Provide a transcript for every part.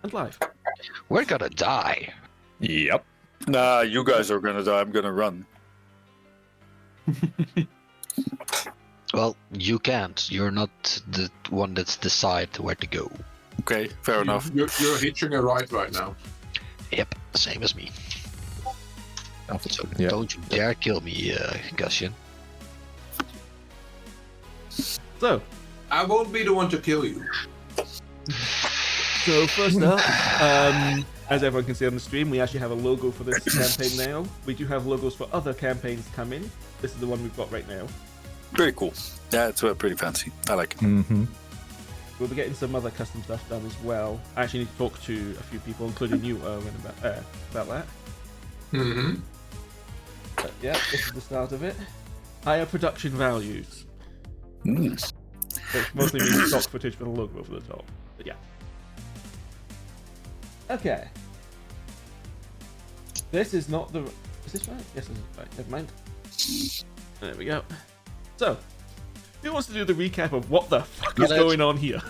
and live. We're gonna die. Yep. Nah, you guys are gonna die. I'm gonna run. Well, you can't. You're not the one that's decide where to go. Okay, fair enough. You're hitching a ride right now. Yep, same as me. So Yeah. don't you dare kill me, Cassian. So, I won't be the one to kill you. So first up, as everyone can see on the stream, we actually have a logo for this campaign now. We do have logos for other campaigns coming. This is the one we've got right now. Pretty cool. Yeah, it's pretty fancy. I like it. Mm-hmm. We'll be getting some other custom stuff done as well. I actually need to talk to a few people, including you, Erwin, about that. Mm-hmm. But yeah, this is the start of it. Higher production values. Mm. Which mostly means stock footage with a logo over the top. But yeah. Okay. This is not the... Is this right? Yes, this is right. Never mind. There we go. So, who wants to do the recap of what the fuck is going on here?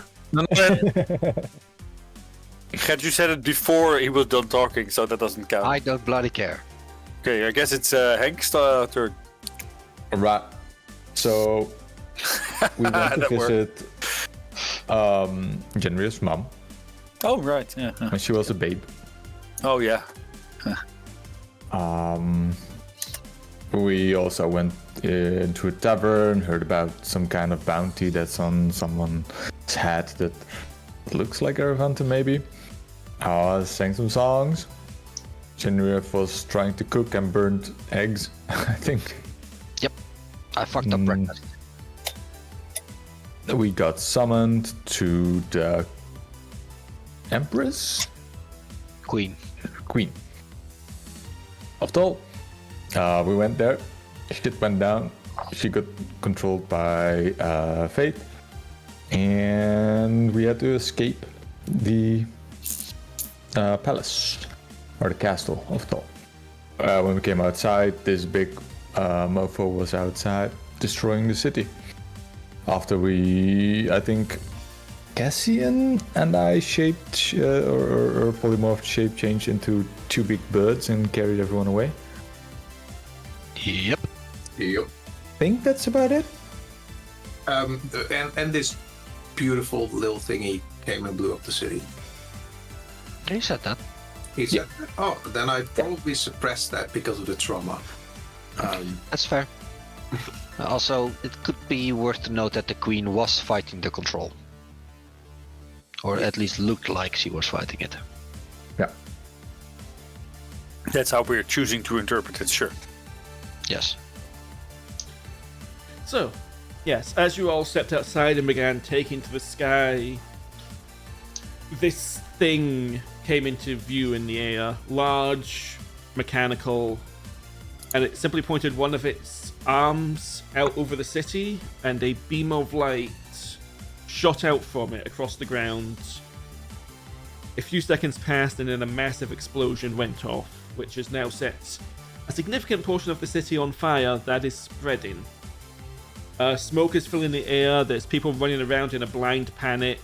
Had you said it before he was done talking, so that doesn't count. I don't bloody care. Okay, I guess it's Henkes' turn. Right. So we went to That visit Genraev's mom Oh, right, yeah. when she was a babe. Oh, yeah. We also went into a tavern, heard about some kind of bounty that's on someone's head that looks like Erevanthe, maybe. Sang some songs. Genraev was trying to cook and burned eggs, I think. Yep, I fucked up breakfast. We got summoned to the Empress? Queen. Of Tol. We went there. Shit went down. She got controlled by Fate. And we had to escape the palace. Or the castle of Tol. When we came outside, this big mofo was outside, destroying the city. After I think, Cassian and I shaped, or polymorphed shape changed into two big birds and carried everyone away. Yep. Yep. I think that's about it. And this beautiful little thingy came and blew up the city. He said that. He said, "Oh, then I probably suppressed that because of the trauma." That's fair. Also, it could be worth to note that the Queen was fighting the control. Or at least looked like she was fighting it. Yeah. That's how we're choosing to interpret it, sure. Yes. So, yes, as you all stepped outside and began taking to the sky, this thing came into view in the air. Large, mechanical, and it simply pointed one of its arms out over the city, and a beam of light shot out from it across the ground. A few seconds passed, and then a massive explosion went off, which has now set a significant portion of the city on fire that is spreading. Smoke is filling the air. There's people running around in a blind panic.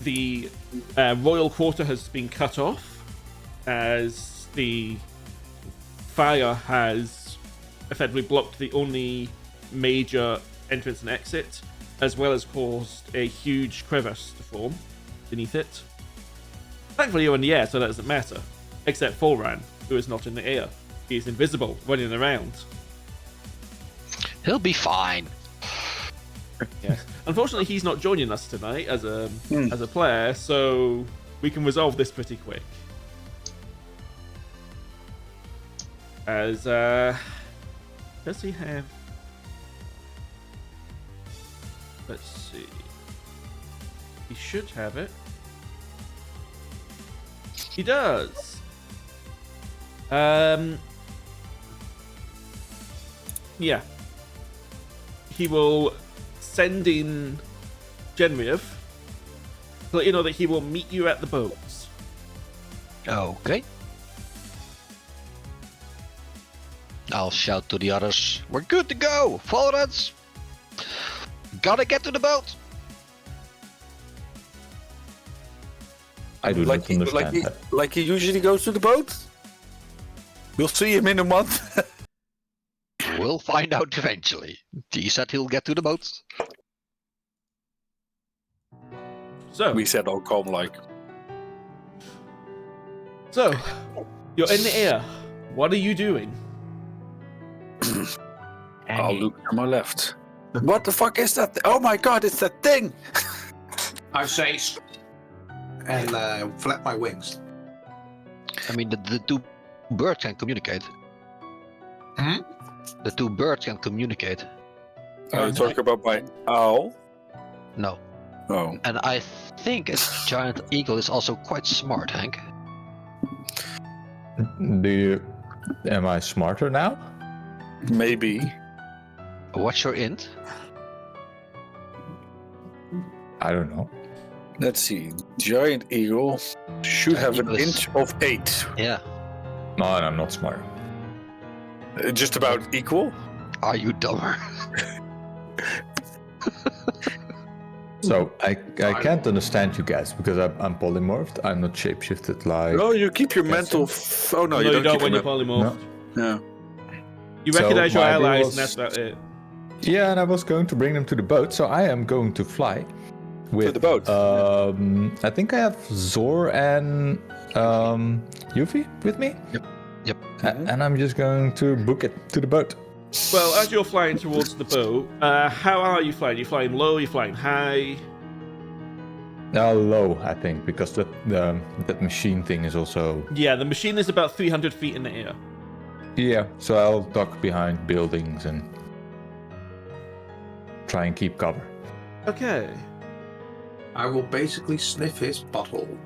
The royal quarter has been cut off as the fire has effectively blocked the only major entrance and exit, as well as caused a huge crevice to form beneath it. Thankfully, you're in the air, so that doesn't matter. Except Folrahn, who is not in the air. He is invisible, running around. He'll be fine. Yes. Unfortunately, he's not joining us tonight as a player, so we can resolve this pretty quick. As does he have? Let's see. He should have it. He does. Yeah. He will send in Genraev to let you know that he will meet you at the boats. Okay. I'll shout to the others, we're good to go! Folrahn! Gotta get to the boat! I do not understand that. Like he usually goes to the boat? We'll see him in a month. We'll find out eventually. He said he'll get to the boat. So, We said all calm like. so you're in the air. What are you doing? I'll look to my left. What the fuck is that? Oh my god, it's that thing! I say, and flap my wings. I mean, the two birds can communicate. Hmm? The two birds can communicate. Are you talking about my owl? No. Oh. And I think a giant eagle is also quite smart, Hank. Am I smarter now? Maybe. What's your int? I don't know. Let's see. Giant eagle should have an Eagle is- inch of 8. Yeah. No, I'm not smart. Just about equal? Are you dumber? So I can't understand you guys because I'm polymorphed. I'm not shapeshifted like. No, you keep your Yes, mental. Oh no, you don't keep when your you're polymorphed. Yeah. You So recognize your my idea allies, was- and that's about it. Yeah, and I was going to bring them to the boat, so I am going to fly. With, the boat. I think I have Zor and Yuphi with me. Yep. And I'm just going to book it to the boat. Well, as you're flying towards the boat, how are you flying? Are you flying low? Are you flying high? Low, I think, because that machine thing is also. Yeah, the machine is about 300 feet in the air. Yeah, so I'll duck behind buildings and try and keep cover. Okay. I will basically sniff his butthole,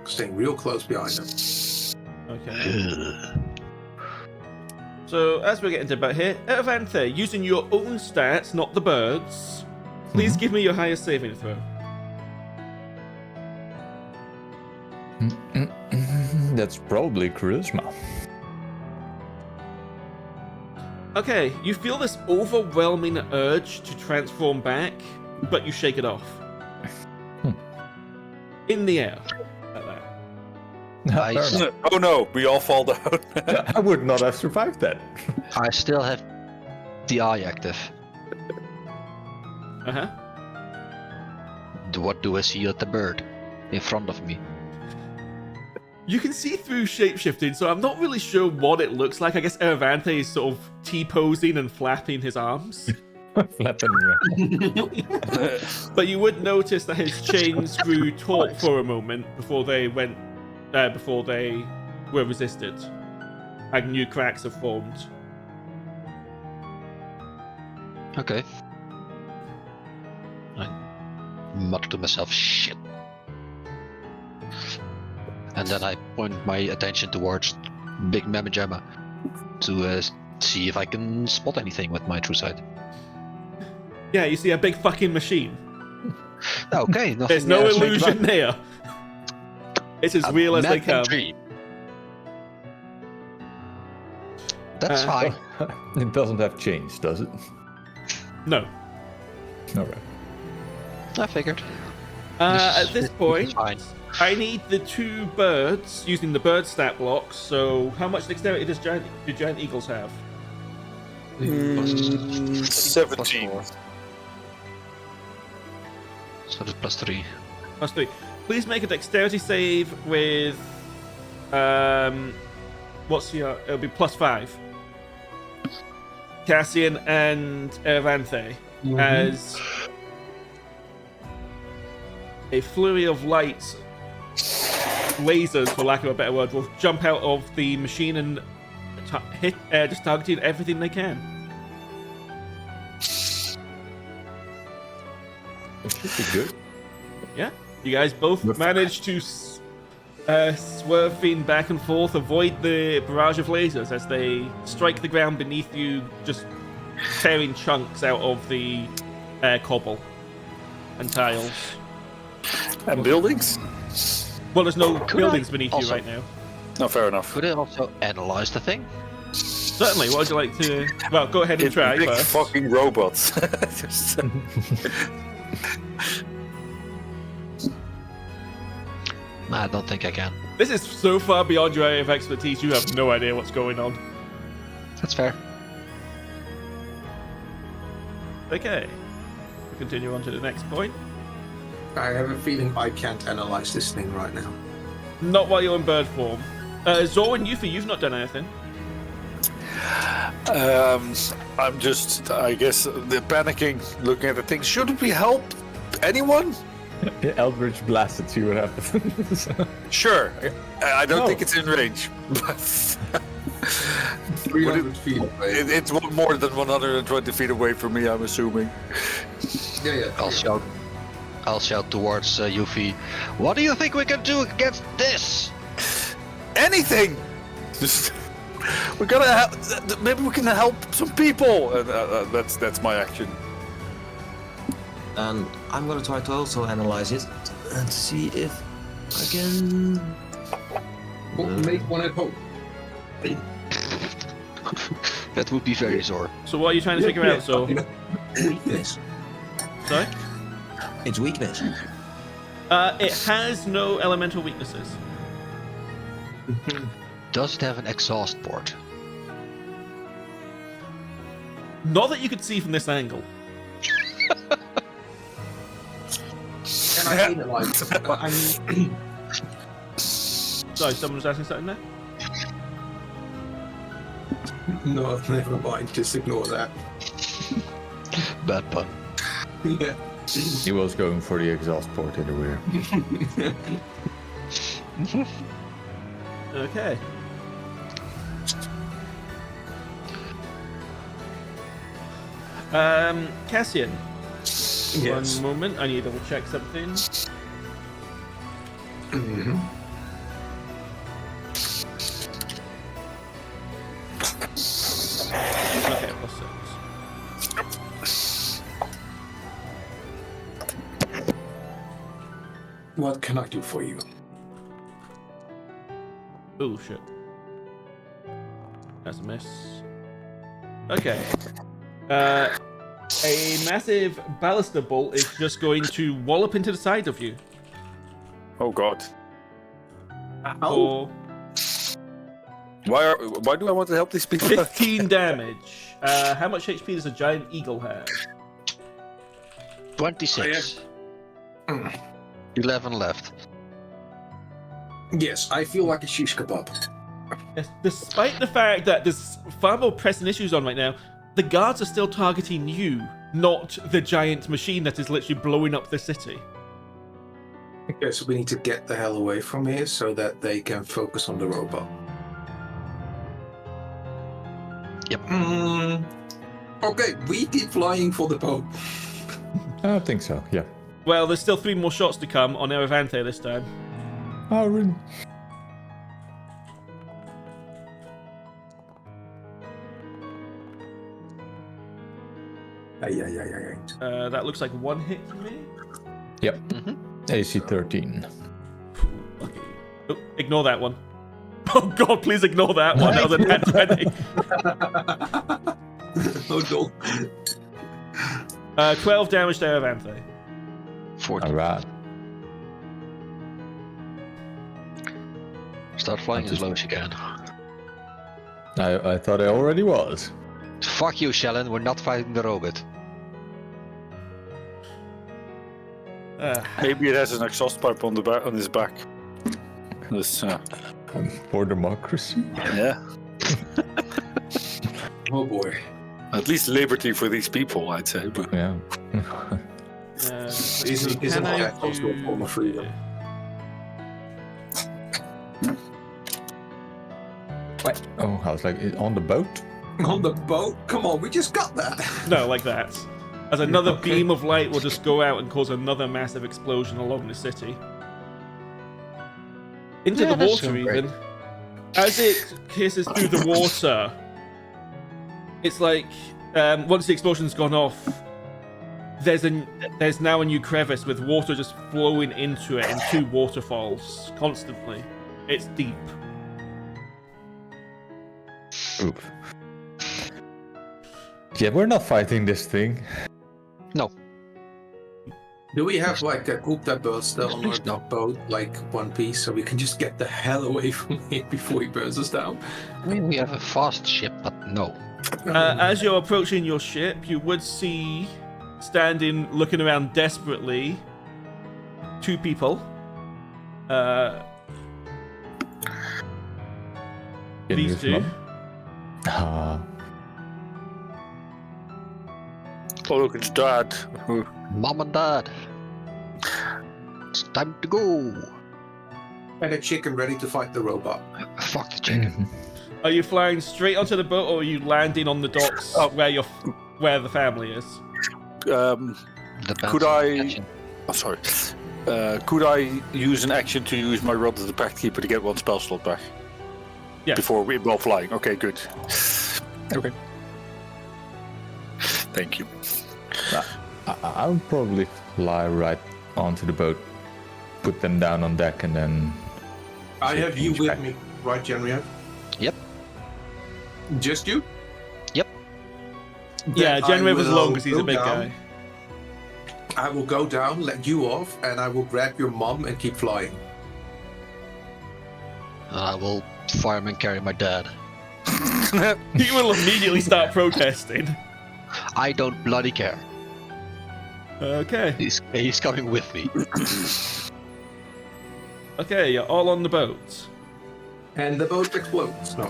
staying real close behind him. Okay. So, as we're getting to about here, Erevanthe, using your own stats, not the birds, please give me your highest saving throw. That's probably charisma. Okay, you feel this overwhelming urge to transform back, but you shake it off. In the air. Like that. I, Fair enough. Oh no, we all fall down. I would not have survived that. I still have the eye active. Uh-huh. What do I see at the bird in front of me? You can see through shapeshifting, so I'm not really sure what it looks like. I guess Erevanthe is sort of T-posing and flapping his arms. Flapping, yeah. But you would notice that his chains grew taut for a moment before they were resisted. And new cracks have formed. Okay. I mutter to myself, shit. And then I point my attention towards Big Mamajama to see if I can spot anything with my true sight. Yeah, you see a big fucking machine. Okay, There's no illusion there. It's as real as they come. That's fine. It doesn't have chains, does it? No. Alright. I figured. At this point, Fine. I need the two birds using the bird stat blocks. So, how much dexterity do giant eagles have? 17. So that's +3. Plus 3. Please make a dexterity save with. What's your. It'll be +5. Cassian and Erevanthe as a flurry of lights, lasers, for lack of a better word, will jump out of the machine and hit, just targeting everything they can. It should be good. Yeah, you guys both managed to swerving back and forth, avoid the barrage of lasers as they strike the ground beneath you, just tearing chunks out of the cobble and tiles. And buildings? Well, there's no Could buildings I beneath you also- right now. No, fair enough. Could I also analyze the thing? Certainly. What would you like to? Well, go ahead and It's try big first. fucking robots. Just- I don't think I can. This is so far beyond your area of expertise, you have no idea what's going on. That's fair. Okay. We'll continue on to the next point. I have a feeling I can't analyze this thing right now. Not while you're in bird form. Zor and Yuphi, you've not done anything. I'm just, I guess, the panicking, looking at the thing. Shouldn't we help anyone? Eldritch Blast it, see what happens. Sure. I don't think it's in range, but 300 feet away. it's more than 120 feet away from me, I'm assuming. Yeah. I'll shout towards Yuphi. What do you think we can do against this? Anything! Just, we gotta help. Maybe we can help some people. That's my action. And I'm gonna try to also analyze it and see if I can. Make one at home. That would be very Zor. So what are you trying to figure out, so? Weakness. Sorry? It's weakness. It has no elemental weaknesses. Does it have an exhaust port? Not that you could see from this angle. Can I analyze it? But I mean, Sorry, someone was asking something there? no, never mind. Just ignore that. Bad pun. Yeah. He was going for the exhaust port in the rear. Okay. Cassian. Yes. One moment, I need to double check something. Mhm. Okay, +6. What can I do for you? Oh shit. That's a miss. Okay. A massive ballista bolt is just going to wallop into the side of you. Oh God. For Why do I want to help these people? 15 damage. How much HP does a giant eagle have? 26. 11 left. Yes, I feel like a shish kebab. Yes, despite the fact that there's far more pressing issues on right now, the guards are still targeting you, not the giant machine that is literally blowing up the city. Okay, so we need to get the hell away from here so that they can focus on the robot. Yep. Okay, we keep flying for the boat. I don't think so, yeah. Well, there's still 3 more shots to come on Erevanthe this time. Erwin. That looks like 1 hit to me. Yep. AC 13. Okay. Oh, ignore that one. Oh god, please ignore that one. That was a nat 20. Oh no. 12 damage to Erevanthe. 40. Alright. Start flying as low as you can. I thought I already was. Fuck you, Shallen. We're not fighting the robot. Maybe it has an exhaust pipe on the back, on his back. This, For democracy. yeah. Oh boy. At least liberty for these people, I'd say. But Yeah. Isn't can I that also a form of freedom? What? Oh, I was like, on the boat? On the boat? Come on, we just got that. No, like that. As another beam of light will just go out and cause another massive explosion along the city. Into the that's water, so great. even. As it kisses through the water, it's like once the explosion's gone off, there's now a new crevice with water just flowing into it in 2 waterfalls constantly. It's deep. Oop. Yeah, we're not fighting this thing. No. Do we have like a coup d'arrest on Please our no. boat, like one piece, so we can just get the hell away from here before he burns us down? I mean, we have a fast ship, but no. As you're approaching your ship, you would see standing, looking around desperately, 2 people. These 2. Ah, Oh, look, it's Dad. Mom and Dad. It's time to go. And a chicken ready to fight the robot. Fuck the chicken. Are you flying straight onto the boat, or are you landing on the docks where the family is? Depends Could on I- the action. Oh, sorry. Could I use an action to use my Rod of the Pact Keeper to get 1 spell slot back? Yes. Before we while flying. Okay, good. Okay. Thank you. I would probably fly right onto the boat, put them down on deck, and then. I have you change with back. me, right, Genraev? Yep. Just you? Yep. Yeah, Then I Genraev was will alone because he's a go big down. guy. I will go down, let you off, and I will grab your mom and keep flying. And I will fireman carry my dad. He will immediately start protesting. I don't bloody care. Okay. He's coming with me. Okay, you're all on the boat. And the boat explodes. No.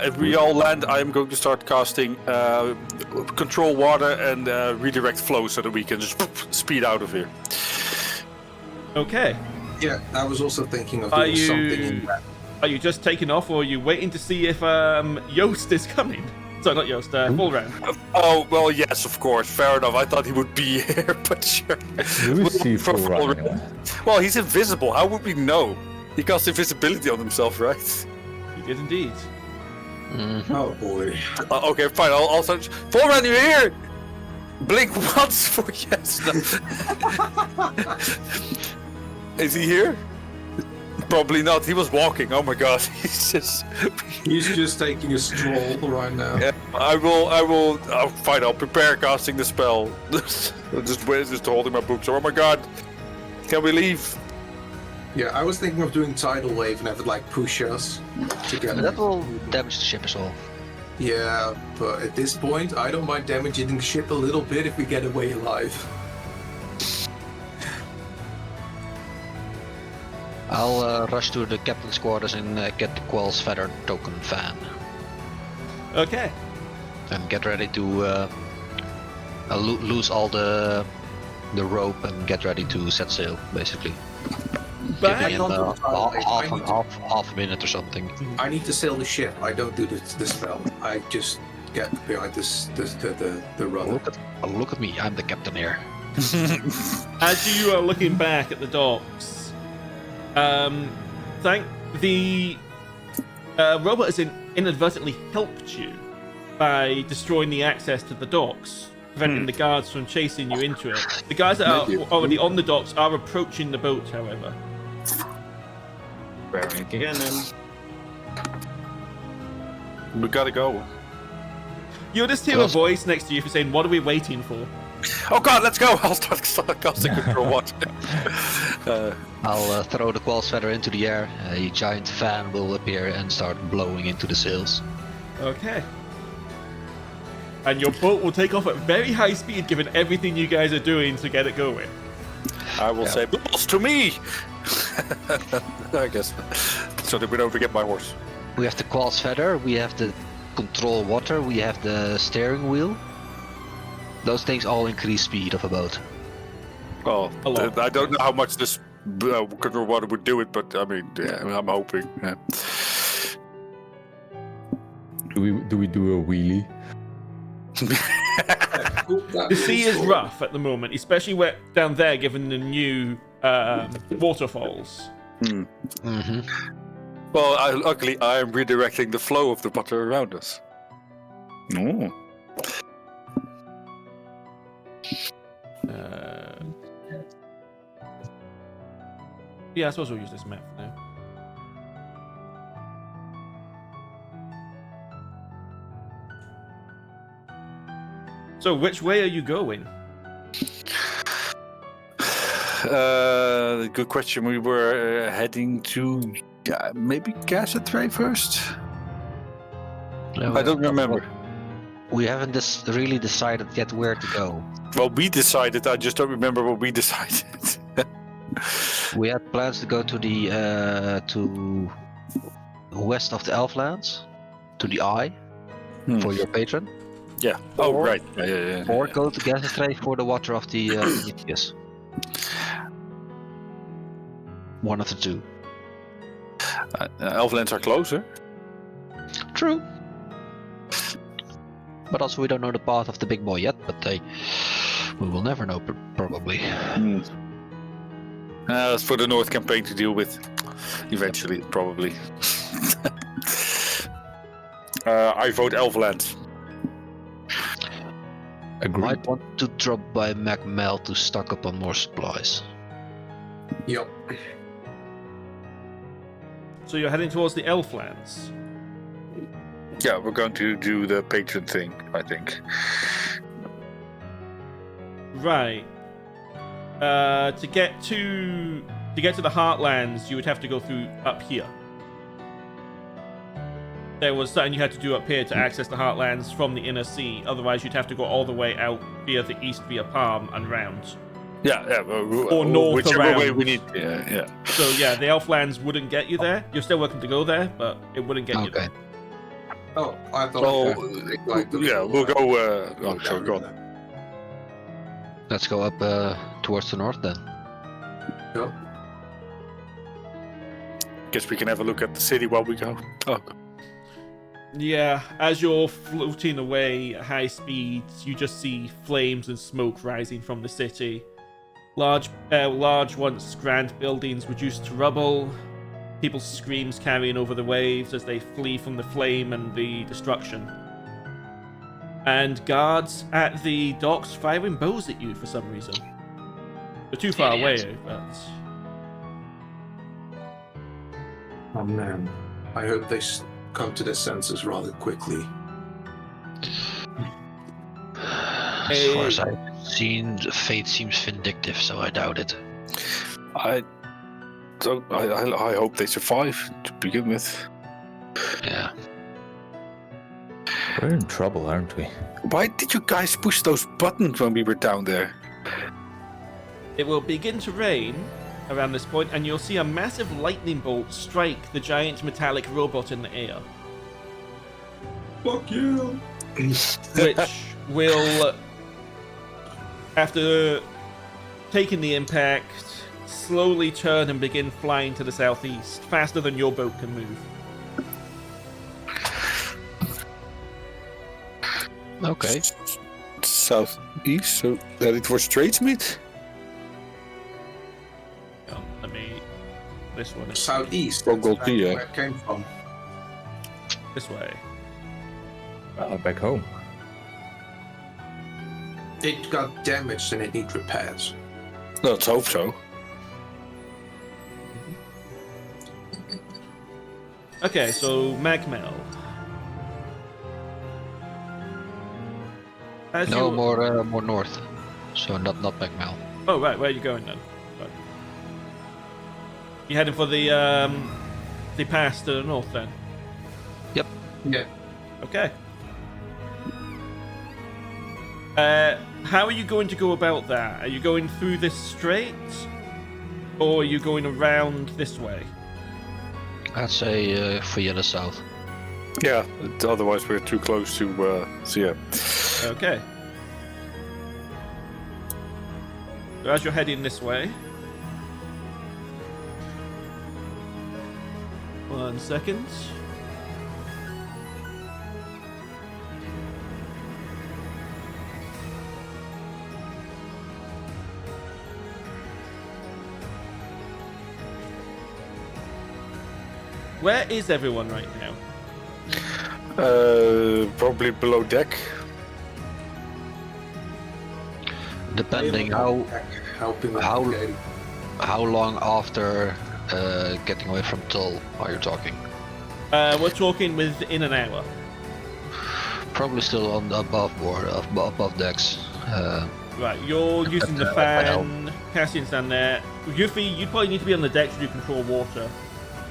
If we all land, I am going to start casting control water and redirect flow so that we can just speed out of here. Okay. Yeah, I was also thinking of Are doing something in you that. are you just taking off, or are you waiting to see if Joost is coming? Sorry, not Joost. Folrahn. Oh, well, yes, of course. Fair enough. I thought he would be here, but sure. Do we see For Folrahn Folrahn. anywhere? Well, he's invisible. How would we know? He casts invisibility on himself, right? You did indeed. Oh boy. Okay, fine. I'll search. Folrahn, you here? Blink once for yes. No. Is he here? Probably not. He was walking. Oh my god. He's just taking a stroll right now. Yeah, I will. Oh, fine. I'll prepare casting the spell. just holding my books. Oh my god. Can we leave? Yeah, I was thinking of doing tidal wave and have it like push us together. That will damage the ship as well. Yeah, but at this point, I don't mind damaging the ship a little bit if we get away alive. I'll rush to the captain's quarters and get the Quell's Feather token fan. Okay. And get ready to lose all the rope and get ready to set sail, basically. Back Give me on the half a minute or something. I need to sail the ship. I don't do the spell. I just get behind the rudder. Look at me, I'm the captain here. As you are looking back at the docks, the robot has inadvertently helped you by destroying the access to the docks, preventing the guards from chasing you into it. The guys that are already on the docks are approaching the boat, however. Bearing again, We gotta go. You'll just hear a voice next to you saying, "What are we waiting for?" Oh god, let's go! I'll start casting control water. I'll throw the Quell's Feather into the air. A giant fan will appear and start blowing into the sails. Okay. And your boat will take off at very high speed, given everything you guys are doing to get it going. I will say, "Balls to me!" I guess. So that we don't forget my horse. We have the Quell's Feather, we have the control water, we have the steering wheel. Those things all increase speed of a boat. Well, A lot. I don't know how much this control water would do it, but I mean, yeah, I'm hoping. Yeah. Do we do a wheelie? The sea is rough at the moment, especially down there, given the new waterfalls. Mm-hmm. Well, luckily, I am redirecting the flow of the water around us. No. Yeah, I suppose we'll use this map for now. So, which way are you going? Good question. We were heading to maybe Cassius first. No, I don't remember. We haven't really decided yet where to go. Well, we decided. I just don't remember what we decided. We had plans to go to the to west of the Elflands, to the Eye, for your patron. Yeah. Oh, Or- right. Yeah. Or go to Genraev for the water of the Prometheus. One of the two. Elflands are closer. True. But also we don't know the path of the big boy yet, but we will never know probably. That's for the North campaign to deal with. Eventually, probably. I vote Elflands. Agreed. Might want to drop by Macmel to stock up on more supplies. Yep. So you're heading towards the Elflands. Yeah, we're going to do the patron thing, I think. Right. To get to the Heartlands, you would have to go through up here. There was something you had to do up here to access the Heartlands from the Inner Sea. Otherwise, you'd have to go all the way out via the east via Palm and round. Yeah. Or north whichever around. way we need. Yeah. So yeah, the Elflands wouldn't get you there. You're still welcome to go there, but it wouldn't get you Okay. there. Oh, I thought. We'll go. Sorry, go on. Let's go up towards the north then. Yep. Guess we can have a look at the city while we go. Oh. Yeah, as you're floating away at high speeds, you just see flames and smoke rising from the city. Large once grand buildings reduced to rubble. People's screams carrying over the waves as they flee from the flame and the destruction. And guards at the docks firing bows at you for some reason. You're too far away, but... Oh man, I hope they come to their senses rather quickly. As far as I've seen, fate seems vindictive, so I doubt it. I hope they survive to begin with. Yeah. We're in trouble, aren't we? Why did you guys push those buttons when we were down there? It will begin to rain around this point, and you'll see a massive lightning bolt strike the giant metallic robot in the air. Fuck you! Which will, after taking the impact, slowly turn and begin flying to the southeast, faster than your boat can move. Okay. Southeast, so heading towards Tradesmeet? Let me... This one is Southeast. Oh, That's Gold back Tea, where it came from. this way. Back home. It got damaged and it needs repairs. Let's hope so. Okay, so Magmel. As No, you... more north. So not Macmel. Oh, right, where are you going then? Right. You heading for the pass to the north then? Yep. Yeah. Okay. How are you going to go about that? Are you going through this straight? Or are you going around this way? I'd say for you the south. Yeah, otherwise we're too close to, so yeah. Okay. So as you're heading this way... 1 second. Where is everyone right now? Probably below deck. Depending Helping with how- navigating. how long after getting away from Tull are you talking? We're talking within an hour. Probably still on the above board, above decks. Right, you're using the fan. Cassian's down there. Yuphi, you'd probably need to be on the deck to control water.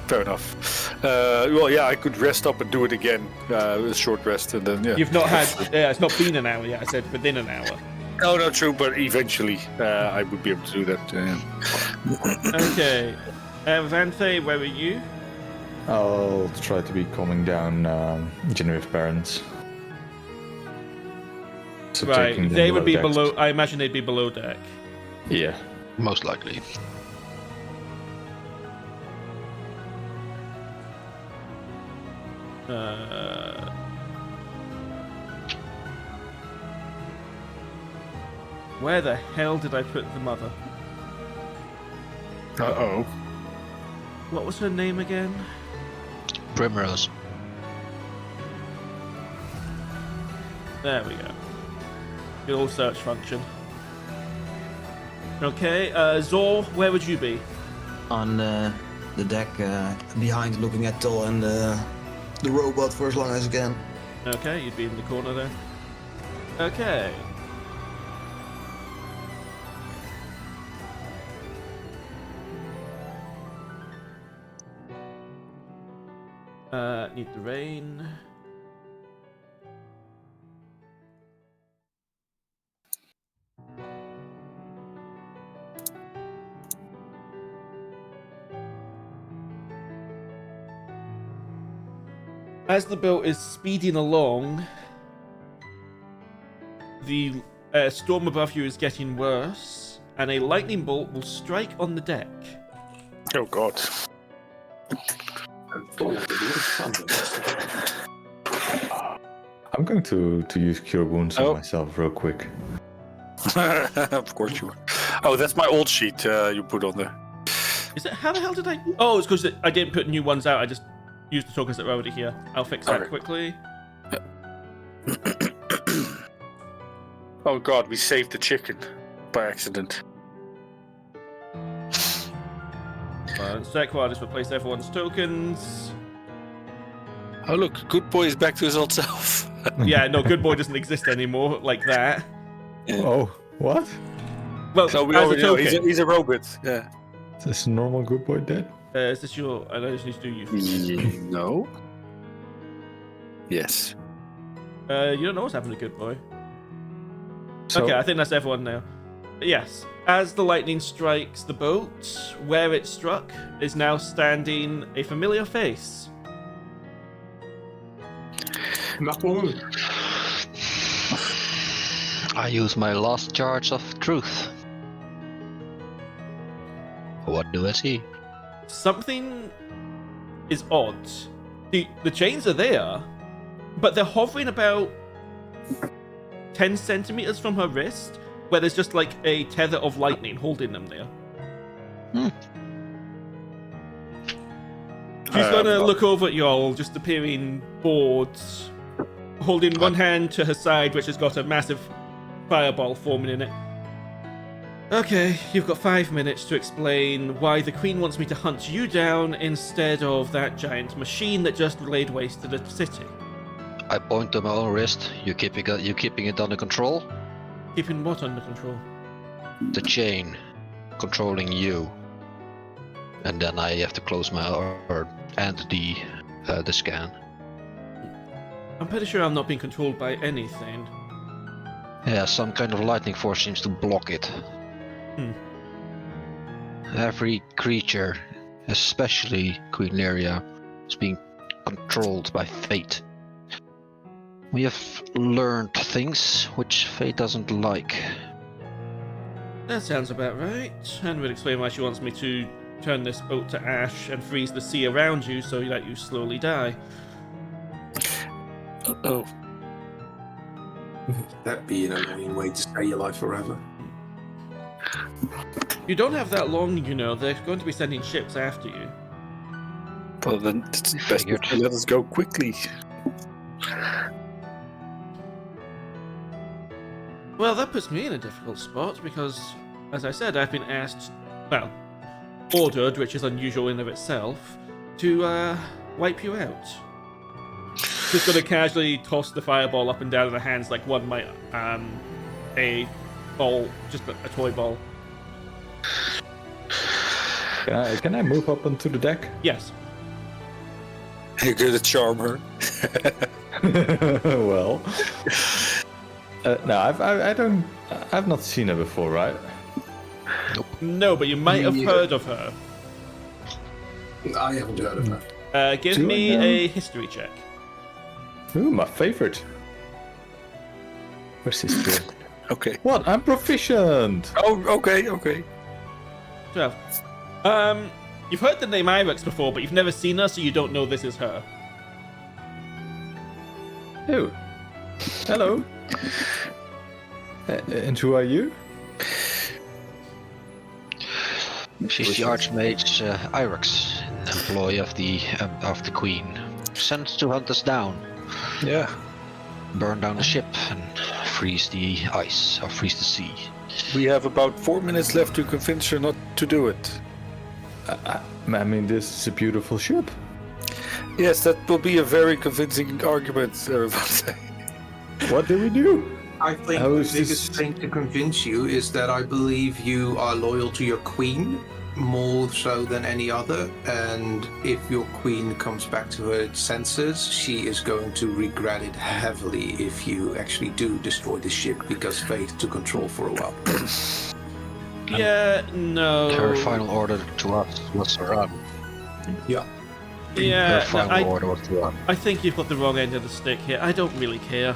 Fair enough. Well, yeah, I could rest up and do it again. A short rest, and then, yeah. You've not had... it's not been an hour yet. I said within an hour. No, not true, but eventually I would be able to do that. Okay. Erevanthe, where are you? I'll try to be calming down Genraev's parents. So Right, taking them they would be decks. below... I imagine they'd be below deck. Yeah. Most likely. Where the hell did I put the mother? Uh-oh. What was her name again? Primrose. There we go. Good old search function. Okay, Zor, where would you be? On the deck behind, looking at Tol and the robot for as long as I can. Okay, you'd be in the corner there. Okay. Need the rain. As the boat is speeding along, the storm above you is getting worse, and a lightning bolt will strike on the deck. Oh, God. I'm going to use Cure Wounds on myself real quick. Of course you are. Oh, that's my old sheet you put on there. Is it? How the hell did I... Oh, it's because I didn't put new ones out. I just used the tokens that were already here. I'll fix that quickly. Oh, God, we saved the chicken by accident. One sec while I just replace everyone's tokens. Oh, look, Good Boy is back to his old self. Yeah, no, Good Boy doesn't exist anymore like that. Oh, what? Well, So we as a already know token. he's a robot. Yeah. Is this a normal Good Boy dead? Is this your... I just need to do you. No. Yes. You don't know what's happened to Good Boy. So, Okay, I think that's everyone now. Yes. As the lightning strikes the boat, where it struck is now standing a familiar face. I use my last charge of truth. What do I see? Something is odd. The chains are there, but they're hovering about 10 centimeters from her wrist, where there's just like a tether of lightning holding them there. She's gonna look over at y'all, just appearing bored, holding one hand to her side, which has got a massive fireball forming in it. Okay, you've got 5 minutes to explain why the Queen wants me to hunt you down instead of that giant machine that just laid waste to the city. I point to my own wrist. You keeping it under control? Keeping what under control? The chain controlling you. And then I have to close my and the scan. I'm pretty sure I'm not being controlled by anything. Yeah, some kind of lightning force seems to block it. Every creature, especially Queen Lyria, is being controlled by fate. We have learned things which fate doesn't like. That sounds about right. And would explain why she wants me to turn this boat to ash and freeze the sea around you so that you slowly die. Oh. That'd be an annoying way to stay alive forever. You don't have that long, you know. They're going to be sending ships after you. Well, then it's best to let us go quickly. Well, that puts me in a difficult spot because, as I said, I've been asked, well, ordered, which is unusual in of itself, to wipe you out. Just gonna casually toss the fireball up and down in her hands like one might a ball, just a toy ball. Can I move up onto the deck? Yes. You're gonna charm her. Well, no, I've not seen her before, right? No, but you might have Neither. heard of her. I haven't heard of her. Give Do I me know? a history check. Ooh, my favorite. Where's history? Okay. What? I'm proficient. Oh, okay. 12. You've heard the name Irex before, but you've never seen her, so you don't know this is her. Oh, hello. And who are you? She's the Archmage Irex, an employee of the Queen, sent to hunt us down, Yeah. burn down the ship, and freeze the ice or freeze the sea. We have about 4 minutes left to convince her not to do it. I mean, this is a beautiful ship. Yes, that will be a very convincing argument, Erevanthe. What do we do? I think How the is biggest this- thing to convince you is that I believe you are loyal to your queen more so than any other, and if your queen comes back to her senses, she is going to regret it heavily if you actually do destroy the ship because Fate took control for a while. Yeah, no. Her final order to us was to run. Yeah. Her Yeah, no, final order was to run. I think you've got the wrong end of the stick here. I don't really care.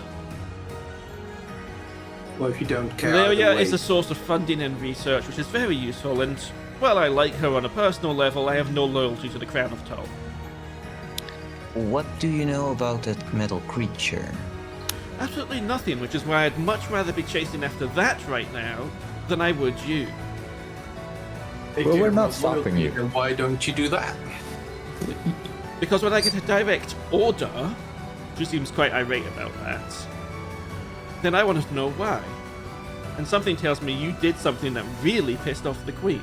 Well, if you don't care, either Merulia way- is a source of funding and research, which is very useful, and while I like her on a personal level, I have no loyalty to the Crown of Tull. What do you know about that metal creature? Absolutely nothing, which is why I'd much rather be chasing after that right now than I would you. If Well, you're we're not stopping loyal, you. then why don't you do that? Because when I get a direct order, she seems quite irate about that, then I want to know why. And something tells me you did something that really pissed off the Queen.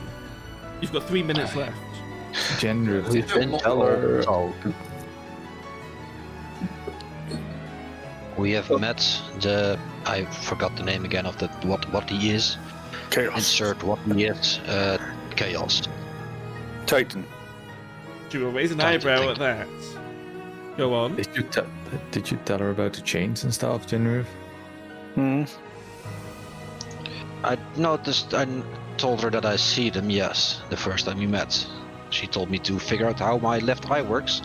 You've got 3 minutes left. Genraev, We've been told. We have met the. I forgot the name again of the what he is. Chaos. Insert what he is. Chaos. Titan. She will raise an Don't you eyebrow think- at that. Go on. Did you tell her about the chains and stuff, Genraev? Hmm. I noticed. I told her that I see them. Yes, the first time we met. She told me to figure out how my left eye works.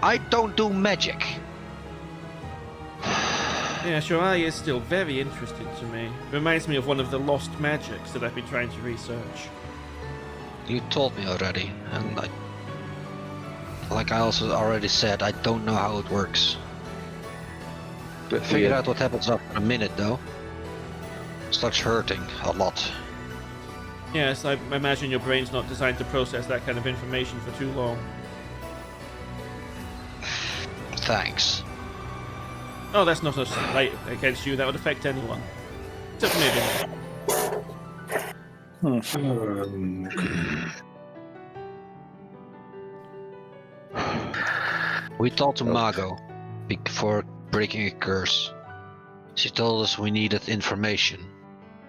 I don't do magic. Yeah, your eye is still very interesting to me. Reminds me of one of the lost magics that I've been trying to research. You told me already, and like I also already said, I don't know how it works. Figured out what happens after a minute though. Starts hurting a lot. Yes, I imagine your brain's not designed to process that kind of information for too long. Thanks. Oh, that's not a slight against you. That would affect anyone. Except maybe. We talked to Mago before breaking a curse. She told us we needed information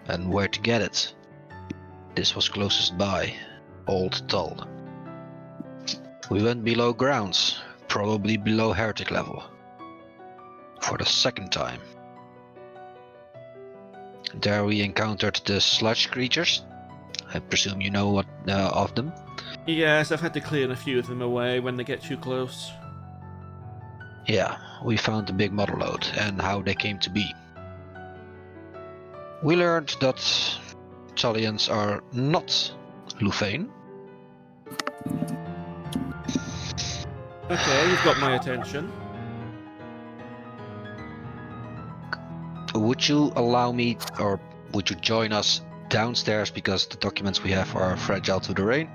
and where to get it. This was closest by, Old Tull. We went below grounds, probably below heretic level. For the second time. There we encountered the sludge creatures. I presume you know what of them. Yes, I've had to clear a few of them away when they get too close. Yeah, we found the big mother lode and how they came to be. We learned that Tullians are not Lufane. Okay, you've got my attention. Would you allow me, or would you join us downstairs because the documents we have are fragile to the rain?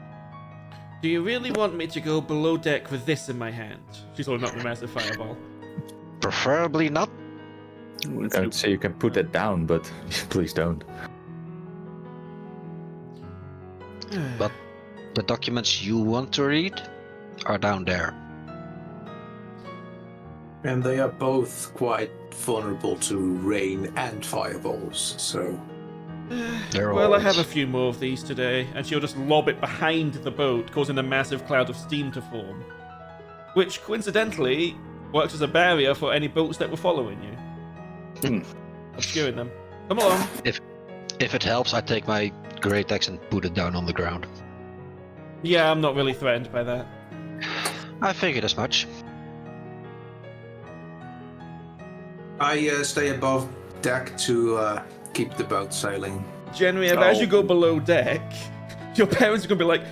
Do you really want me to go below deck with this in my hand? She's holding up the massive fireball. Preferably not. I would say you can put that down, but please don't. But the documents you want to read are down there. And they are both quite vulnerable to rain and fireballs, so Well, I have a few more of these today, and she'll just lob it behind the boat, causing a massive cloud of steam to form. Which, coincidentally, works as a barrier for any boats that were following you. Obscuring them. Come along. If it helps, I take my great axe and put it down on the ground. Yeah, I'm not really threatened by that. I figured as much. I stay above deck to keep the boat sailing. Genraev, as you go below deck, your parents are going to be like,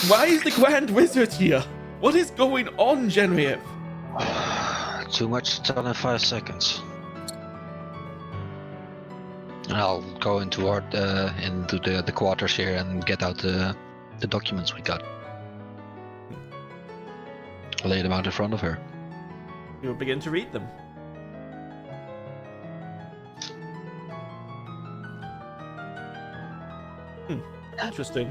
why is the Grand Wizard here? What is going on, Genraev? Too much done in 5 seconds. I'll go into the quarters here and get out the documents we got. Lay them out in front of her. You'll begin to read them. Interesting.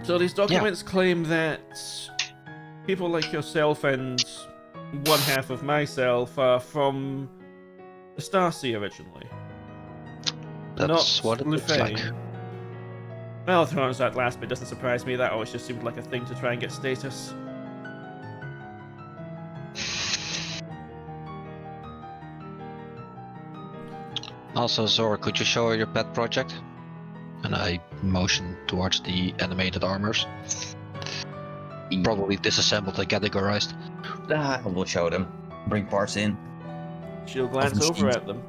So these documents claim that people like yourself and one half of myself are from the Starsea originally. That's Not what it looks like. Lufane. Well, to be honest, that last bit doesn't surprise me. That always just seemed like a thing to try and get status. Also, Zora, could you show her your pet project? And I motion towards the animated armors. Probably disassembled and categorized. We'll show them. Bring parts in. She'll glance over at them.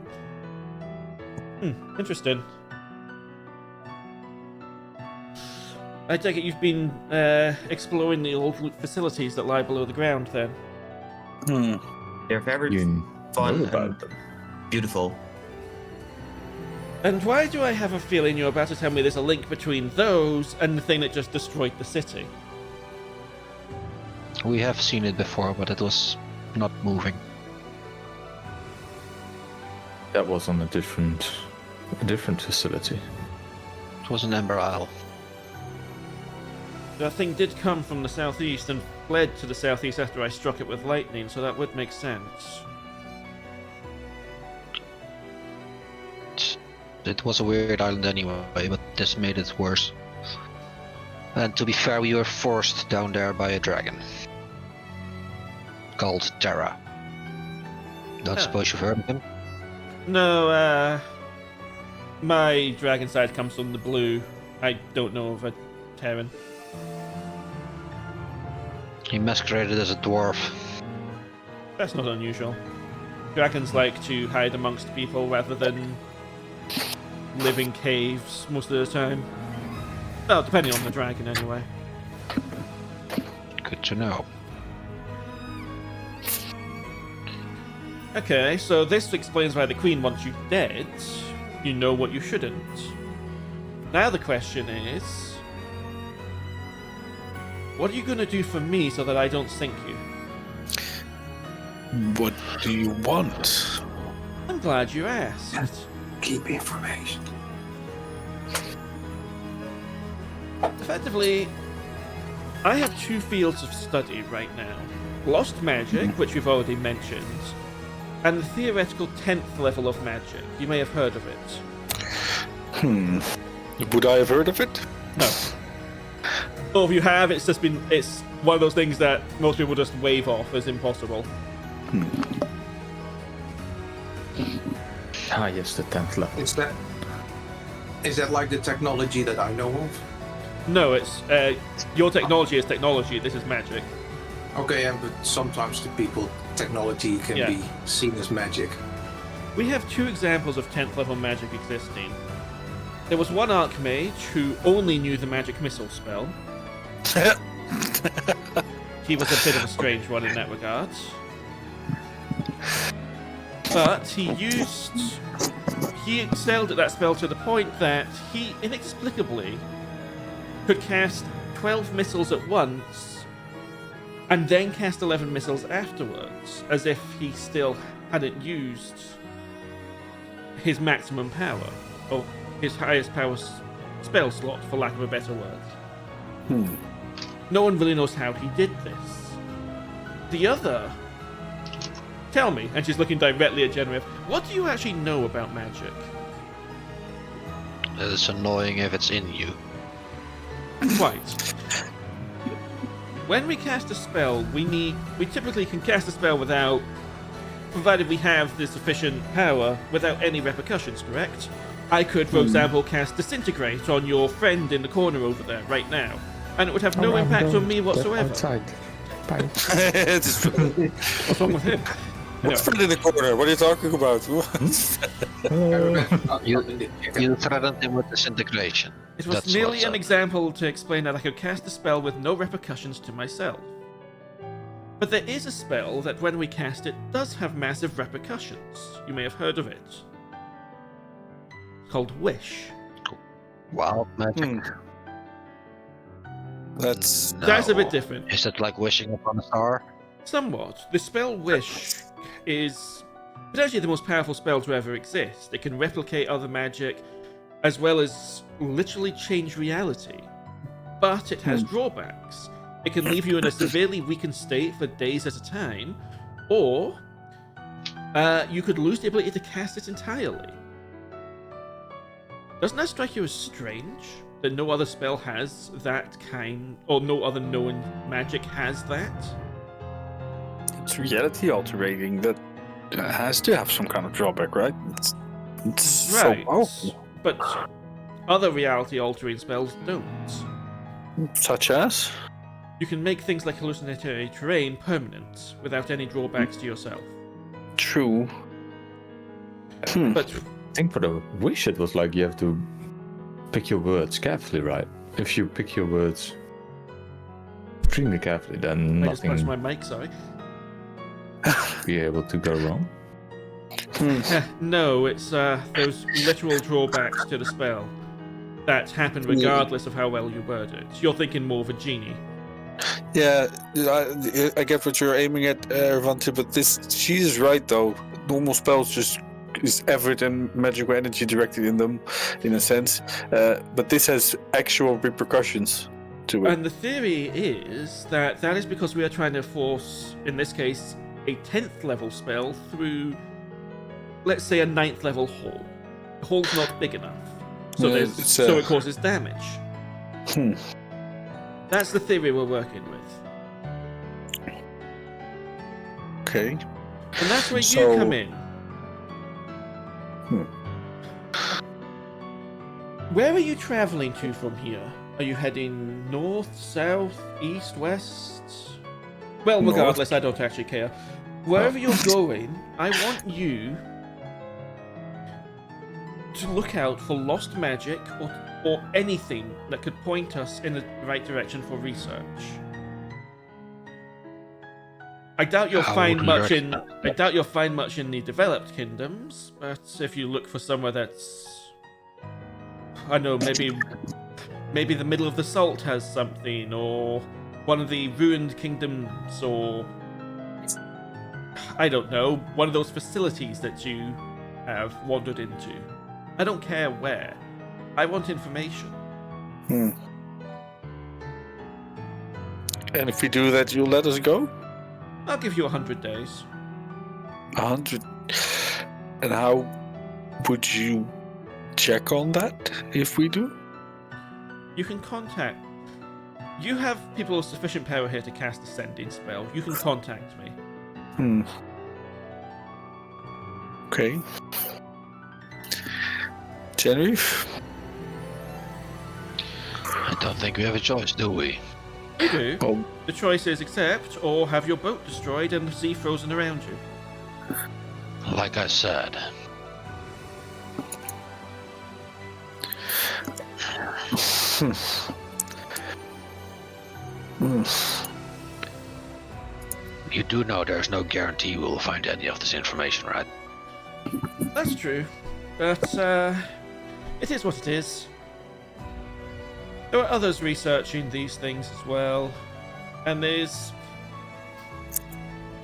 Interesting. I take it you've been exploring the old facilities that lie below the ground, then? They're very You fun know about and them. beautiful. And why do I have a feeling you're about to tell me there's a link between those and the thing that just destroyed the city? We have seen it before, but it was not moving. That was on a different facility. It was an Ember Isle. That thing did come from the southeast and fled to the southeast after I struck it with lightning, so that would make sense. It was a weird island anyway, but this made it worse. And to be fair, we were forced down there by a dragon. Called Terra. Don't suppose you've heard of him? No, my dragon side comes from the blue. I don't know of a Terran. He masqueraded as a dwarf. That's not unusual. Dragons like to hide amongst people rather than live in caves most of the time. Well, depending on the dragon, anyway. Good to know. Okay, so this explains why the Queen wants you dead. You know what you shouldn't. Now the question is, what are you going to do for me so that I don't sink you? What do you want? I'm glad you asked. Keep information. Effectively, I have two fields of study right now. Lost magic, which we've already mentioned, and the theoretical 10th level of magic. You may have heard of it. Would I have heard of it? No. Or if you have, it's one of those things that most people just wave off as impossible. Ah, yes, the 10th level. Is that like the technology that I know of? No, it's your technology is technology. This is magic. Okay, but sometimes to people, technology can be seen as magic. We have two examples of 10th level magic existing. There was one archmage who only knew the magic missile spell. He was a bit of a strange one in that regard. But he excelled at that spell to the point that he inexplicably could cast 12 missiles at once and then cast 11 missiles afterwards, as if he still hadn't used his maximum power, or his highest power spell slot, for lack of a better word. No one really knows how he did this. The other tell me, and she's looking directly at Genraev, what do you actually know about magic? It's annoying if it's in you. Right. When we cast a spell, we typically can cast a spell without, provided we have the sufficient power, without any repercussions, correct? I could, for example, cast Disintegrate on your friend in the corner over there right now, and it would have no impact on me whatsoever. Outside. Bye. What's wrong with him? What's friend in the corner? What are you talking about? You threatened him with disintegration. It was That's merely what's an up. example to explain that I could cast a spell with no repercussions to myself. But there is a spell that when we cast it does have massive repercussions. You may have heard of it. It's called Wish. Wild magic. That's That's a bit different. Is it like wishing upon a star? Somewhat. The spell Wish is potentially the most powerful spell to ever exist. It can replicate other magic as well as literally change reality. But it has drawbacks. It can leave you in a severely weakened state for days at a time, or you could lose the ability to cast it entirely. Doesn't that strike you as strange? That no other spell has that kind, or no other known magic has that? it's reality altering. That has to have some kind of drawback, right? It's Right. so powerful. But other reality altering spells don't. Such as? You can make things like hallucinatory terrain permanent without any drawbacks to yourself. True. But I think for the wish it was like you have to pick your words carefully, right? If you pick your words extremely carefully, then I just nothing punched my mic, sorry. will be able to go wrong. No, it's those literal drawbacks to the spell that happen regardless of how well you word it. You're thinking more of a genie. Yeah, I get what you're aiming at, Erevanthe, but she is right though. Normal spells just is everything and magical energy directed in them, in a sense. But this has actual repercussions to it. And the theory is that that is because we are trying to force, in this case, a 10th level spell through, let's say, a 9th level hole. The hole's not big enough, so, Yeah, so it causes damage. Hmm. That's the theory we're working with. Okay. And that's where So- you come in. Where are you traveling to from here? Are you heading north, south, east, west? Well, North. regardless, I don't actually care. Wherever you're going, I want you to look out for lost magic or anything that could point us in the right direction for research. I doubt you'll How find would much we in the developed kingdoms, but if you look for somewhere that's, I don't know, maybe the middle of the salt has something, or one of the ruined kingdoms, or I don't know, one of those facilities that you have wandered into. I don't care where. I want information. And if we do that, you'll let us go? I'll give you 100 days. 100. And how would you check on that if we do? You can contact. You have people with sufficient power here to cast a sending spell. You can contact me. Okay. Genraev? I don't think we have a choice, do we? You do. Oh, The choice is accept or have your boat destroyed and the sea frozen around you. Like I said. You do know there's no guarantee we'll find any of this information, right? That's true. But, it is what it is. There are others researching these things as well. And there's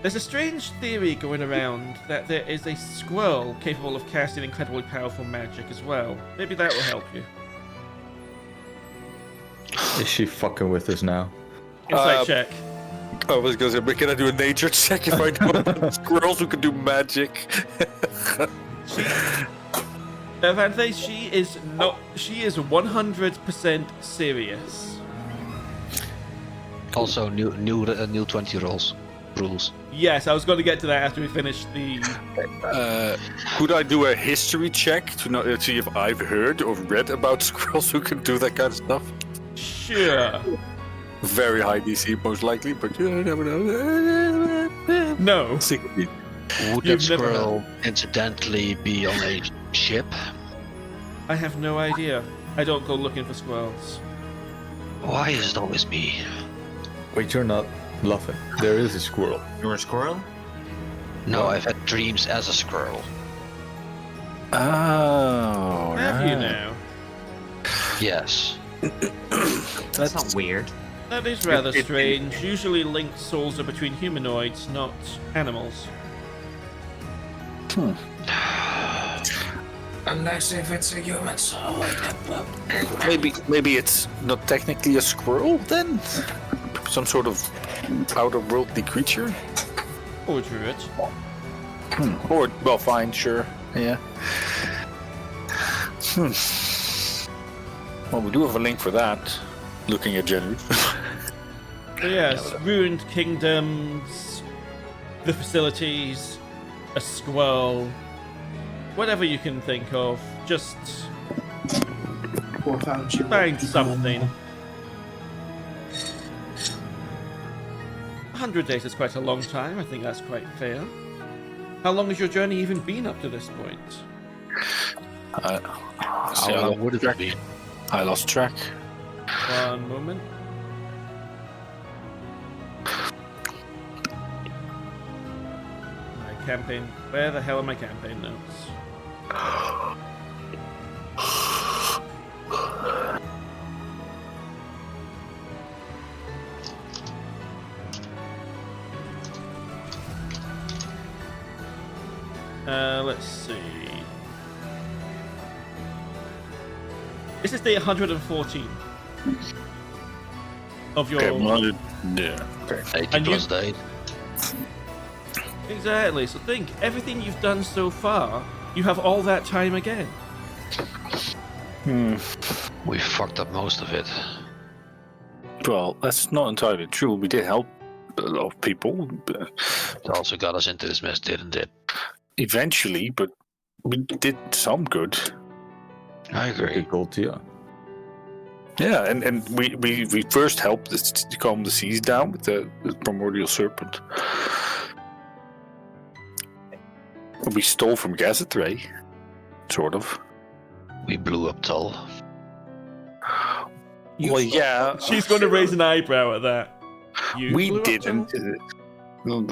a strange theory going around that there is a squirrel capable of casting incredibly powerful magic as well. Maybe that will help you. Is she fucking with us now? Insight check. I was gonna say, but can I do a nature check if I know about squirrels who can do magic? Erevanthe, she is 100% serious. Also, new 20 rules. Yes, I was going to get to that after we finish the... Could I do a history check to see if I've heard or read about squirrels who can do that kind of stuff? Sure. Very high DC, most likely, but you never know. No. 60. Would You've that never squirrel incidentally be on a ship? I have no idea. I don't go looking for squirrels. Why is it always me? Wait, you're not bluffing. There is a squirrel. You're a squirrel? No, I've had dreams as a squirrel. Oh, Have you now? Yes. That's not weird. That is rather strange. Usually linked souls are between humanoids, not animals. Unless if it's a human soul. Maybe it's not technically a squirrel then? Some sort of outer-worldly creature? Or druid. Or, well, fine, sure. Yeah. Well, we do have a link for that. Looking at Genraev. So yes, ruined kingdoms, the facilities, a squirrel, whatever you can think of. Just find something. 100 days is quite a long time. I think that's quite fair. How long has your journey even been up to this point? How long would it be? I lost track. One moment. My campaign. Where the hell are my campaign notes? Let's see. This is day 114 of your. Okay, 100. Yeah. Okay. 80 And plus days. Exactly. So think, everything you've done so far, you have all that time again. We fucked up most of it. Well, that's not entirely true. We did help a lot of people It also got us into this mess, didn't it? eventually, but we did some good. I agree. Difficult, yeah. Yeah, and we first helped to calm the seas down with the primordial serpent. We stole from Gazetray, sort of. We blew up Tull. Well, yeah, She's going to raise an eyebrow at that. You we blew up didn't. Tull?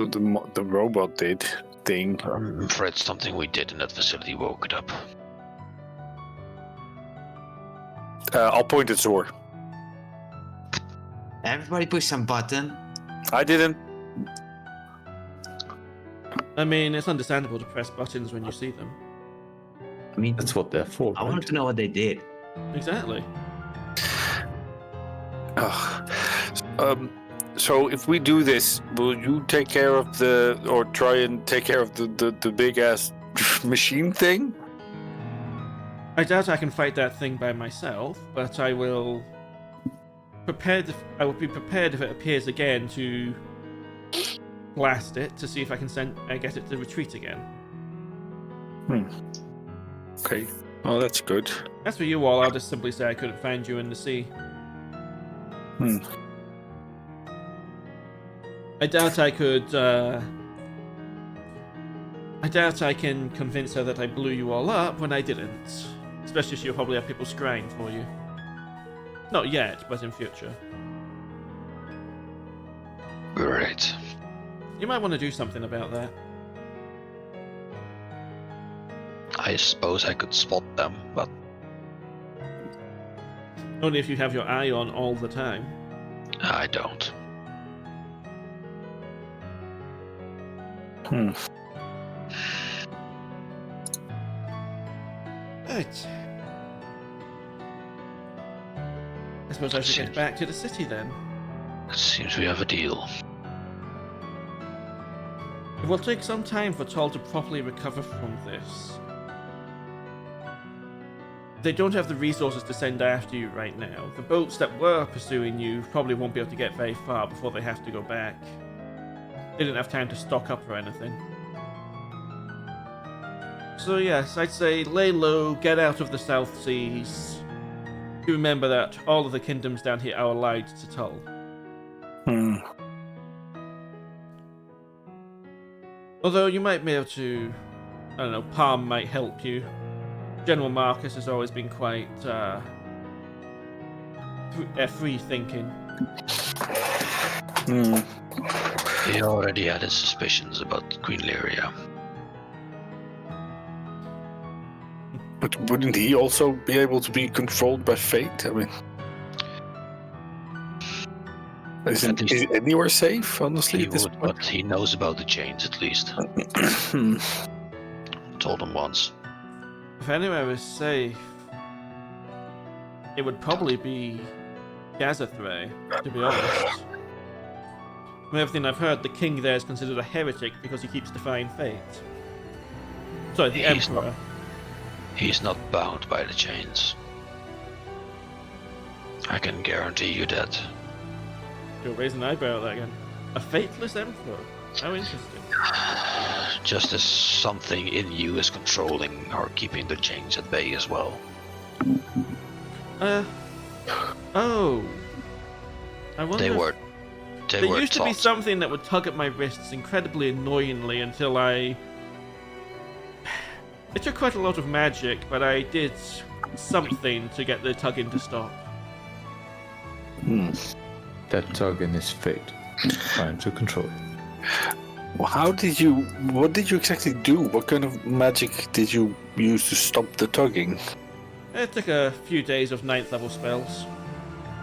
The robot did thing. I'm afraid something we did in that facility woke it up. I'll point at Zor. Everybody push some button. I didn't. I mean, it's understandable to press buttons when you see them. I mean, That's what they're for. I wanted to know what they did. Exactly. So if we do this, will you take care of or try and take care of the big ass machine thing? I doubt I can fight that thing by myself, but I will I will be prepared if it appears again to blast it to see if I can get it to retreat again. Okay. Well, that's good. As for you all, I'll just simply say I couldn't find you in the sea. I doubt I could. I doubt I can convince her that I blew you all up when I didn't. Especially she'll probably have people scrying for you. Not yet, but in future. Great. You might want to do something about that. I suppose I could spot them, but Only if you have your eye on all the time. I don't. Right. I suppose I should get back to the city then. It seems we have a deal. It will take some time for Tull to properly recover from this. They don't have the resources to send after you right now. The boats that were pursuing you probably won't be able to get very far before they have to go back. They didn't have time to stock up or anything. So yes, I'd say lay low, get out of the South Seas. Do remember that all of the kingdoms down here are allied to Tull. Although you might be able to, I don't know, Palm might help you. General Marcus has always been quite free-thinking. He already had his suspicions about Queen Lyria. But wouldn't he also be able to be controlled by fate? I mean, isn't he anywhere safe, honestly? He At this would, point? but he knows about the chains at least. Told him once. If anywhere is safe, it would probably be Gazathray, to be honest. From everything I've heard, the king there is considered a heretic because he keeps defying fate. Sorry, the Emperor. He's not bound by the chains. I can guarantee you that. You're raising an eyebrow at that again. A fateless Emperor? How interesting. Just as something in you is controlling or keeping the chains at bay as well. Oh. I wonder. There There were used to be thoughts. something that would tug at my wrists incredibly annoyingly until I... It took quite a lot of magic, but I did something to get the tugging to stop. That tugging is fate. Trying to control it. Well, what did you exactly do? What kind of magic did you use to stop the tugging? It took a few days of 9th level spells.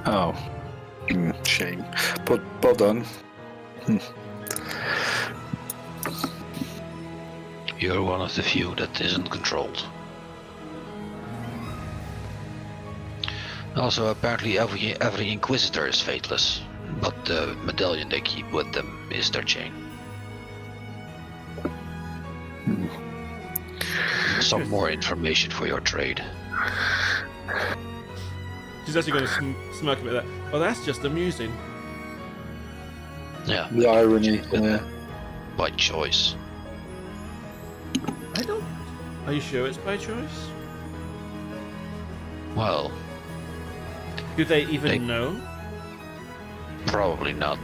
Oh. Shame. But well done. You're one of the few that isn't controlled. Also, apparently every Inquisitor is fateless, but the medallion they keep with them is their chain. Some more information for your trade. She's actually going to smirk a bit at that. Oh, that's just amusing. Yeah, The irony. Yeah. by choice. I don't... Are you sure it's by choice? Well, Do they even They- know? probably not.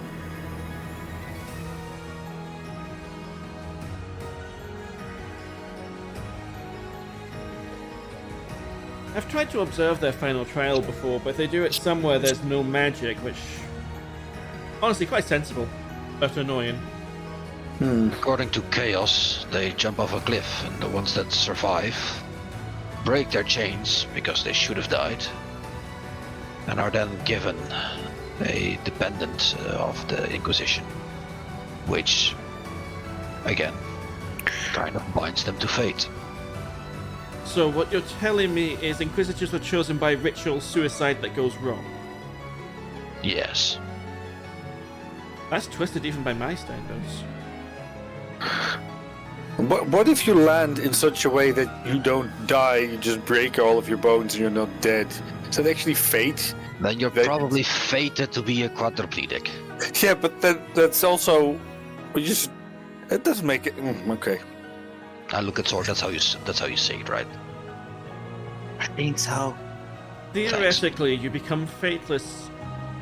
I've tried to observe their final trial before, but they do it somewhere there's no magic, which... Honestly, quite sensible, but annoying. According to Chaos, they jump off a cliff, and the ones that survive break their chains because they should have died, and are then given a dependent of the Inquisition, which, again, kind of binds them to fate. So what you're telling me is Inquisitors were chosen by ritual suicide that goes wrong. Yes. That's twisted even by my standards. What if you land in such a way that you don't die, you just break all of your bones and you're not dead? Is that actually fate? Then you're They- probably fated to be a quadriplegic. Yeah, but that's also... It doesn't make it... okay. I look at Sword, that's how you say it, right? I think so. Theoretically, you become fateless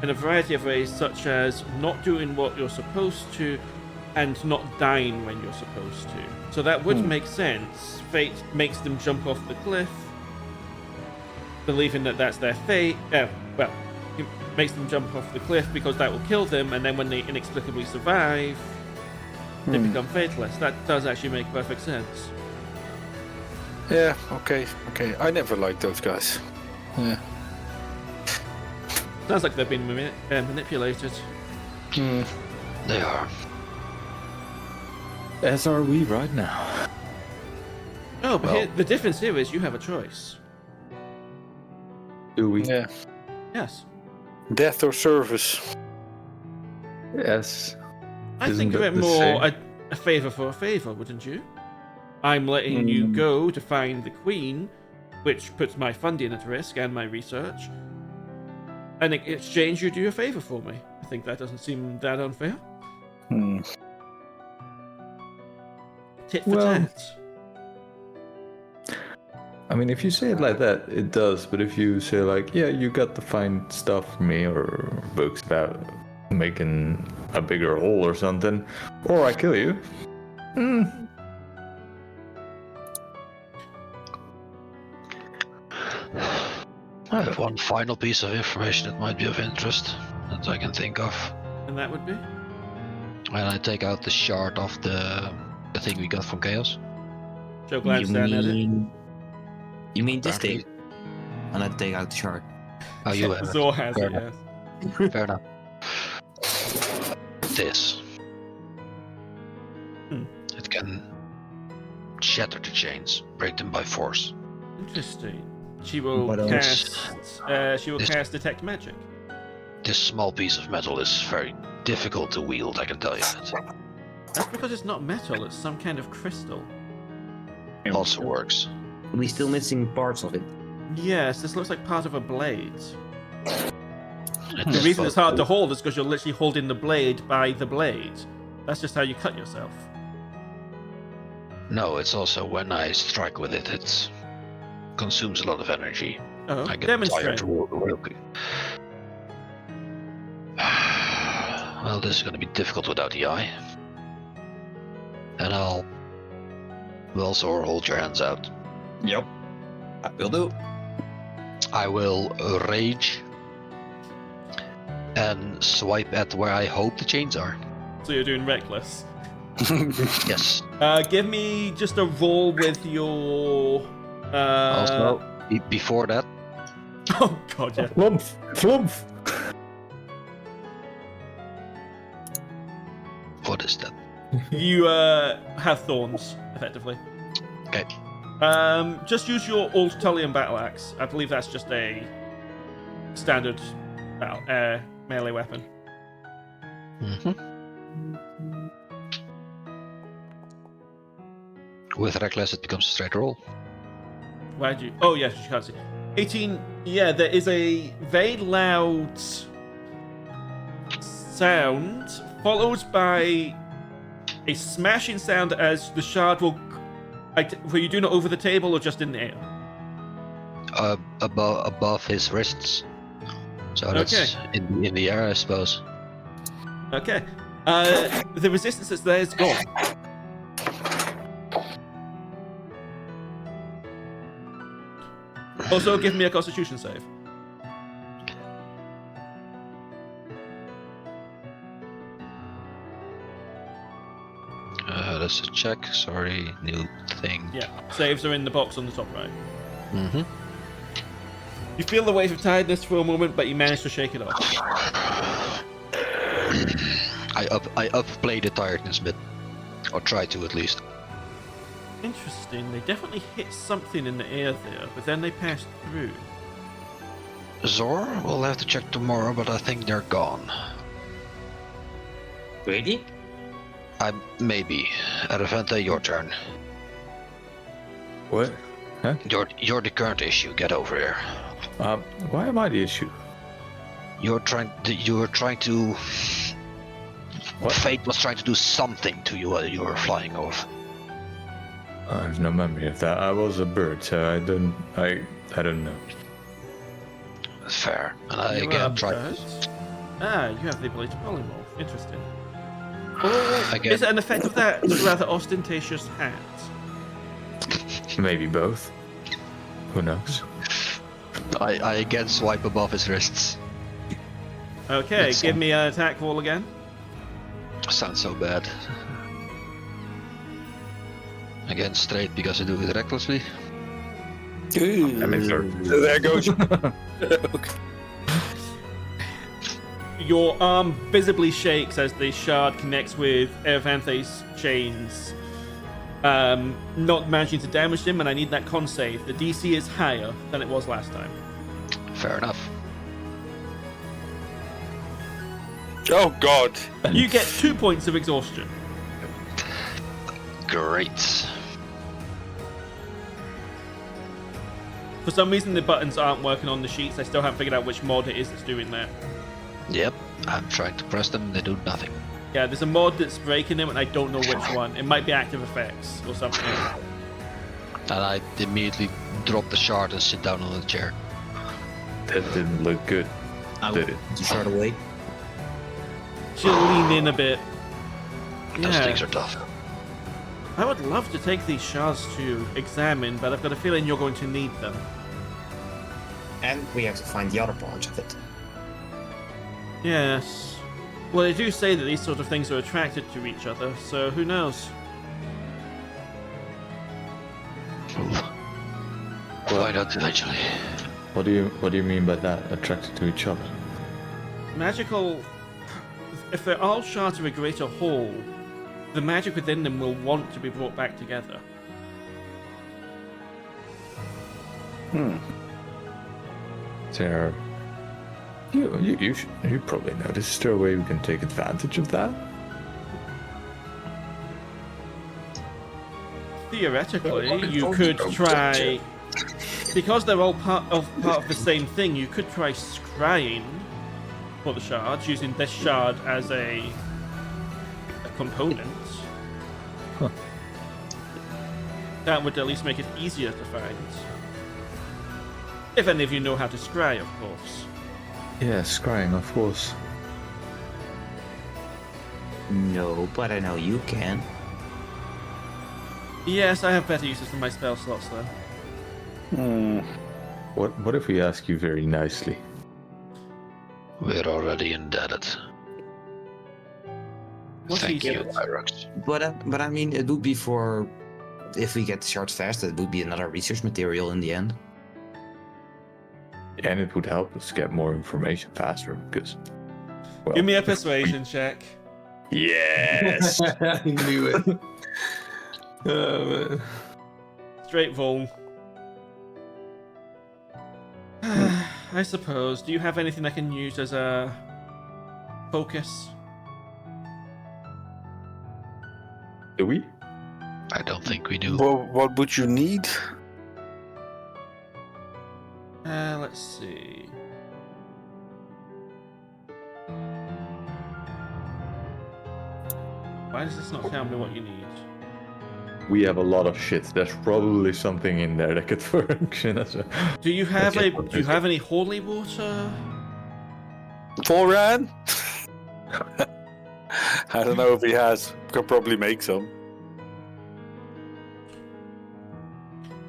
in a variety of ways, such as not doing what you're supposed to and not dying when you're supposed to. So that would make sense. Fate makes them jump off the cliff, believing that that's their fate. It makes them jump off the cliff because that will kill them, and then when they inexplicably survive, they become fateless. That does actually make perfect sense. Yeah, okay. I never liked those guys. Yeah. Sounds like they've been manipulated. They are. As are we right now. Oh, but Well- the difference here is you have a choice. Do we? Yeah. Yes. Death or service. Yes. I Isn't think of that it the more same? a favor for a favor, wouldn't you? I'm letting you go to find the queen, which puts my funding at risk and my research. And in exchange, you do a favor for me. I think that doesn't seem that unfair. Tit for tat. I mean, if you say it like that, it does. But if you say like, yeah, you got to find stuff for me or books about making a bigger hole or something, or I kill you. I have one final piece of information that might be of interest that I can think of. And that would be? When I take out the shard of the thing we got from Chaos. Joe glance down at it. You mean this Apparently. thing? And I take out the shard. Oh, you have it. Zor has Fair it, enough. yes. Fair enough. This. It can shatter the chains, break them by force. Interesting. She will What else? cast detect magic. This small piece of metal is very difficult to wield, I can tell you that. That's because it's not metal, it's some kind of crystal. Also works. We still missing parts of it. Yes, this looks like part of a blade. It The is reason it's both- hard to hold is because you're literally holding the blade by the blade. That's just how you cut yourself. No, it's also when I strike with it, it consumes a lot of energy. Oh, I get demonstrate. tired real quick. Well, this is going to be difficult without the eye. And Well, Zor, hold your hands out. Yep. I will do. I will rage and swipe at where I hope the chains are. So you're doing reckless. Yes. Give me just a roll with your. Also, before that, Oh god, yeah. Flump. what is that? You have thorns, effectively. Okay. Just use your Ultullian battle axe. I believe that's just a standard melee weapon. With reckless, it becomes a straight roll. Why'd you? Oh yes, you can't see. 18. Yeah, there is a very loud sound followed by a smashing sound as the shard will. Were you doing it over the table or just in the air? Above his wrists. So that's in the air, I suppose. Okay. The resistance that's there is gone. Also, give me a Constitution save. That's a check. Sorry, new thing. Yeah, saves are in the box on the top right. Mm-hmm. You feel the wave of tiredness for a moment, but you manage to shake it off. I upplay the tiredness bit, or try to at least. Interesting. They definitely hit something in the air there, but then they passed through. Zor, we'll have to check tomorrow, but I think they're gone. Ready? Maybe. Erevanthe, your turn. What? Huh? You're the current issue. Get over here. Why am I the issue? You were trying to. What? Fate was trying to do something to you while you were flying off. I have no memory of that. I was a bird, so I don't know. Fair. And I You again are tried. birds. You have the ability to polymorph. Interesting. Again. Is it an effect of that rather ostentatious hat? Maybe both. Who knows? I again swipe above his wrists. Okay, It's give me an attack roll again. Sounds so bad. Again, straight because I do it recklessly. I mean, sir. There goes. Your arm visibly shakes as the shard connects with Erevanthe's chains. Not managing to damage him, and I need that con save. The DC is higher than it was last time. Fair enough. Oh God. You get 2 points of exhaustion. Great. For some reason, the buttons aren't working on the sheets. I still haven't figured out which mod it is that's doing that. Yep, I'm trying to press them, they do nothing. Yeah, there's a mod that's breaking them, and I don't know which one. It might be Active Effects or something. And I immediately drop the shard and sit down on the chair. That didn't look good, I did will it? shard away. She'll lean in a bit. Those Yeah. things are tough. I would love to take these shards to examine, but I've got a feeling you're going to need them. And we have to find the other parts of it. Yes. Well, they do say that these sort of things are attracted to each other, so who knows? Why not eventually? What do you mean by that? Attracted to each other? Magical... If they're all shards of a greater whole, the magic within them will want to be brought back together. There. You probably know this. Is there a way we can take advantage of that? Theoretically, you could try... Because they're all part of the same thing, you could try scrying for the shards, using this shard as a component. Huh. That would at least make it easier to find. If any of you know how to scry, of course. Yeah, scrying, of course. No, but I know you can. Yes, I have better uses for my spell slots, though. What if we ask you very nicely? We're already indebted. What Thank he you, said. Pyrox. But I mean, it would be for... If we get the shards faster, it would be another research material in the end. And it would help us get more information faster because. Well, Give me a persuasion check. Yes. I knew it. Straight roll. I suppose. Do you have anything I can use as a focus? Do we? I don't think we do. Well, what would you need? Let's see. Why does this not tell me what you need? We have a lot of shit. There's probably something in there that could function as a. Do you have Okay, do you have any holy water? Folrahn? I don't know if he has. Could probably make some.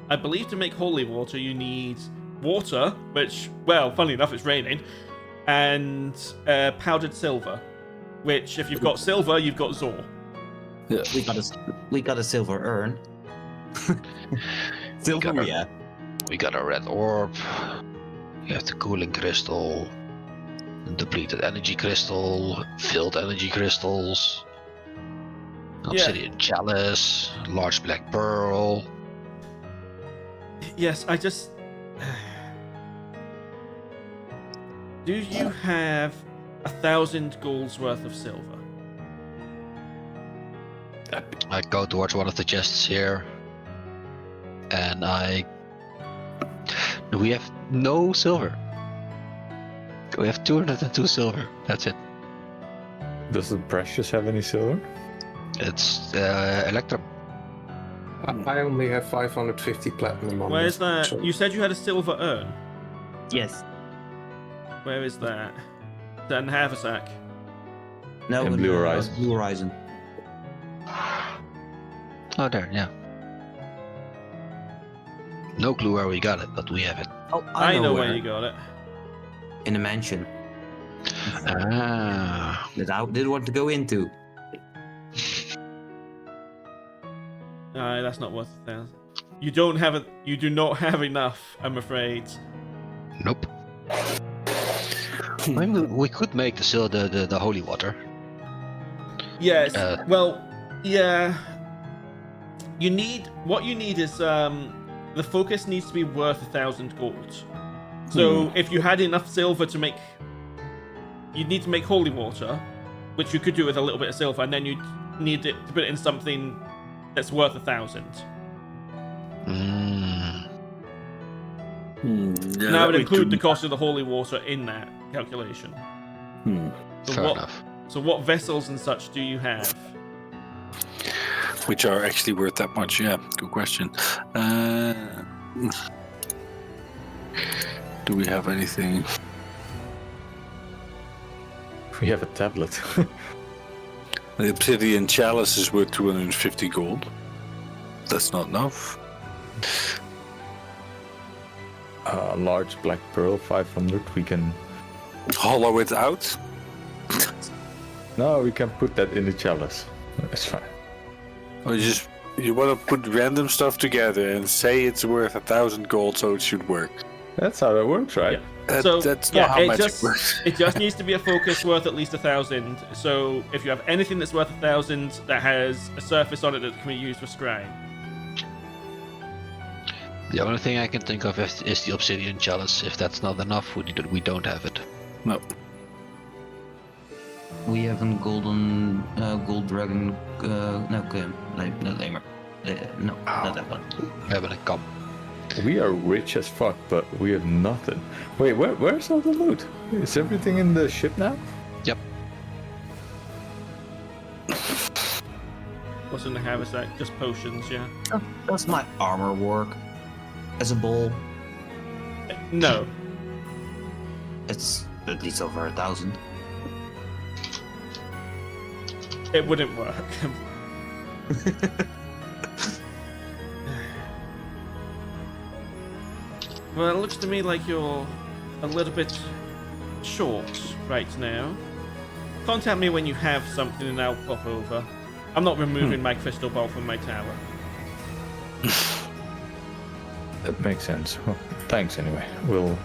I believe to make holy water you need water, which, well, funnily enough, it's raining, and powdered silver, which, if you've got silver, you've got Zor. Yeah. We got a silver urn. Silver, yeah. We got a red orb. We have the cooling crystal, depleted energy crystal, filled energy crystals, obsidian chalice, large black pearl. Yes, I just... Do you have 1,000 golds worth of silver? I go towards one of the chests here, and we have no silver. We have 202 silver. That's it. Does the Precious have any silver? It's Electrum. I only have 550 platinum on Where's me, that? so- You said you had a silver urn. Yes. Where is that? Is that in Haversack? No, And Blue Horizon. Blue Horizon. Oh, there, yeah. No clue where we got it, but we have it. Oh, I know where you got it. In a mansion Ah, that I didn't want to go into. No, that's not worth 1,000. You don't have it. You do not have enough, I'm afraid. nope. I mean, we could make the holy water. Yes. Uh, Well, yeah. What you need is the focus needs to be worth 1,000 gold. So if you had enough silver to make, you'd need to make holy water, which you could do with a little bit of silver, and then you'd need it to put it in something that's worth 1,000. Yeah, And I would we include the do- cost of the holy water in that calculation. So Fair what, enough. So what vessels and such do you have? Which are actually worth that much? Yeah, good question. Do we have anything? We have a tablet. The obsidian chalice is worth 250 gold. That's not enough. Large black pearl, 500. We can. Hollow it out. No, we can put that in the chalice. That's fine. Or you want to put random stuff together and say it's worth 1,000 gold, so it should work. That's how that works, right? That's not how magic works. It just needs to be a focus worth at least 1,000. So if you have anything that's worth 1,000 that has a surface on it that can be used for scrying. The only thing I can think of is the obsidian chalice. If that's not enough, we don't have it. No. We have a golden gold dragon. Not lamer. No, not that one. We have a cup. We are rich as fuck, but we have nothing. Wait, where's all the loot? Is everything in the ship now? Yep. What's in the haversack? Just potions, yeah. Does my armor work as a bowl? No. It's at least over 1,000. It wouldn't work. Well, it looks to me like you're a little bit short right now. Contact me when you have something and I'll pop over. I'm not removing my crystal ball from my tower. That makes sense. Well, thanks anyway. We'll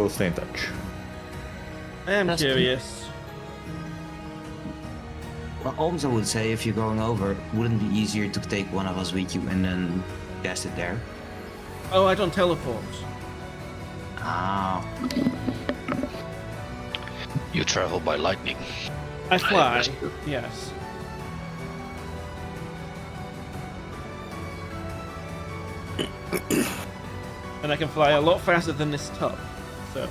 stay in touch. I am That's curious. Well, Holmes, I would say, if you're going over, wouldn't it be easier to take one of us with you and then cast it there? Oh, I don't teleport. Ah. You travel by lightning. I fly, that's true. yes. And I can fly a lot faster than this tub, so...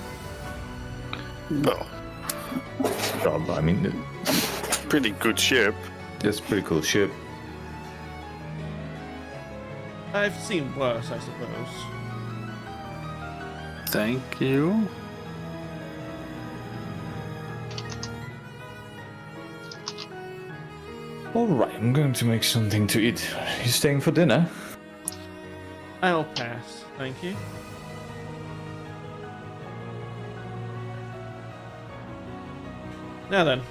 Well, Job, I mean, pretty good ship. it's a pretty cool ship. I've seen worse, I suppose. Thank you. Alright, I'm going to make something to eat. You staying for dinner? I'll pass, thank you. Now then.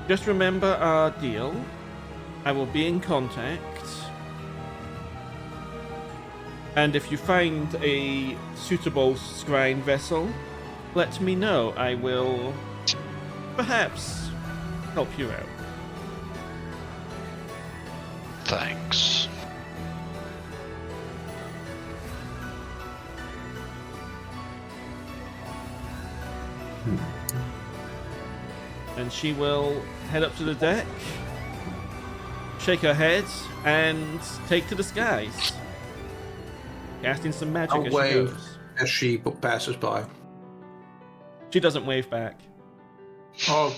Just remember our deal. I will be in contact. And if you find a suitable scrying vessel, let me know. I will perhaps help you out. Thanks. And she will head up to the deck, shake her head, and take to the skies. Casting some magic I'll as she wave goes. as she passes by. She doesn't wave back. Oh,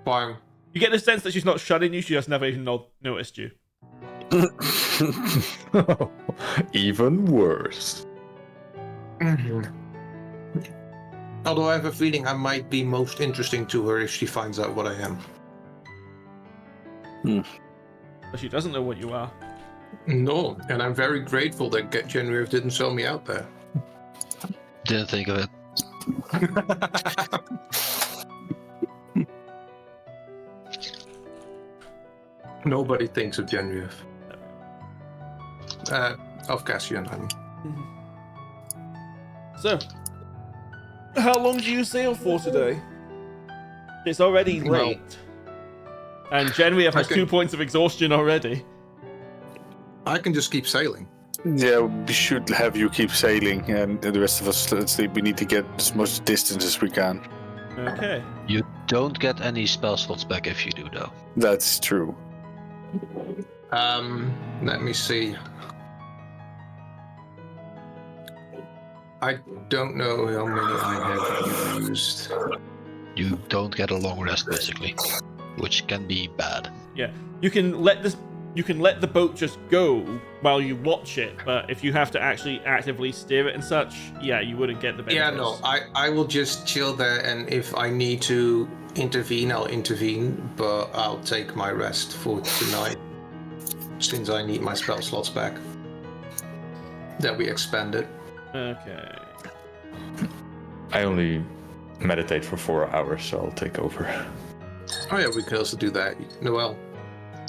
fine. You get the sense that she's not shunning you, she just never even noticed you. Even worse. Although I have a feeling I might be most interesting to her if she finds out what I am. But she doesn't know what you are. No, and I'm very grateful that Genraev didn't sell me out there. Didn't think of it. Nobody thinks of Genraev. Of Cassius, I mean. So, how long do you sail for today? It's already Well, late. And Genraev has I can- 2 points of exhaustion already. I can just keep sailing. Yeah, we should have you keep sailing, and the rest of us, let's say, we need to get as much distance as we can. Okay. You don't get any spell slots back if you do, though. That's true. Let me see. I don't know how many I have used. You don't get a long rest, basically, which can be bad. Yeah. You can let the boat just go while you watch it, but if you have to actually actively steer it and such, yeah, you wouldn't get the benefits. Yeah, no, I will just chill there, and if I need to intervene, I'll intervene, but I'll take my rest for tonight, since I need my spell slots back that we expanded. Okay. I only meditate for 4 hours, so I'll take over. Oh yeah, we could also do that. Noel,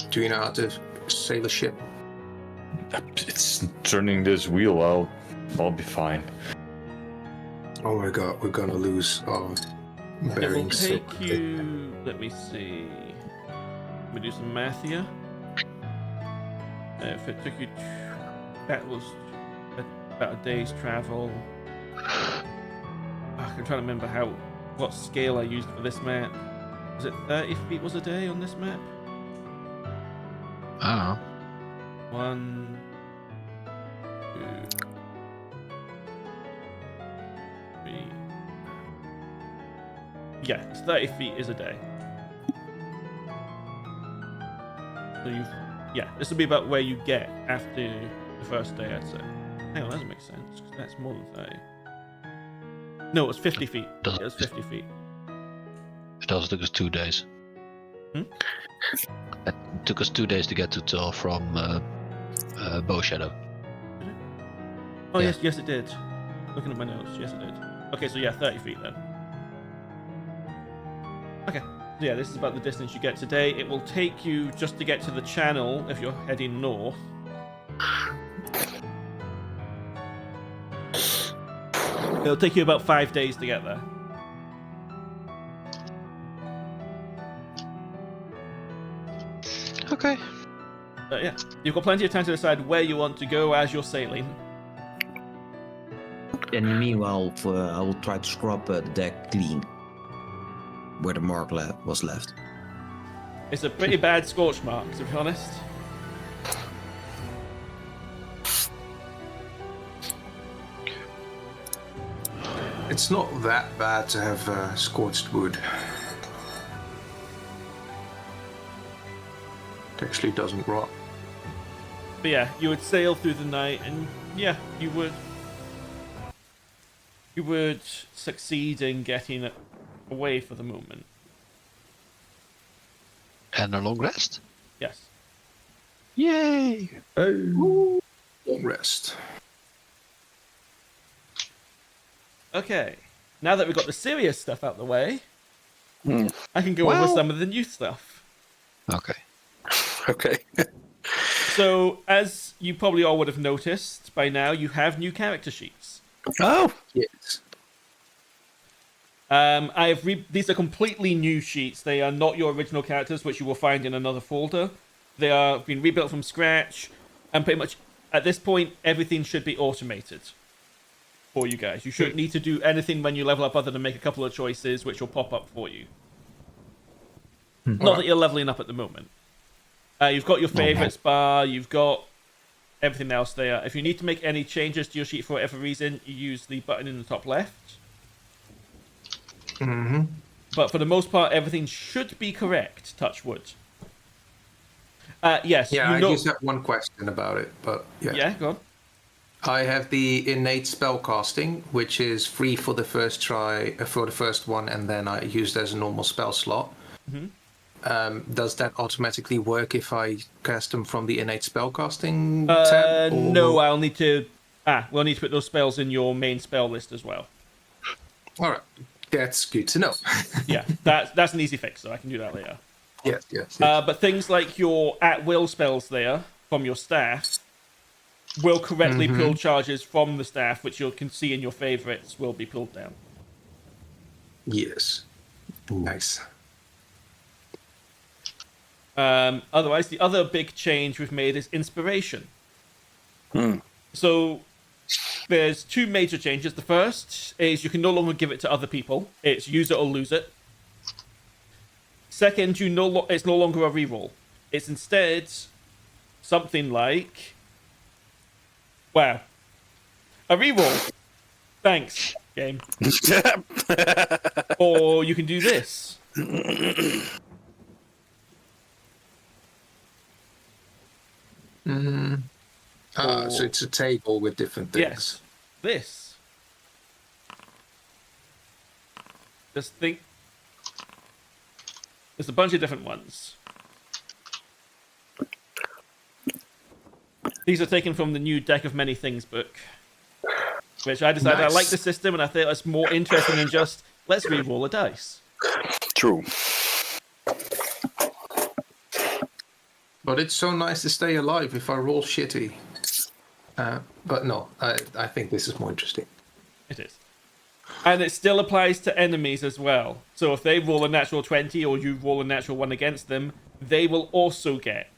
do you know how to sail a ship? It's turning this wheel. I'll be fine. Oh my god, we're gonna lose our It will bearings. take you. Let me see. Let me do some math here. If it took you, that was about a day's travel. I'm trying to remember what scale I used for this map. Was it 30 feet was a day on this map? I 1, 2, 3. Yeah, it's 30 feet is a day. So this will be about where you get after the first day, I'd say. Hang on, that doesn't make sense, 'cause that's more than 30. No, it was 50 feet. It was 50 feet. It also took us 2 days. It took us 2 days to get to Tull from Bow Shadow. Oh, Yeah. yes, it did. Looking at my notes, yes, it did. Okay, so yeah, 30 feet then. Okay, so yeah, this is about the distance you get today. It will take you, just to get to the channel, if you're heading north. It'll take you about 5 days to get there. Okay. Yeah, you've got plenty of time to decide where you want to go as you're sailing. And meanwhile, I will try to scrub the deck clean where the mark was left. It's a pretty bad scorch mark, to be honest. It's not that bad to have scorched wood. It actually doesn't rot. But yeah, you would sail through the night, and yeah, you would succeed in getting away for the moment. And a long rest? Yes. Yay! Long rest. Okay. Now that we've got the serious stuff out the way, I can go over some of the new stuff. Okay. Okay. So, as you probably all would have noticed by now, you have new character sheets. Oh. Yes. These are completely new sheets. They are not your original characters, which you will find in another folder. They are being rebuilt from scratch, and pretty much at this point, everything should be automated for you guys. You shouldn't need to do anything when you level up other than make a couple of choices, which will pop up for you. Not that you're leveling up at the moment. You've got your favorites bar, you've got everything else there. If you need to make any changes to your sheet for whatever reason, you use the button in the top left. Mm-hmm. But for the most part, everything should be correct, touch wood. Yes, Yeah, you know... I just have one question about it, but yeah. Yeah, go on. I have the innate spellcasting, which is free for the first try, for the first one, and then I use it as a normal spell slot. Mhm. Does that automatically work if I cast them from the innate spellcasting tab? Or... No, we'll need to put those spells in your main spell list as well. All right, that's good to know. Yeah, that's an easy fix, so I can do that later. Yes. But things like your at-will spells there from your staff will correctly pull charges from the staff, which you can see in your favorites will be pulled down. Yes. Nice. Otherwise, the other big change we've made is inspiration. So there's two major changes. The first is you can no longer give it to other people. It's use it or lose it. Second, it's no longer a reroll. It's instead something like, wow, a reroll. Thanks, game. Or you can do this. So it's a table with different things. Yes, this. Just think. There's a bunch of different ones. These are taken from the new Deck of Many Things book, which I decided I like the system and I thought it's more interesting than just let's re-roll a dice. True. But it's so nice to stay alive if I roll shitty. But no, I think this is more interesting. It is. And it still applies to enemies as well. So if they roll a natural 20 or you roll a natural 1 against them, they will also get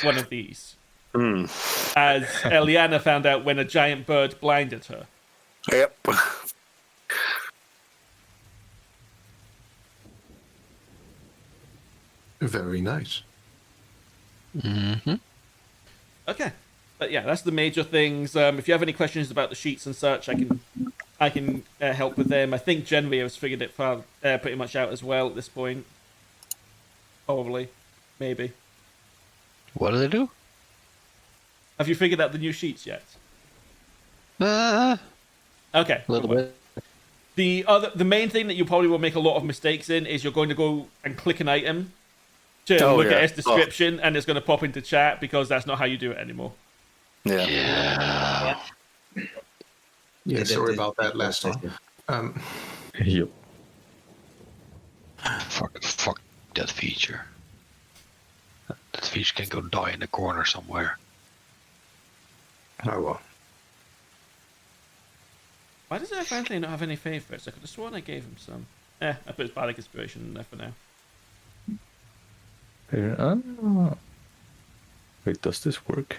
one of these. As Eliana found out when a giant bird blinded her. Yep. Very nice. Okay. But yeah, that's the major things. If you have any questions about the sheets and such, I can help with them. I think Genraev has figured it pretty much out as well at this point. Probably. Maybe. What do they do? Have you figured out the new sheets yet? A Okay. little bit. The main thing that you probably will make a lot of mistakes in is you're going to go and click an item to look at its description, and it's going to pop into chat because that's not how you do it anymore. Yeah. Yeah, sorry about that last time. Yep. Fuck that feature. That feature can go die in the corner somewhere. Oh well. Why does Erevanthe not have any favourites? I could have sworn I gave him some. I put his Bardic Inspiration in there for now. Wait, does this work?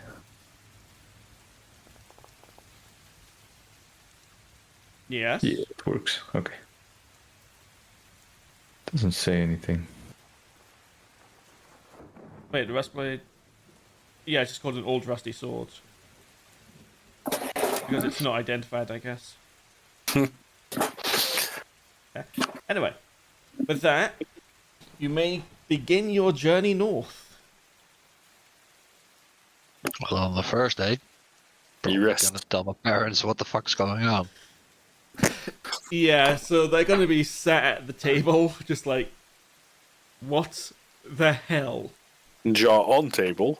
Yes. Yeah, it works. Okay. Doesn't say anything. Wait, the Rustblade... Yeah, it's just called an old rusty sword. Because it's not identified, I guess. Okay. Anyway, with that, you may begin your journey north. Well, on the first day, You I'm rest. gonna tell my parents what the fuck's going on. Yeah, so they're going to be sat at the table, just like, what the hell? Jaw on table.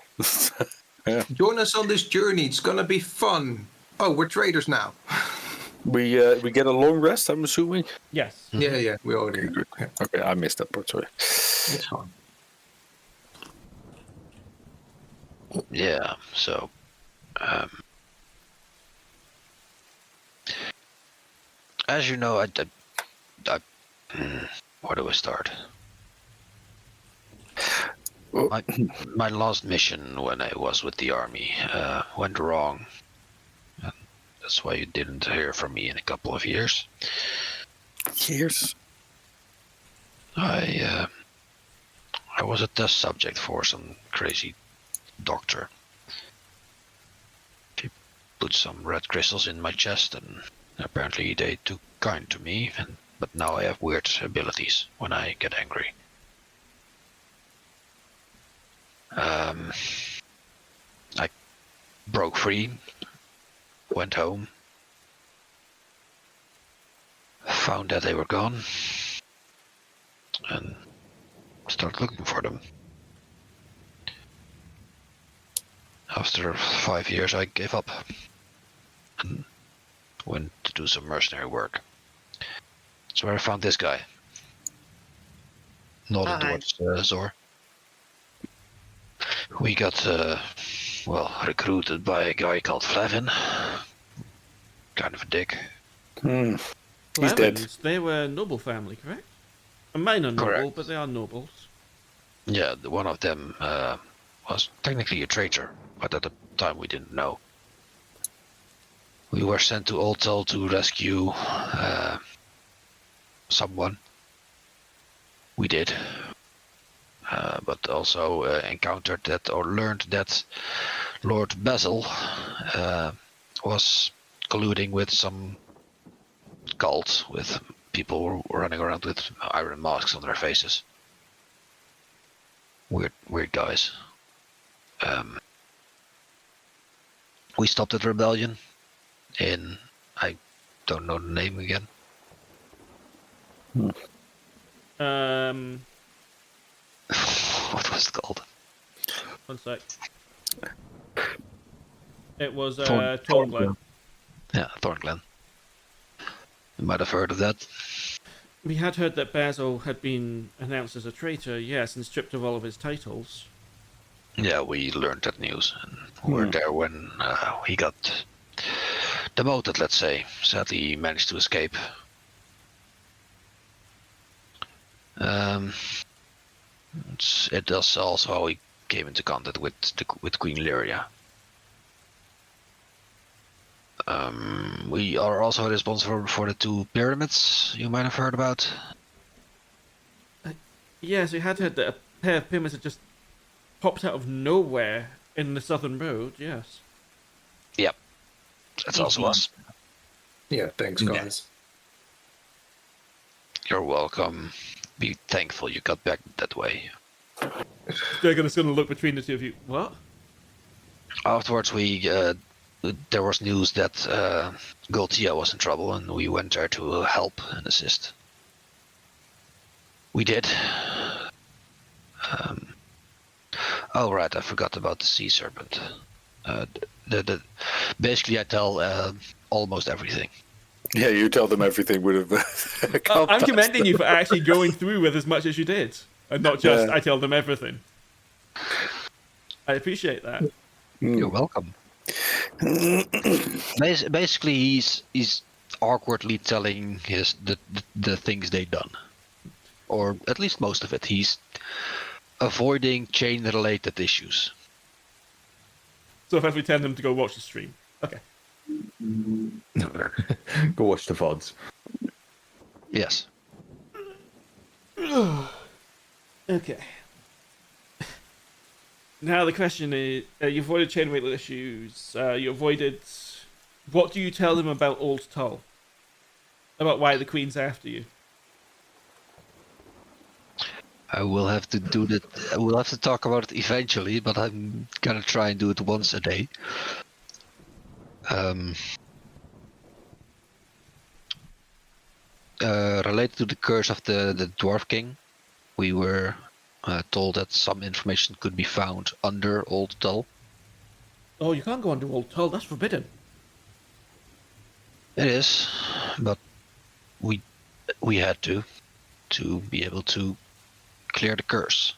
Join us on this journey. It's gonna be fun. Oh, we're traders now. We get a long rest, I'm assuming. Yes. Yeah, we already. Good. Yeah, Okay, I missed that part, sorry. it's fine. Yeah, so as you know, where do I start? My last mission when I was with the army went wrong. And that's why you didn't hear from me in a couple of years. Years? I was a test subject for some crazy doctor. He put some red crystals in my chest, and apparently they took kind to me. But now I have weird abilities when I get angry. I broke free, went home, found that they were gone, and started looking for them. After 5 years, I gave up and went to do some mercenary work. That's where I found this guy. Not towards Zor. We got, recruited by a guy called Flavin. Kind of a dick. He's dead. Lemons, they were a noble family, correct? A minor noble, Correct. but they are nobles. Yeah, one of them was technically a traitor, but at the time we didn't know. We were sent to Oltel to rescue someone. We did. But also encountered that or learned that Lord Basil was colluding with some cult with people running around with iron masks on their faces. Weird guys. We stopped at rebellion in, I don't know the name again. What was it called? One sec. It was Thornglen. Thornglen. Yeah, Thornglen. You might have heard of that. We had heard that Basil had been announced as a traitor, yes, and stripped of all of his titles. Yeah, we learned that news, and we were there when he got demoted, let's say. Sadly, he managed to escape. It is also how he came into contact with Queen Lyria. We are also responsible for the 2 pyramids you might have heard about. Yes, we had heard that a pair of pyramids had just popped out of nowhere in the southern road, yes. Yep, that's also us. Yeah, thanks, guys. You're welcome. Be thankful you got back that way. They're just going to look between the two of you. What? Afterwards, there was news that Gaultia was in trouble, and we went there to help and assist. We did. Oh right, I forgot about the sea serpent. Basically, I tell almost everything. Yeah, you tell them everything with a I'm commending you for actually going through with as much as you did, and not just I tell them everything. I appreciate that. You're welcome. Basically, he's awkwardly telling the things they've done, or at least most of it. He's avoiding chain-related issues. So if we tell them to go watch the stream, okay. Go watch the VODs. Yes. Okay. Now the question is, you avoided chain-related issues. You avoided. What do you tell them about Old Tull? About why the Queen's after you? I will have to do that. I will have to talk about it eventually, but I'm gonna try and do it once a day. Related to the curse of the Dwarf King, we were told that some information could be found under Old Tull. Oh, you can't go under Old Tull. That's forbidden. It is, but we had to be able to clear the curse,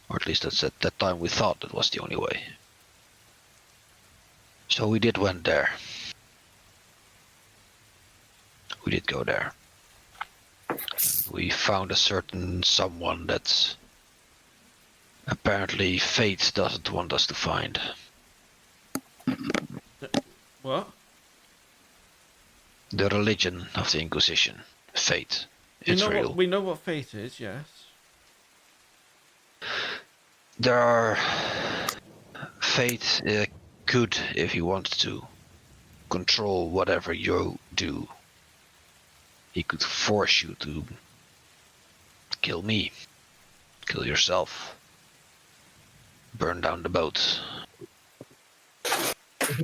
or at least that's at that time we thought that was the only way. So we did went there. We did go there. We found a certain someone that apparently fate doesn't want us to find. What? The religion of the Inquisition. Fate. It's real. We know what fate is, yes. There are... Fate could, if he wanted to, control whatever you do. He could force you to kill me, kill yourself, burn down the boat.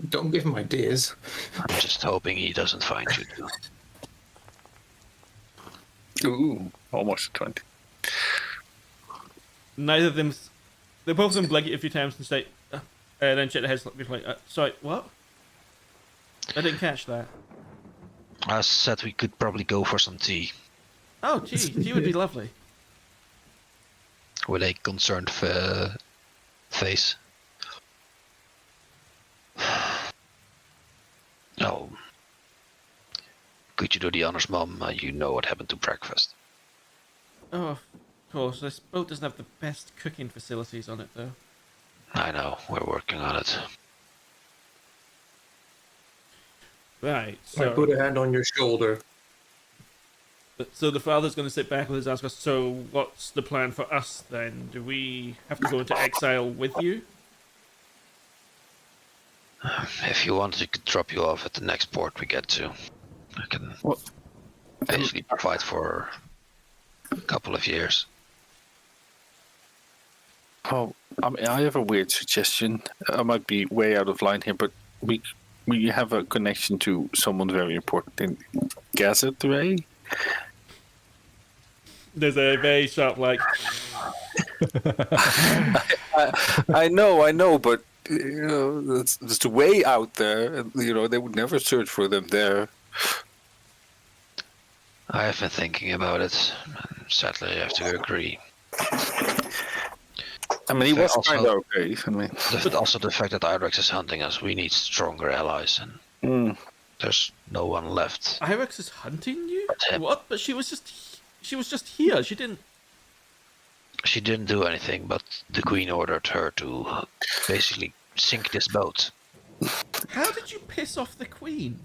Don't give him ideas. I'm just hoping he doesn't find you too. Ooh, almost a 20. Neither of them. They both of them blink it a few times and say, and then shake their heads like, sorry, what? I didn't catch that. I said we could probably go for some tea. Oh, tea would be lovely. With a concerned face. Oh. Could you do the honors, Mom? You know what happened to breakfast. Oh, of course. This boat doesn't have the best cooking facilities on it, though. I know, we're working on it. Right. I put So, a hand on your shoulder. so the father's going to sit back with his eyes crossed. So, what's the plan for us then? Do we have to go into exile with you? If you want, we could drop you off at the next port we get to. I can basically provide for a couple of years. Oh, I mean, I have a weird suggestion. I might be way out of line here, but we have a connection to someone very important in Gazetray. There's a very sharp, like, I know, but you know, that's way out there. And, you know, they would never search for them there. I have been thinking about it. Sadly, I have to agree. I mean, he was Also- kind of okay. I mean, But also the fact that Irex is hunting us, we need stronger allies, and there's no one left. Irex is hunting you? But him. What? But she was just here. She didn't. She didn't do anything, but the Queen ordered her to basically sink this boat. How did you piss off the Queen?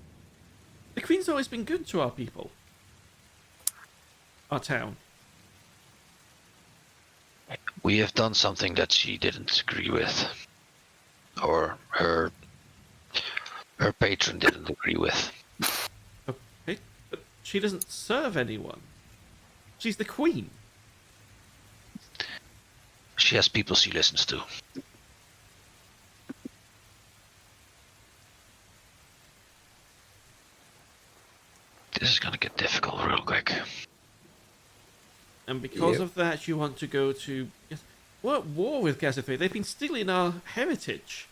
The Queen's always been good to our people. Our town. We have done something that she didn't agree with, or her patron didn't agree with. Okay, but she doesn't serve anyone. She's the Queen. She has people she listens to. This is gonna get difficult real quick. And because Yep. of that, you want to go to... Yes, we're at war with Gazethay. They've been stealing our heritage.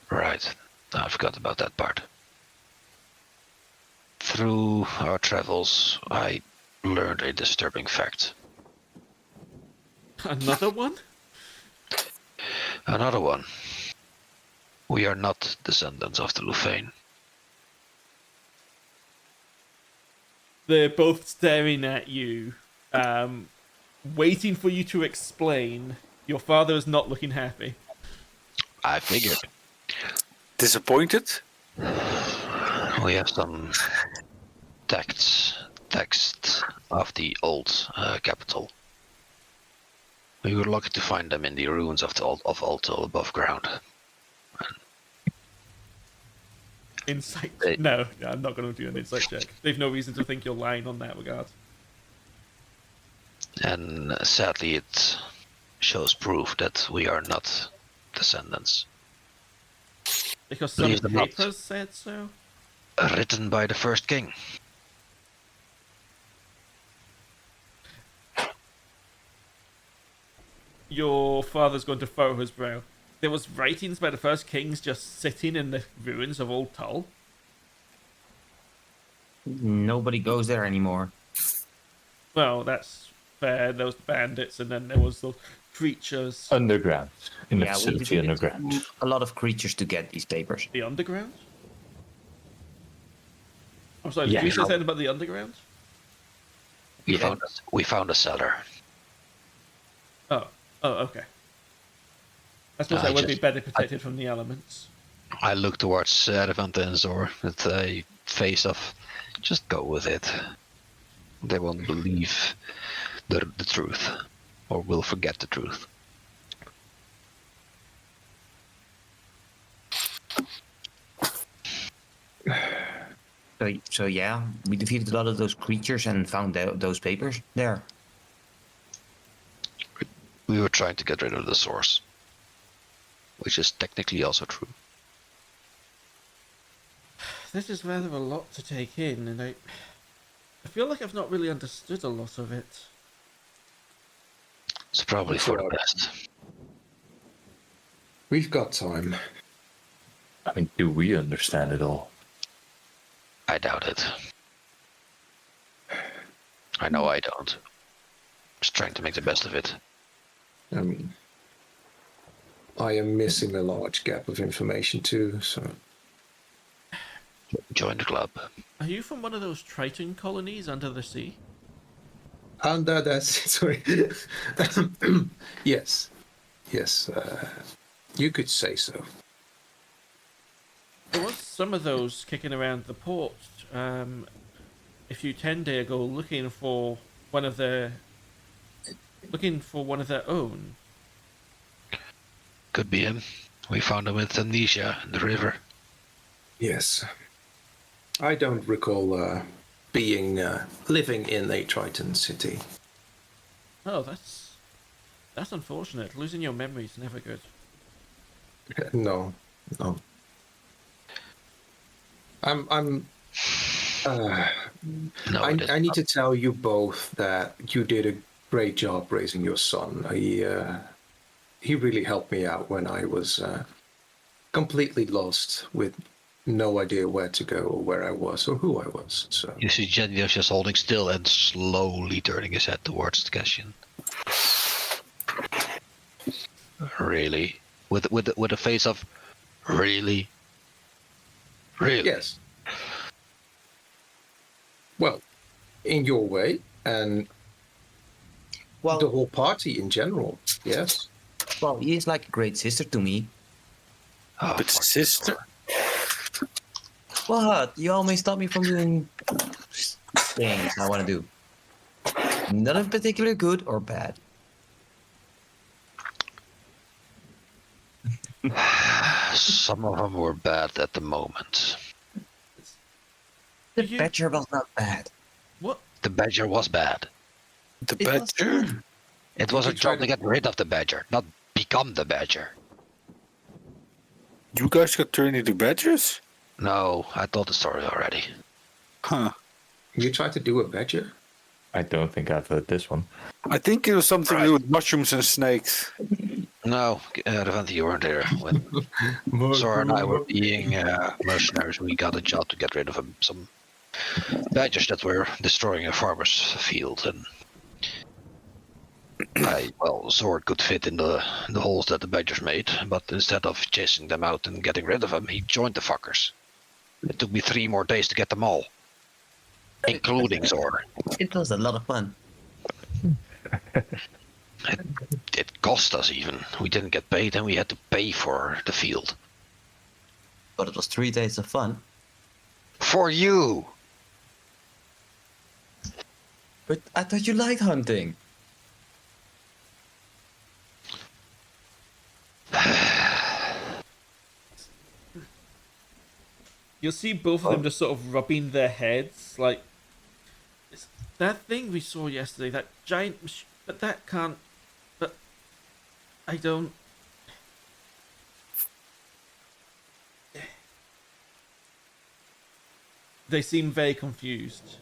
Right, I forgot about that part. Through our travels, I learned a disturbing fact. Another one? Another one. We are not descendants of the Lufane. They're both staring at you, waiting for you to explain. Your father is not looking happy. I figured. disappointed. We have some text of the old capital. We were lucky to find them in the ruins of Alto above ground. Insight? Hey. No, I'm not going to do an insight check. They've no reason to think you're lying on that regard. And sadly, it shows proof that we are not descendants. Because some Believe them not. papers said so? Written by the first king. Your father's going to furrow his brow. There was writings by the first kings just sitting in the ruins of Old Tull. Nobody goes there anymore. Well, that's fair. There was bandits, and then there was the creatures. Underground. In the Yeah, we facility defeated underground. a lot of creatures to get these papers. The underground? I'm sorry, Yeah. did you say something about the underground? We found a cellar. Oh, okay. I suppose that would be better protected from the elements. I look towards Erevanthe and Zor with a face of, just go with it. They won't believe the truth, or will forget the truth. So yeah, we defeated a lot of those creatures and found those papers there. We were trying to get rid of the source, which is technically also true. This is rather a lot to take in, and I feel like I've not really understood a lot of it. It's probably That's for the all right. best. We've got time. I mean, do we understand it all? I doubt it. I know I don't. Just trying to make the best of it. I am missing a large gap of information too, so... Join the club. Are you from one of those Triton colonies under the sea? Under the... Sorry. Yes. Yes, you could say so. There was some of those kicking around the port a few 10 days ago, looking for one of their own. Could be him. We found him with amnesia in the river. Yes. I don't recall living in a Triton city. Oh, that's unfortunate. Losing your memory is never good. No. I'm. No, I need to tell you both that you did a great job raising your son. He really helped me out when I was completely lost with no idea where to go or where I was or who I was. So you see Genraev just holding still and slowly turning his head towards the Cassian. Really? With a face of really? Really? yes. Well, in your way, and Well, the whole party in general. Yes. well, he is like a great sister to me. Oh, But sister. What? You always stop me from doing things I want to do. Not in particular good or bad. some of them were bad at the moment. The You- badger was not bad. What? The badger was bad. The It was badger? fun. It was you a try job to get rid of the badger, not become the badger. You guys got turned into badgers? No, I told the story already. Huh. You tried to do a badger? I don't think I've heard this one. I think it was something to do with mushrooms and snakes. No, Erevanthe, you weren't there. When Sora and I were being mercenaries, we got a job to get rid of some badgers that were destroying a farmer's field, and Zord could fit in the holes that the badgers made, but instead of chasing them out and getting rid of them, he joined the fuckers. It took me 3 more days to get them all, including Zord. It was a lot of fun. It cost us even. We didn't get paid, and we had to pay for the field. But it was 3 days of fun. For you! But I thought you liked hunting. You'll see both of them just sort of rubbing their heads, like that thing we saw yesterday, that giant but that can't, but I don't. They seem very confused.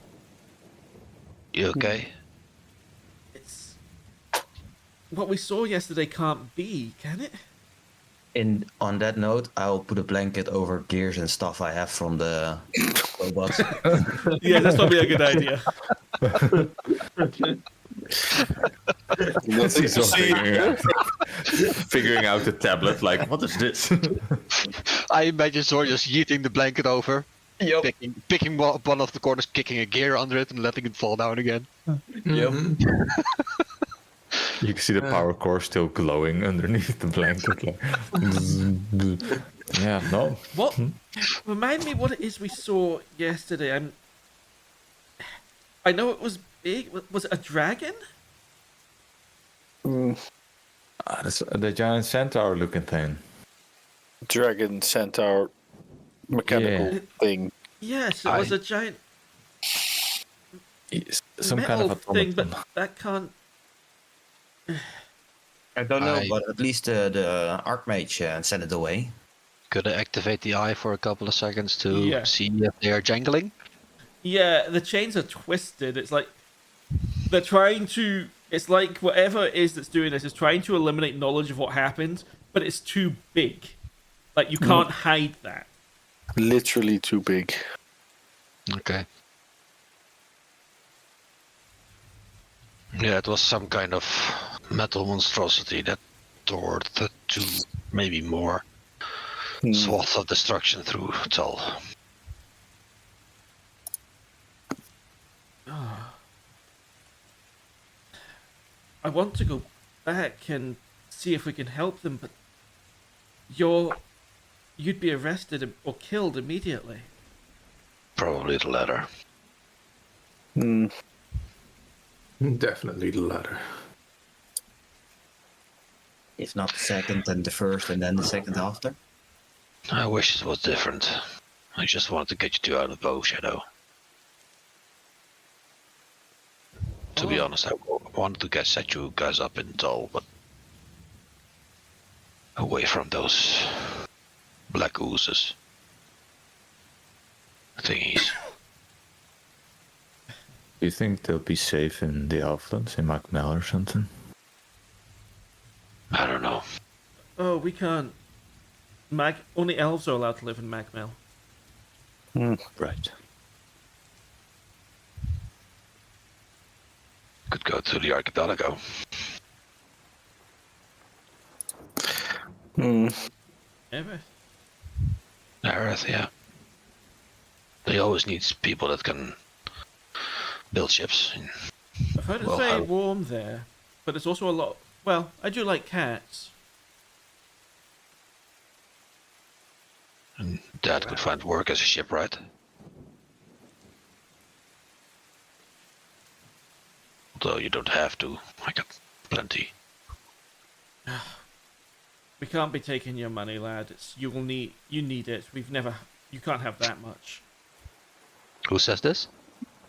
You okay? It's what we saw yesterday can't be, can it? And on that note, I'll put a blanket over gears and stuff I have from the robots. Yeah, that's probably a good idea. He's still figuring out the tablet, like, what is this? I imagine Zor just yeeting the blanket over, picking one of the corners, kicking a gear under it, and letting it fall down again. Yep. You can see the power core still glowing underneath the blanket. Like, yeah, no. What? Remind me what it is we saw yesterday. I know it was big. Was it a dragon? That's the giant centaur looking thing. Dragon, centaur, mechanical thing. Yes, it was a giant Some metal kind of thing, automaton. but that can't. I don't know, but at least the Archmage sent it away. Could I activate the eye for a couple of seconds to Yeah. see if they are jangling? Yeah, the chains are twisted. It's like they're trying to. It's like whatever it is that's doing this is trying to eliminate knowledge of what happened, but it's too big. Like you can't hide that. Literally too big. Okay. Yeah, it was some kind of metal monstrosity that tore the 2, maybe more, swaths of destruction through Tull. I want to go back and see if we can help them, but you're you'd be arrested or killed immediately. Probably the latter. Definitely the latter. If not the second, then the first, and then the second after. I wish it was different. I just wanted to get you two out of Bow Shadow. To be honest, I wanted to set you guys up in Tull, but away from those black oozes thingies. Do you think they'll be safe in the Elflands, in Macmel or something? I don't know. Oh, we can't. Only elves are allowed to live in Magmel. Right. Could go to the archipelago. Ever? Earth, yeah. They always need people that can build ships. I've heard it's Well, very warm there, but there's also a lot. Well, I do like cats. And Dad could find work as a shipwright. Although you don't have to. I got plenty. We can't be taking your money, lad. You need it. You can't have that much. Who says this?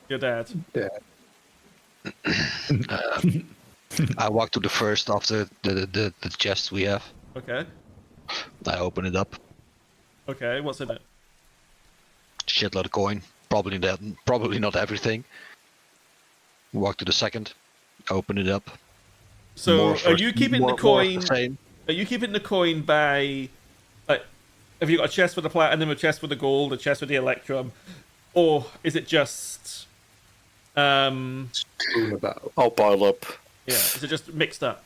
Your dad. I walk to the first of the chest we have. Okay. I open it up. Okay, what's in it? Shitload of coin. Probably not everything. Walk to the second. Open it up. So, are you keeping the coin? Same. Are you keeping the coin by, like, have you got a chest with the platinum, a chest with the gold, a chest with the electrum, or is it just, Strewn about. I'll pile up. yeah, is it just mixed up?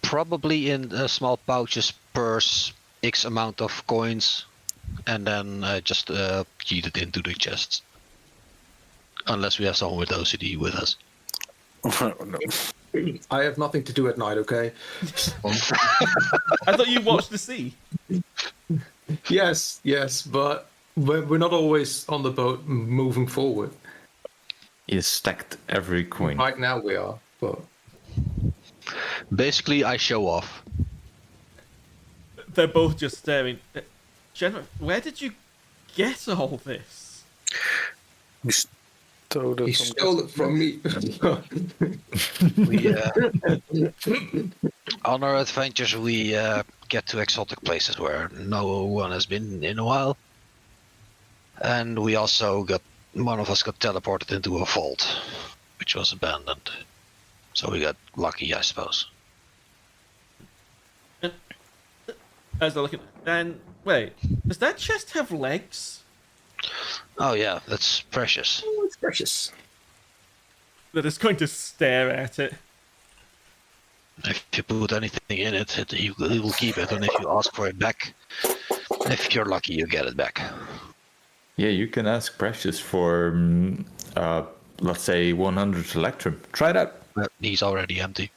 Probably in small pouches, purse, X amount of coins, and then just keyed it into the chests. Unless we have someone with OCD with us. No. I have nothing to do at night, okay? I thought you watched the sea. Yes, but we're not always on the boat moving forward. You stacked every coin. Right now we are, but... Basically, I show off. They're both just staring. Genraev, where did you get all this? We stole it He from stole it from me. We, on our adventures, we get to exotic places where no one has been in a while. And we also one of us got teleported into a vault, which was abandoned. So we got lucky, I suppose. As they're looking, and wait, does that chest have legs? Oh yeah, that's precious. Oh, it's precious. They're just going to stare at it. If you put anything in it, he will keep it, and if you ask for it back, if you're lucky, you get it back. Yeah, you can ask Precious for, let's say, 100 Electrum. Try that. But he's already empty.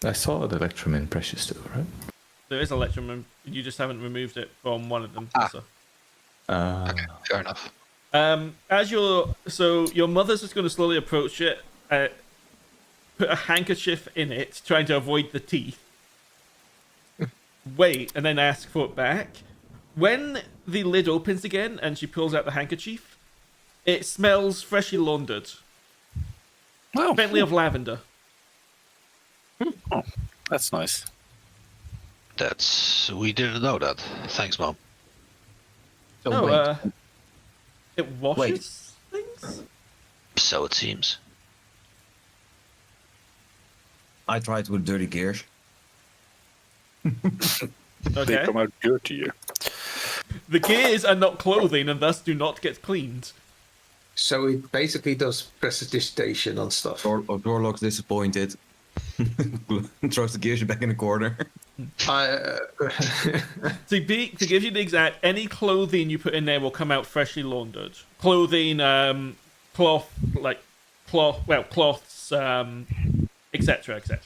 I saw the Electrum in Precious too, right? There is electrum, and you just haven't removed it from one of them. So. Okay, fair enough. So your mother's just going to slowly approach it, put a handkerchief in it, trying to avoid the teeth. Wait, and then ask for it back. When the lid opens again and she pulls out the handkerchief, it smells freshly laundered. Oh, Faintly of lavender. oh, that's nice. We didn't know that. Thanks, Mom. Oh, wait. It washes things? So it seems. I tried with dirty gears. They Okay. come out dirtier. The gears are not clothing and thus do not get cleaned. So it basically does prestidigitation on stuff. Dorlock's disappointed. Throws the gears back in the corner. To give you the exact, any clothing you put in there will come out freshly laundered. Clothing, cloths, etc., etc.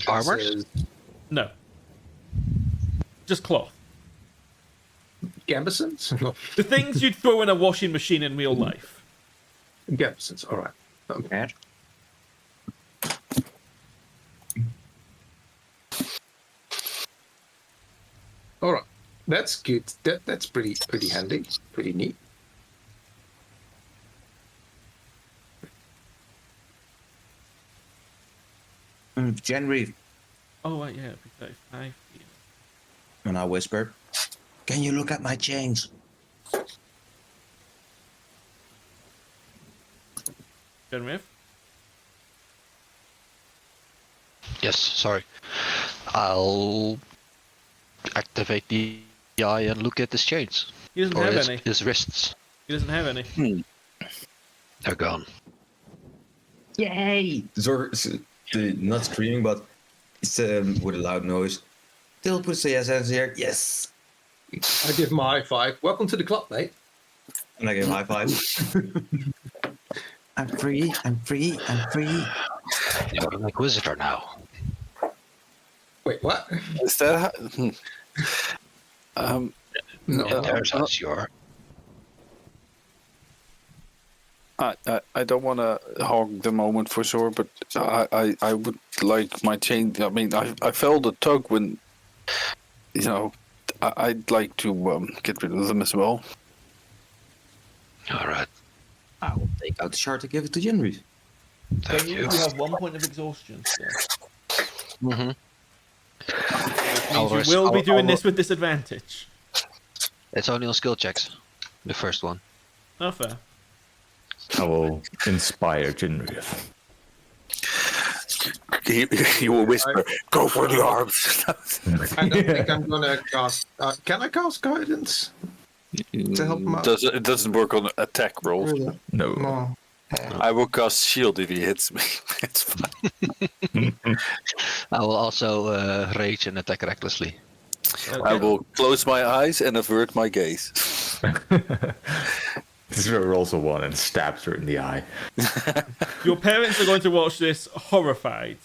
Armor? Says, No. Just cloth. Gambesons? No. The things you'd throw in a washing machine in real life. Gambesons, alright. Okay. Alright. That's good. That's pretty handy. Pretty neat. Genraev. Oh, right, yeah, it'd be 35. Yeah. And I whispered, "Can you look at my chains?" Genraev? Yes, sorry. I'll activate the eye and look at his chains. He doesn't Or have his, any. his wrists. He doesn't have any. They're gone. Yay! Not screaming, but it's with a loud noise. Still puts the hands here. Yes. I give him a high five. Welcome to the club, mate. And I give him a high five. I'm free. I'm free. I'm free. You're an Inquisitor now. Wait, what? Is that how... No. Yeah, there's as you are. I don't want to hog the moment for sure, but I would like my chain. I mean, I felt a tug when, you know, I'd like to get rid of them as well. All right. I will take out the shard to give it to Genraev. Thank You you. have 1 point of exhaustion still. Mm-hmm. Means you will be doing this with disadvantage. It's only on skill checks. The first one. Oh, fair. I will inspire Genraev. He will whisper, "Go for the arms." I don't think I'm gonna cast. Can I cast guidance to help him out? It doesn't work on attack rolls. No. No. I will cast shield if he hits me. It's fine. I will also rage and attack recklessly. Okay. I will close my eyes and avert my gaze. This rolls a 1 and stabs her in the eye. Your parents are going to watch this horrified.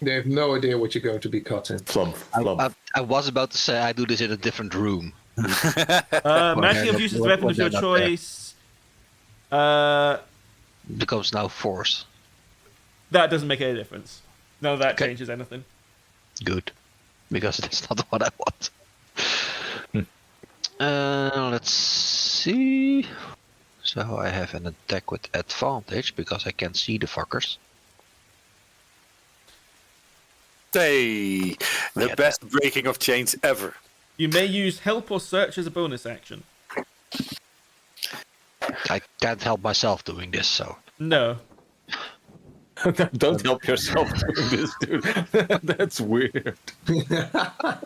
They have no idea what you're going to be cutting. Flump, flump. I was about to say I do this in a different room. Matching of uses weapon of your choice. Becomes now force. That doesn't make any difference. None of that Okay. changes anything. Good. Because that's not what I want. Let's see. So I have an attack with advantage because I can see the fuckers. Hey, the Yeah. best breaking of chains ever. You may use help or search as a bonus action. I can't help myself doing this, so. No. Don't help yourself doing this, dude. That's weird.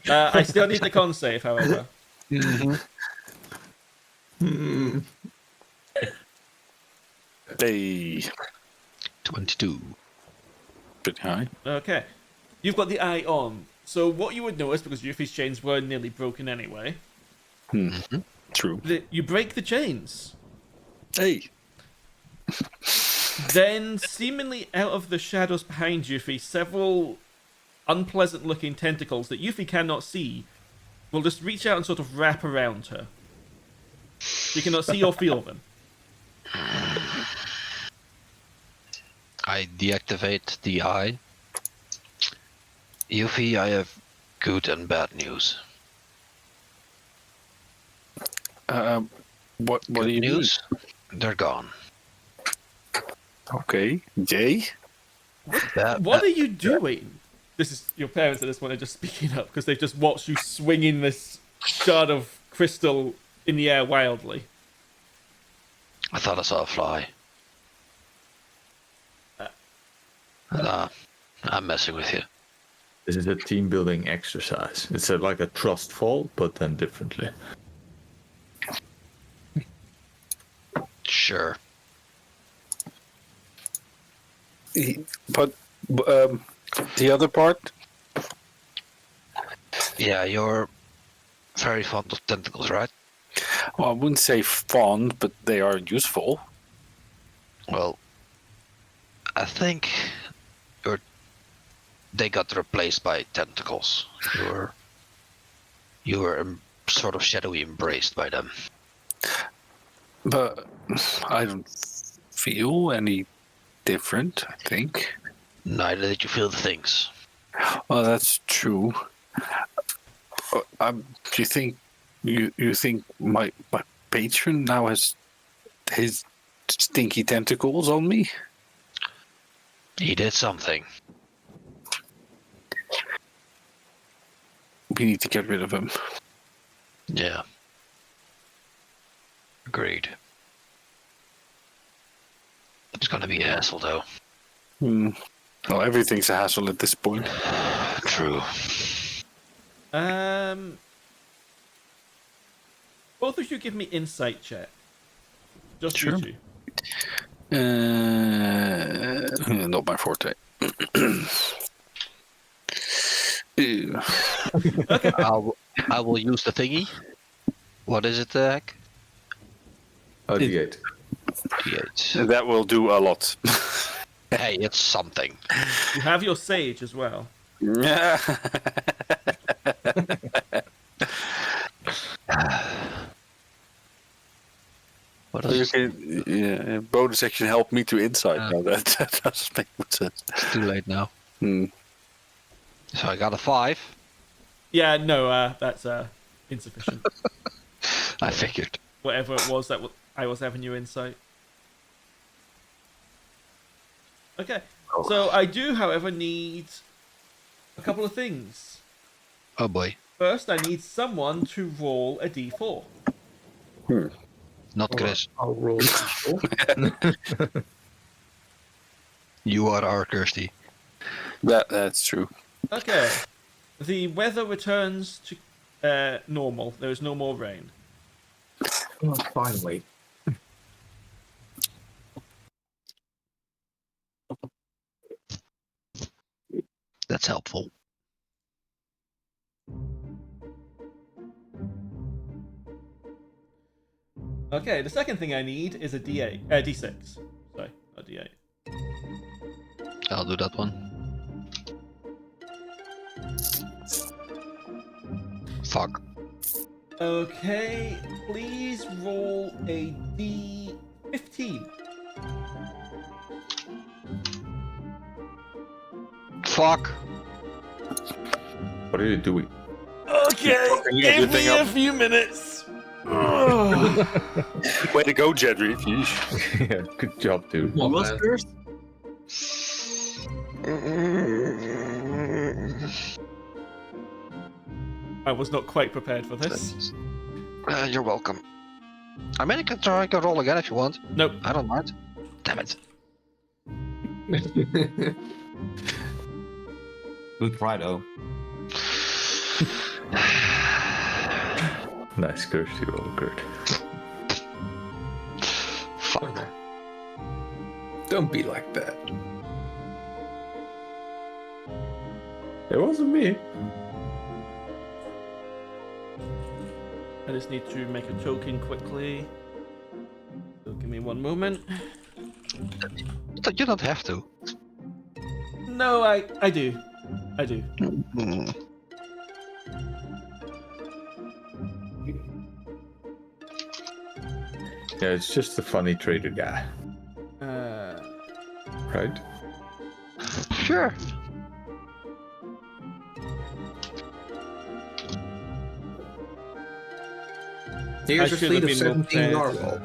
I still need the con save, however. Hey, 22. pretty high. Okay. You've got the eye on. So what you would notice, because Yuphi's chains were nearly broken anyway, True. that you break the chains. Hey, Then, seemingly out of the shadows behind Yuphi, several unpleasant-looking tentacles that Yuphi cannot see will just reach out and sort of wrap around her. You cannot see or feel them. I deactivate the eye. Yuphi, I have good and bad news. what do Good you news? They're gone. mean? Okay, Jay. What are you doing? This is your parents at this point are just speaking up because they've just watched you swinging this shard of crystal in the air wildly. I thought I saw a fly. I'm messing with you. This is a team building exercise. It's like a trust fall, but then differently. Sure. But the other part? Yeah, you're very fond of tentacles, right? Well, I wouldn't say fond, but they are useful. Well, I think you're they got replaced by tentacles. You were sort of shadowy embraced by them. But I don't feel any different, I think. Neither did you feel the things. Well, that's true. Do you think my patron now has his stinky tentacles on me? He did something. We need to get rid of him. Yeah. Agreed. It's gonna be a hassle, though. Well, everything's a hassle at this point. True. Both of you give me insight check. Just Sure. you two. Not my forte. Ew. Okay. I will use the thingy. What is it, heck? Oh, D8. D8. That will do a lot. Hey, it's something. You have your sage as well. Yeah. What You is can, yeah, bonus action help me to insight. Now that doesn't make much sense. It's too late now. Hmm. So I got a 5. Yeah, no, that's insufficient. I figured. Whatever it was that I was having you insight. Okay, so I do, however, need a couple of things. Oh boy. First, I need someone to roll a d4. Not Chris. I'll roll. You are our Kirsty. That's true. Okay, the weather returns to normal. There is no more rain. Oh, finally. That's helpful. Okay, the second thing I need is a d6. Sorry, not d8. I'll do that one. Fuck. Okay, please roll a d15. Fuck. What are you doing? Okay, Fucking give everything me a up. few minutes. Way to go, Genraev. Yeah, good job, dude. Who was first? I was not quite prepared for this. You're welcome. I mean, I can roll again if you want. Nope. I don't mind. Damn it. Good try, though. Nice Kirsty roll, Gert. Fuck. Don't be like that. It wasn't me. I just need to make a token quickly. So give me one moment. You don't have to. No, I do. I do. Yeah, it's just a funny trader guy, right? Sure. Here's I a should fleet have of been more 17 prepared. narwhal.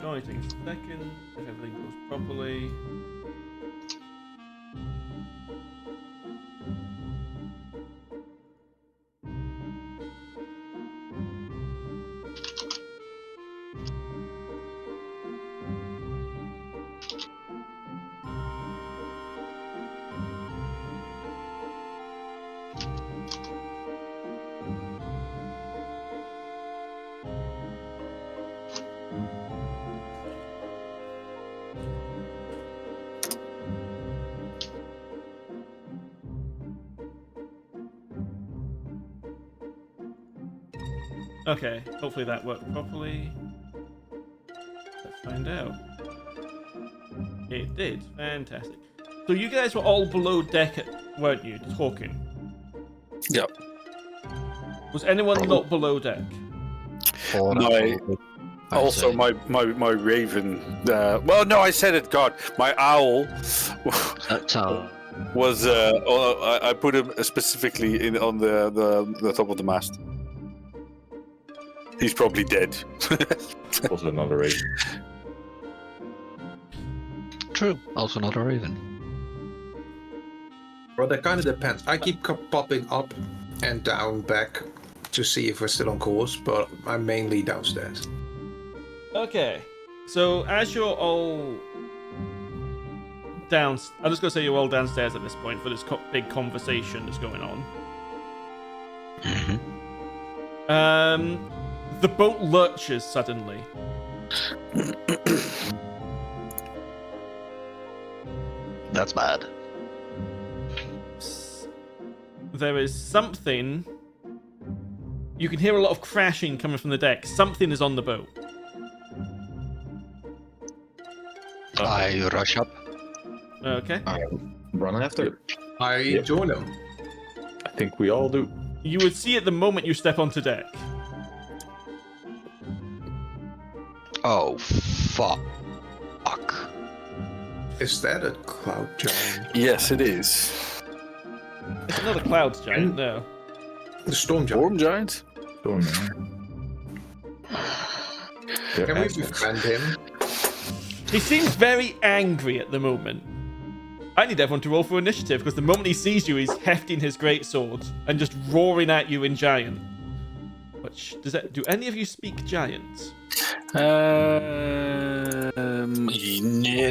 Only takes a second if everything goes properly. Okay, hopefully that worked properly. Let's find out. It did. Fantastic. So you guys were all below deck, weren't you, talking? Yep. Was anyone not below deck? My raven. Well, no, I said it. God, my owl. That's how. Was I put him specifically on the top of the mast. He's probably dead. Also another raven. True. Also not a raven. Well, that kind of depends. I keep popping up and down back to see if we're still on course, but I'm mainly downstairs. Okay. So as you're all down, I'm just gonna say you're all downstairs at this point for this big conversation that's going on. The boat lurches suddenly. That's bad. There is something. You can hear a lot of crashing coming from the deck. Something is on the boat. I rush up. Okay. I run after. I join them. I think we all do. You would see it the moment you step onto deck. Oh, fuck. Is that a cloud giant? Yes, it is. It's not a cloud giant, no. The storm giant. Storm giant. Storm. Can we befriend him? He seems very angry at the moment. I need everyone to roll for initiative because the moment he sees you, he's hefting his greatsword and just roaring at you in giant. Which does that? Do any of you speak giant? Yeah,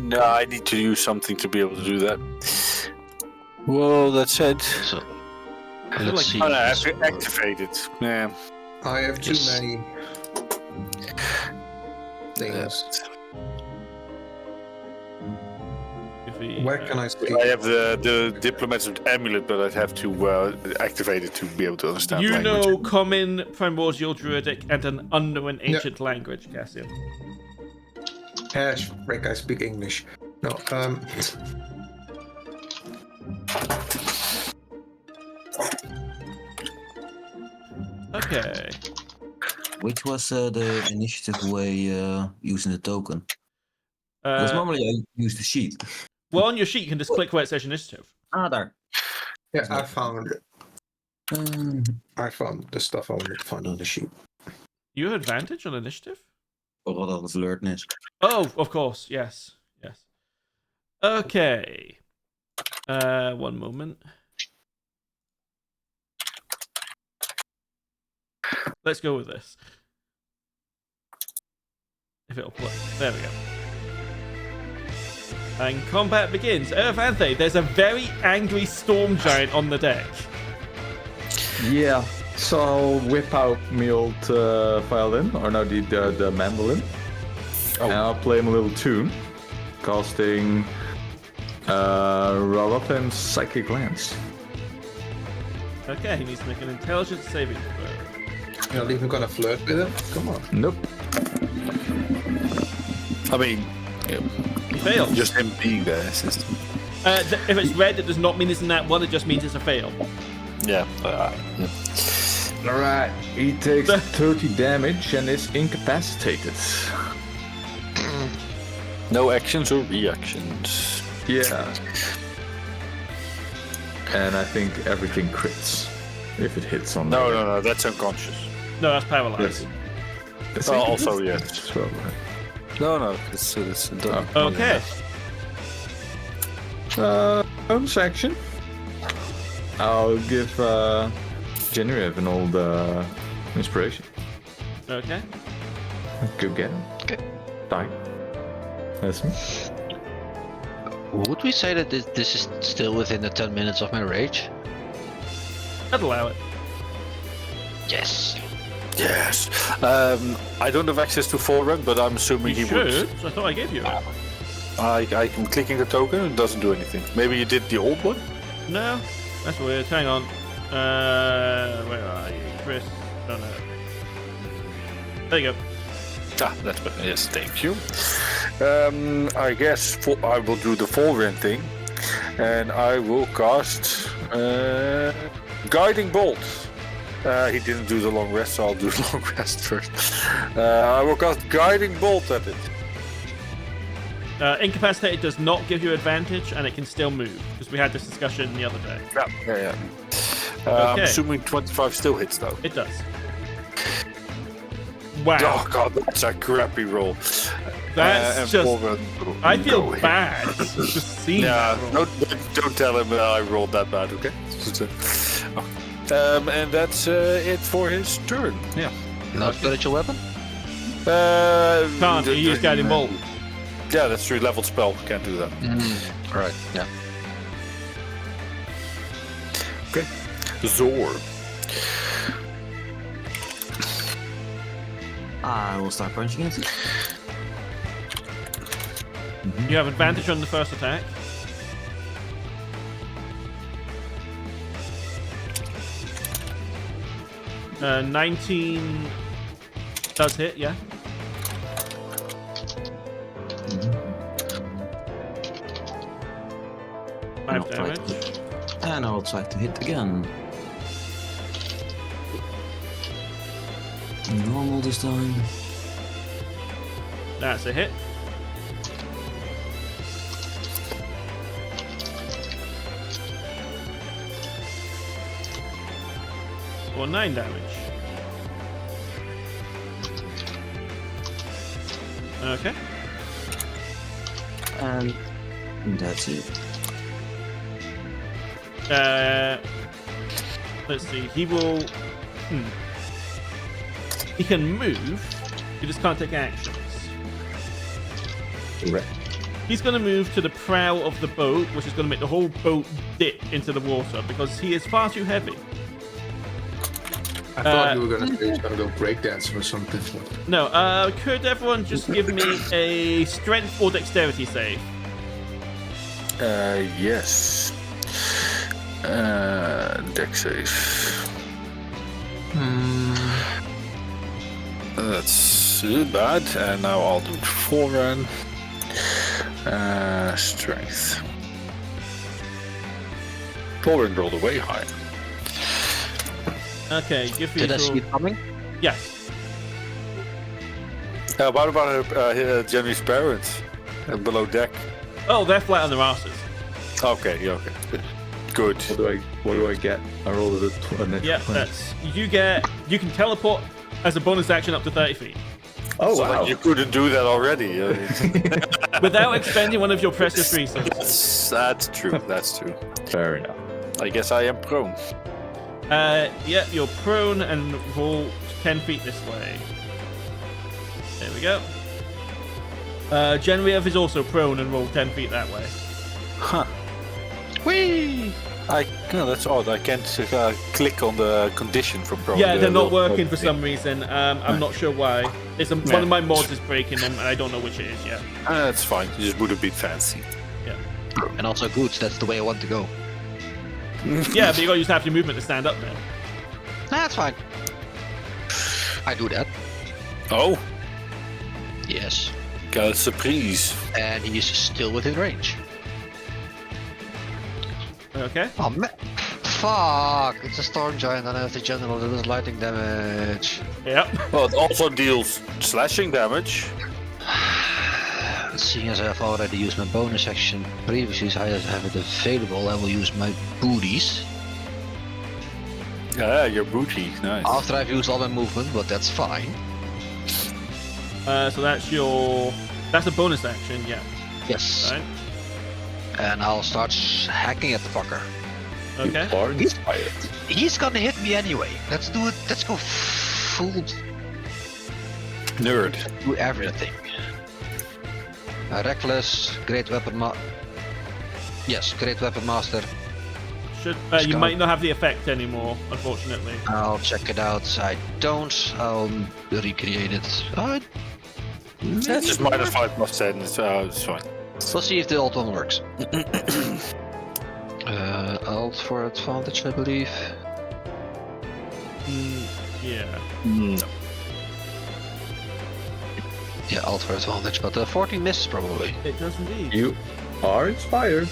no, I need to use something to be able to do that. Well, that said, So, I feel let's like- see. I have to activate it. Yeah. I have too Yes. many things. Where can I speak? I have the diplomat's amulet, but I'd have to activate it to be able to understand You language. know Common, Primordial, Druidic, and an unknown ancient language, Cassius. Rick, I speak English. No, Okay. Which was the initiative way using the token? Because normally I use the sheet. Well, on your sheet, you can just click where it says initiative. Ah, there. yeah, I found it. I found the stuff I wanted to find on the sheet. You have advantage on initiative? Or wat dat alertness. Oh, of course. Yes. Yes. Okay. One moment. Let's go with this. If it'll play. There we go. And combat begins. Erevanthe, there's a very angry storm giant on the deck. Yeah. So I'll whip out my old violin, or no, the mandolin. And I'll play him a little tune, casting Revolving Psychic Lance. Okay, he needs to make an intelligence saving throw. You're not even gonna flirt with him? Come on. Nope. I mean, He fails. just him being there. It's just, If it's red, it does not mean it's in that one, it just means it's a fail. yeah. Alright. He takes 30 damage and is incapacitated. No actions or reactions. Yeah. And I think everything crits if it hits on No, that's unconscious. No, that's paralyzed. Yes. Also, yes. So, No, it's done. Okay. bonus action. I'll give Genraev an old inspiration. Okay. Go get him. Okay. Die. That's me. Would we say that this is still within the 10 minutes of my rage? I'd allow it. Yes. Yes. I don't have access to Folrahn, but I'm assuming You he should. would. So I thought I gave you it. I'm clicking the token and it doesn't do anything. Maybe you did the old one? No, that's weird. Hang on. Where are you, Chris? Oh no. There you go. That's better. Yes, thank you. I guess I will do the Folrahn thing, and I will cast Guiding Bolt. He didn't do the long rest, so I'll do the long rest first. I will cast Guiding Bolt at it. Incapacitated does not give you advantage, and it can still move, because we had this discussion the other day. Yeah. I'm Okay. assuming 25 still hits, though. It does. Wow. Oh god, that's a crappy roll. That's and just... Folrahn, I feel no. bad just seeing Yeah, that roll. don't tell him I rolled that bad, okay? And that's it for his turn. Yeah. Not spiritual weapon? Can't, you use Guiding Bolt. Yeah, that's true. Leveled spell. Can't do that. Right, yeah. Okay. Zor. I will start punching it. You have advantage on the first attack. Uh, 19 does hit, yeah. And 5 I'll try damage. And I'll try to hit again. Normal this time. That's a hit. For 9 damage. Okay. And that's it. Let's see. He will. He can move. He just can't take actions. Correct. He's going to move to the prow of the boat, which is going to make the whole boat dip into the water because he is far too heavy. I thought you were gonna say he's gonna go breakdancing or something. No. Could everyone just give me a strength or dexterity save? Yes. Dex save. That's bad. And now I'll do Folrahn. Strength. Folrahn rolled away high. Okay, give me. Did I see it coming? Yes. What about Jenny's parents? Below deck? Oh, they're flat on their asses. Okay, yeah, okay. Good. What do I get? I rolled a net Yeah, 20. that's you can teleport as a bonus action up to 30 feet Oh, So wow. like, you couldn't do that already. without expending one of your precious resources. That's true. That's true. Fair enough. I guess I am prone. Yeah, you're prone and roll 10 feet this way. There we go. Genraev is also prone and roll 10 feet that way. Huh. Whee! No, that's odd. I can't click on the condition for prone. Yeah, they're not little working for thing. some reason. I'm not sure why. One of my mods is breaking them, and I don't know which it is yet. That's fine. You just would have been fancy. Yeah. And also good, that's the way I want to go. Yeah, but you gotta use half your movement to stand up now. That's fine. I do that. Oh, Yes. got a surprise. And he is still within range. Okay. Oh man. Fuck! It's a storm giant and I have the general that does lightning damage. Yep. Well, it also deals slashing damage. Seeing as I've already used my bonus action previously, so I have it available, I will use my booties. Yeah, your booty. Nice. After I've used all my movement, but that's fine. So that's a bonus action, yeah. Yes. Right. And I'll start hacking at the fucker. Okay. You are inspired. He's gonna hit me anyway. Let's do it. Let's go full Nerd. do everything. Reckless, great weapon Yes, great weapon master. You might not have the effect anymore, unfortunately. I'll check it out. I don't. I'll recreate it. That's just minus 5 plus 10. It's fine. Let's see if the alt one works. Alt for advantage, I believe. Yeah. No. Yeah, alt for advantage, but 14 misses probably. It does indeed. You are inspired.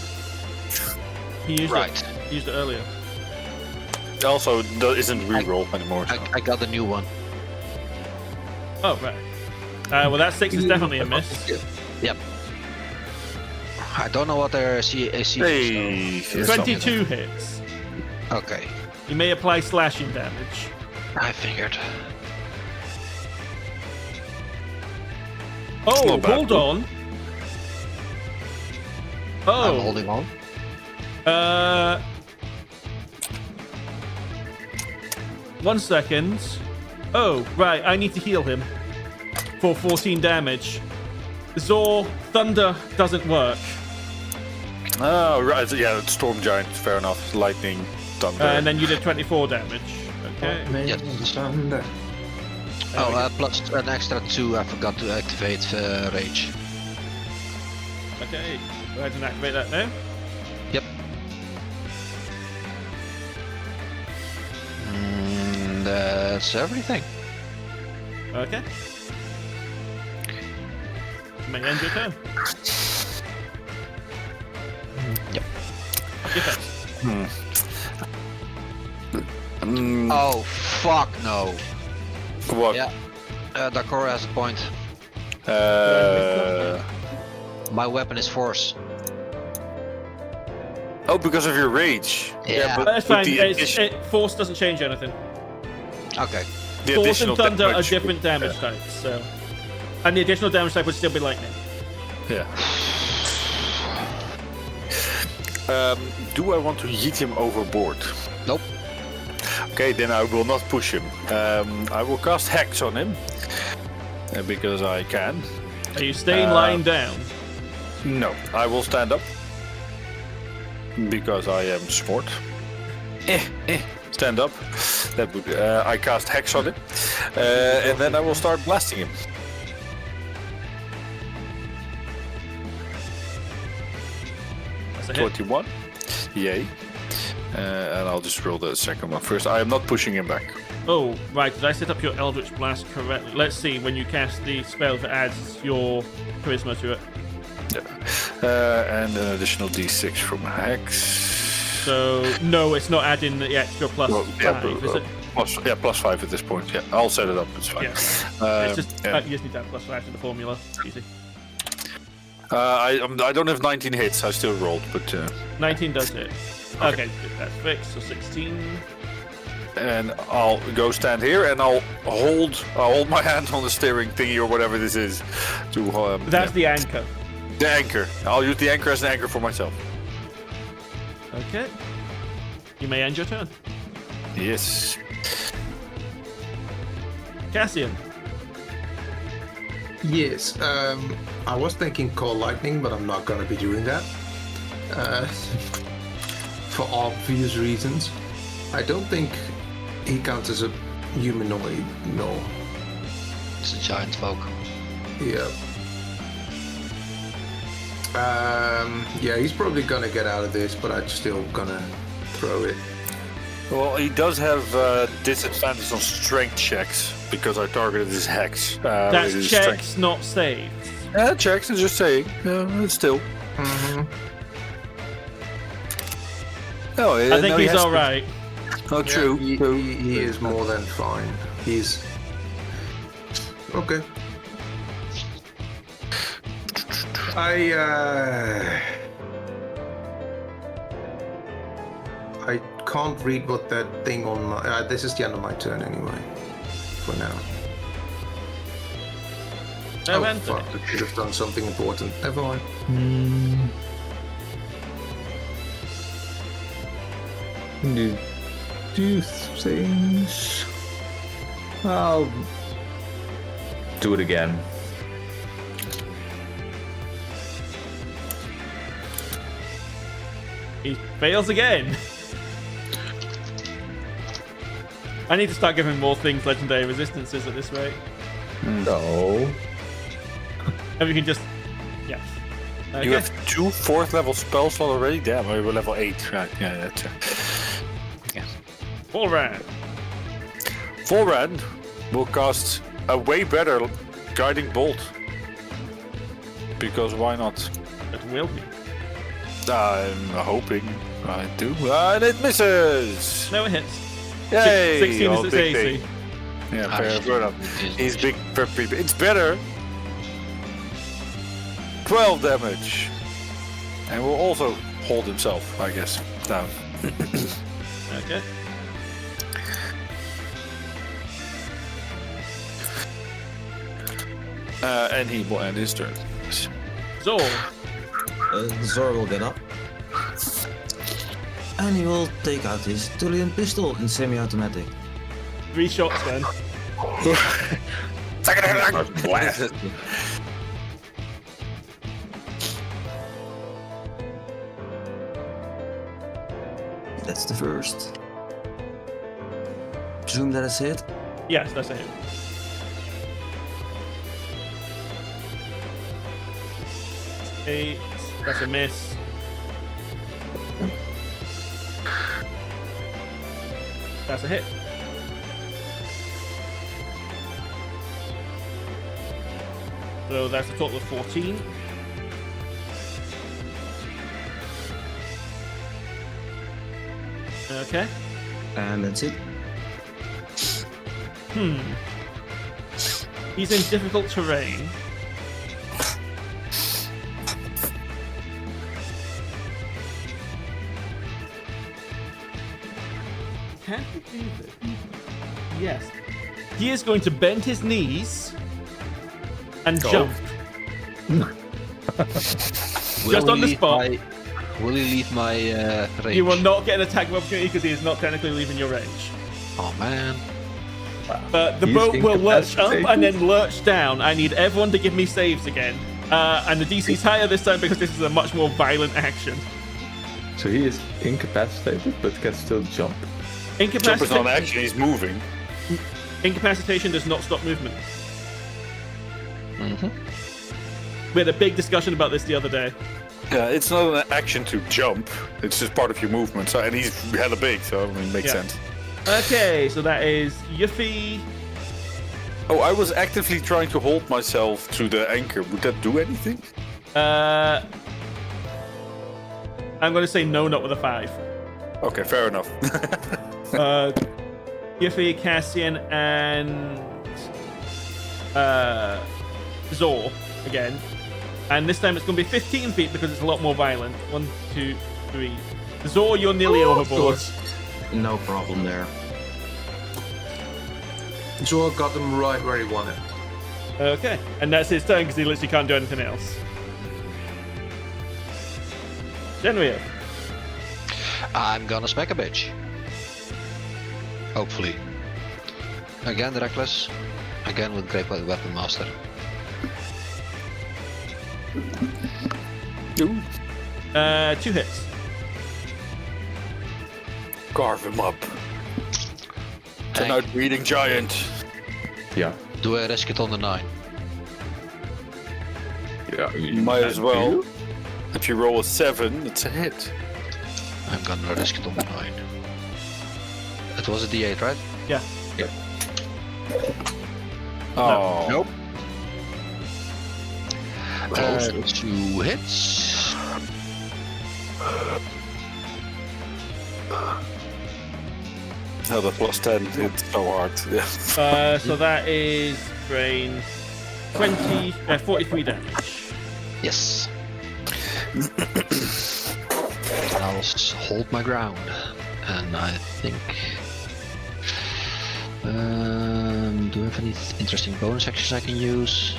He used Right. it. He used it earlier. Also, isn't reroll anymore. So. I got the new one. Oh, right. Well, that 6 is definitely a miss. Yep. I don't know what their AC is. Hey, so- 22 hits. Okay, You may apply slashing damage. I figured. Oh, not bad. hold on. I'm Oh, holding on. 1 second. Oh, right, I need to heal him for 14 damage. Zor, thunder doesn't work. Oh, right. Yeah, Storm Giant. Fair enough. Lightning, thunder. And then you did 24 damage. Okay. Yes. Plus an extra 2, I forgot to activate Rage. Okay. Go ahead and activate that now. Yep. That's everything. Okay. May end your turn. Yep. Defense. Oh, fuck no. What? Yeah. Dakora has a point. My weapon is force. Oh, because of your rage. Yeah. but That's with fine. the Force doesn't change anything. Okay. the Force additional and thunder are damage. different damage types, so. And the additional damage type would still be lightning. Yeah. Do I want to yeet him overboard? Nope. Okay, then I will not push him. I will cast Hex on him. Because I can. Are you staying lying down? No, I will stand up. Because I am smart. Stand up. That would. I cast Hex on him. And then I will start blasting him. That's a hit. 21. Yay. And I'll just roll the second one first. I am not pushing him back. Oh, right. Did I set up your Eldritch Blast correctly? Let's see. When you cast the spell that adds your charisma to it. And an additional d6 from Hex. So, no, it's not adding the extra plus Well, 5, is it? Plus 5 at this point. Yeah, I'll set it up. It's fine. Yeah. It's just, yeah. you just need that plus 5 in the formula. Easy. I don't have 19 hits. I still rolled, but 19 does hit. Okay, that's fixed. So 16. and I'll go stand here and I'll hold my hand on the steering thingy or whatever this is to That's the anchor. the anchor. I'll use the anchor as an anchor for myself. Okay. You may end your turn. Yes. Cassian. Yes, I was thinking call lightning, but I'm not going to be doing that. For obvious reasons. I don't think he counts as a humanoid, no. It's a giant folk. Yeah. Yeah, he's probably going to get out of this, but I'm still going to throw it. Well, he does have disadvantage on strength checks because I targeted his hex. That's his checks, not saves. Yeah, checks. I'm just saying. Yeah, it's still. Mm-hmm. No, I think he's alright. Oh, true. true. He is more than fine. He's... Okay. I can't read what that thing on my... this is the end of my turn anyway. For now. Oh, Erevanthe. fuck. I should have done something important. Never mind. Do things. I'll do it again. He fails again. I need to start giving more things legendary resistances at this rate. No. If you can just... Yes. Okay. You have 2 4th level spell slot already? Damn, we were level 8. Right, yeah, that's Folrahn. Folrahn will cast a way better guiding bolt because why not? It will be. I'm hoping I do. And it misses! No, it hits. Yay! 16 Oh, is its big AC. thing. Yeah, fair enough. He's big for people. It's better. 12 damage. And will also hold himself, I guess, down. Okay. And he will end his turn. Zor. Zor will get up. And he will take out his Tullian pistol in semi-automatic. 3 shots then. Blast. That's the first. Presume that is it. Yes, that's a hit. Eight. That's a miss. That's a hit. So that's a total of 14. Okay. And that's it. He's in difficult terrain. Can he do this? Yes. He is going to bend his knees and jump. Just on the spot. Will he leave my range? You will not get an attack of opportunity because he is not technically leaving your range. Oh man. But the He's boat will lurch up incapacitated? and then lurch down. I need everyone to give me saves again. And the DC is higher this time because this is a much more violent action. So he is incapacitated, but can still jump. Jump is not an action, he's moving. Incapacitation does not stop movement. Mm-hmm. We had a big discussion about this the other day. Yeah, it's not an action to jump. It's just part of your movement. So, and he's hella big, so I mean, it makes Yeah. sense. Okay, so that is Yuphi. Oh, I was actively trying to hold myself to the anchor. Would that do anything? I'm going to say no, not with a 5. Okay, fair enough. Yuphi, Cassian, and Zor again. And this time it's going to be 15 feet because it's a lot more violent. 1, 2, 3. Zor, you're nearly overboard. No problem there. Zor got him right where he wanted. Okay, and that's his turn because he literally can't do anything else. Genraev. I'm gonna smack a bitch. Hopefully. Again reckless. Again with great weapon master. Ooh. 2 hits. Carve him up. It's an Hey. outbreeding giant. Yeah. Do I risk it on the 9? Yeah. You might as well. If you roll a 7, it's a hit. I'm gonna risk it on the 9. It was a D8, right? Yeah. Oh. Nope. 2 hits. No, the plus 10, it's so hard. Yeah. So that is brain 43 damage. Yes. I'll hold my ground, and I think. Do I have any interesting bonus actions I can use?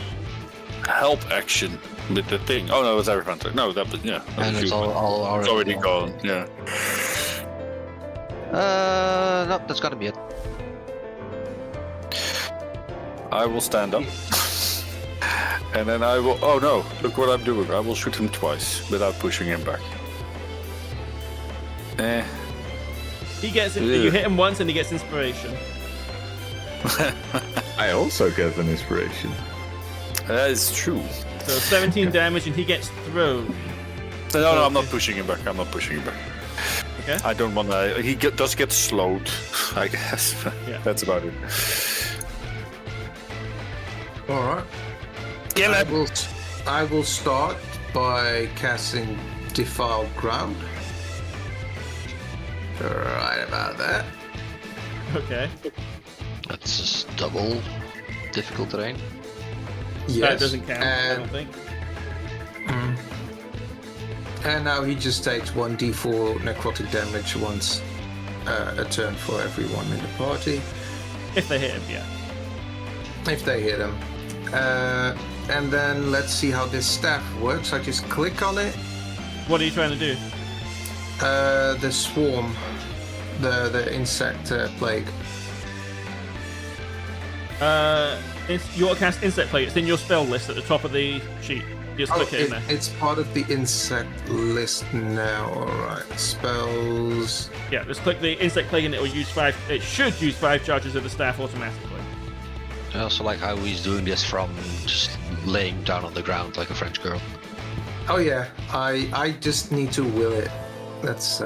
Help action with the thing. Oh no, it's Erevanthe. No, that was And was it's you. all It's already gone. Yeah. No, that's gonna be it. I will stand up. And then I will. Oh no! Look what I'm doing. I will shoot him twice without pushing him back. He gets it. You hit him once and he gets inspiration. I also get an inspiration. That is true. So 17 damage and he gets thrown. No, I'm not pushing him back. I'm not pushing him back. Okay. I don't want to. He does get slowed, I guess. Yeah. That's about it. All right. Kill I him! will I will start by casting Defiled Ground. Right about that. Okay. That's just double difficult terrain. Yes. That doesn't count, I don't think. And now he just takes 1d4 necrotic damage once a turn for everyone in the party. If they hit him, yeah. If they hit him. And then let's see how this staff works. I just click on it. What are you trying to do? The swarm. The insect plague. You want to cast Insect Plague. It's in your spell list at the top of the sheet. You just click it in there. It's part of the insect list now. Alright. Spells. Yeah, just click the Insect Plague and it will use 5. It should use 5 charges of the staff automatically. I also like how he's doing this from just laying down on the ground like a French girl. Oh yeah, I just need to will it. That's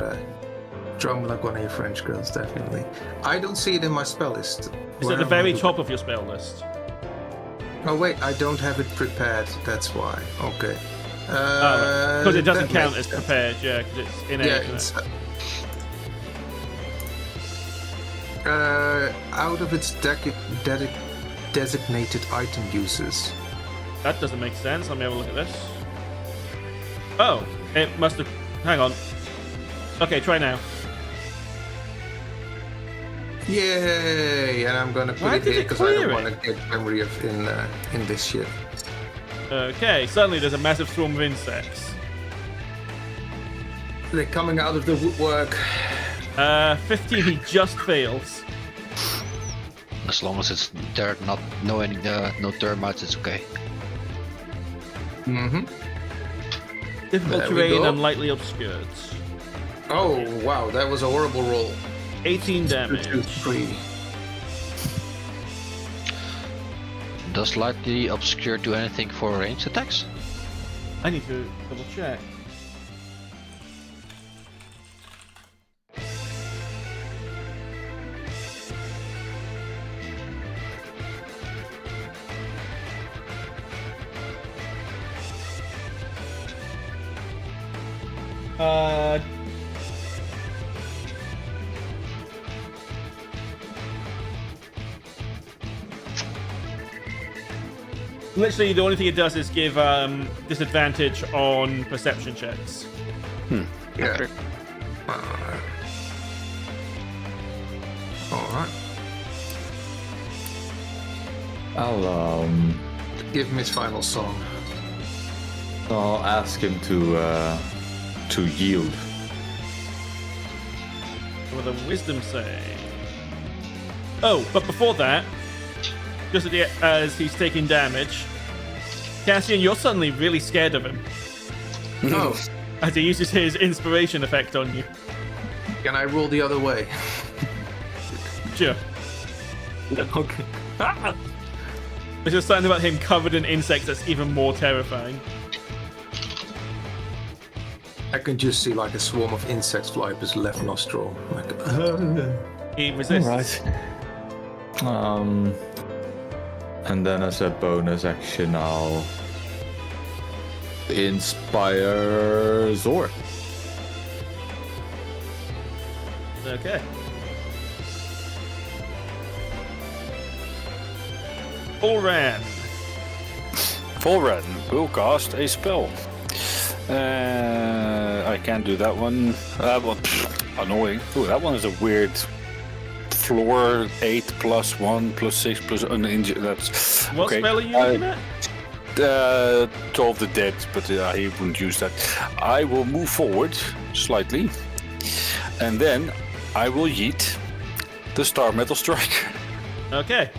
drum like one of your French girls, definitely. I don't see it in my spell list. It's at the very top of your spell list. Oh wait, I don't have it prepared. That's why. Okay. Because it doesn't that count makes as sense. prepared, yeah, because it's innate. Yeah, it's out of its designated item uses. That doesn't make sense. Let me have a look at this. Oh, it must have... Hang on. Okay, try now. Yay! And I'm gonna Why put it did here it because I don't clear want to get memory of in this shit. Okay, suddenly there's a massive swarm of insects. They're coming out of the woodwork. 15, he just fails. As long as it's there, no termites, it's okay. Mm-hmm. Difficult There we terrain, go. unlikely obscured. Oh wow, that was a horrible roll. 18 damage. 3. Does lightly obscure do anything for ranged attacks? I need to double check. Literally, the only thing it does is give disadvantage on perception checks. Yeah. Alright. I'll Give him his final song. I'll ask him to yield. With a wisdom save. Oh, but before that, just as he's taking damage, Cassian, you're suddenly really scared of him No. as he uses his inspiration effect on you. Can I roll the other way? Sure. Okay. There's just something about him covered in insects that's even more terrifying. I can just see like a swarm of insects fly up his left nostril. Like, He resists. Right. And then as a bonus action, I'll inspire Zor. Okay. Folrahn. Folrahn will cast a spell. I can't do that one. Annoying. Ooh, that one is a weird floor 8 plus 1 plus 6 plus that's What okay. spell are you looking at? 12 the dead, but he wouldn't use that. I will move forward slightly, and then I will yeet the Star Metal Striker. Okay.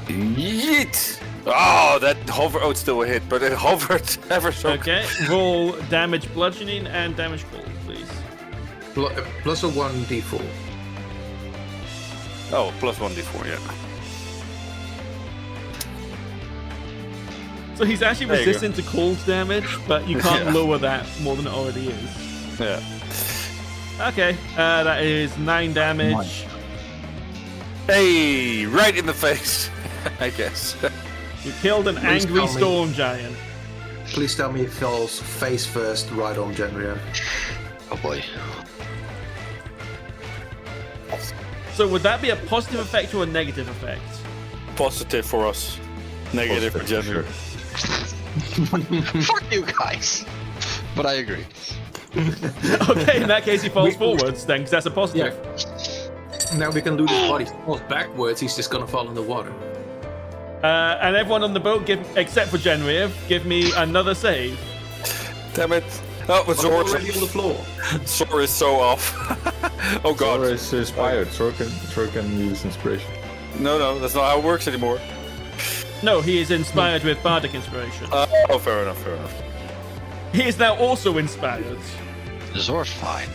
Yeet! Oh, that hover. Oh, it's still a hit, but it hovered ever so. Okay. Roll damage bludgeoning and damage cold, please. plus a 1d4. Oh, plus 1d4, yeah. So he's actually There you resistant to cold damage, but you can't Yeah. lower that more than it already is. Yeah. Okay. That is 9 damage. Hey, right in the face, I guess. You killed an Please angry tell me. storm giant. Please tell me it falls face first right on Genraev. Oh boy. So would that be a positive effect or a negative effect? Positive for us. Negative for Genraev. Fuck you guys. But I agree. Okay, in that case, he falls forwards then, because that's a positive. Now we can do this body falls backwards, he's just gonna fall in the water. And everyone on the boat, except for Genraev, give me another save. Damn it. Oh, but We're already on the floor. Zor is so off. Oh god. Or is inspired. Zor can use inspiration. No, that's not how it works anymore. No, he is inspired with bardic inspiration. Oh, fair enough. He is now also inspired. Zor's fine.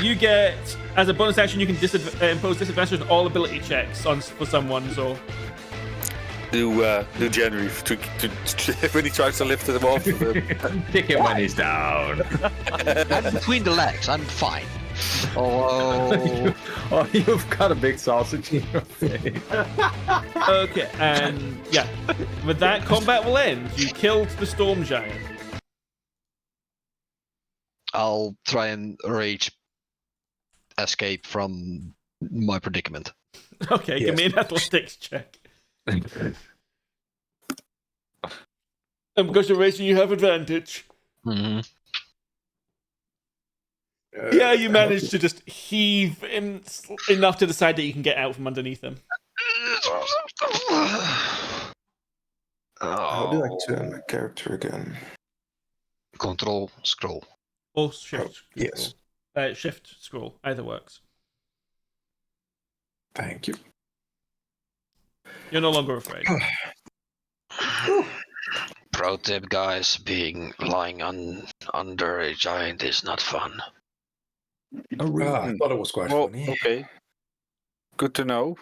You get, as a bonus action, you can impose disadvantage on all ability checks for someone, so... Do Genraev to when he tries to lift him off. Kick him when he's down. I'm between the legs. I'm fine. Oh, Oh, you've got a big sausage in your face. Okay, and yeah, with that, combat will end. You killed the storm giant. I'll try and rage escape from my predicament. Okay, give me an athletics check. And because you're racing, you have advantage. Mm-hmm. Yeah, you managed to just heave him enough to the side that you can get out from underneath him. How do I turn my character again? Control scroll. Or shift. Yes. Shift scroll. Either works. Thank you. You're no longer afraid. Pro tip, guys: lying under a giant is not fun. I thought it was quite Well, funny. okay. Good to know.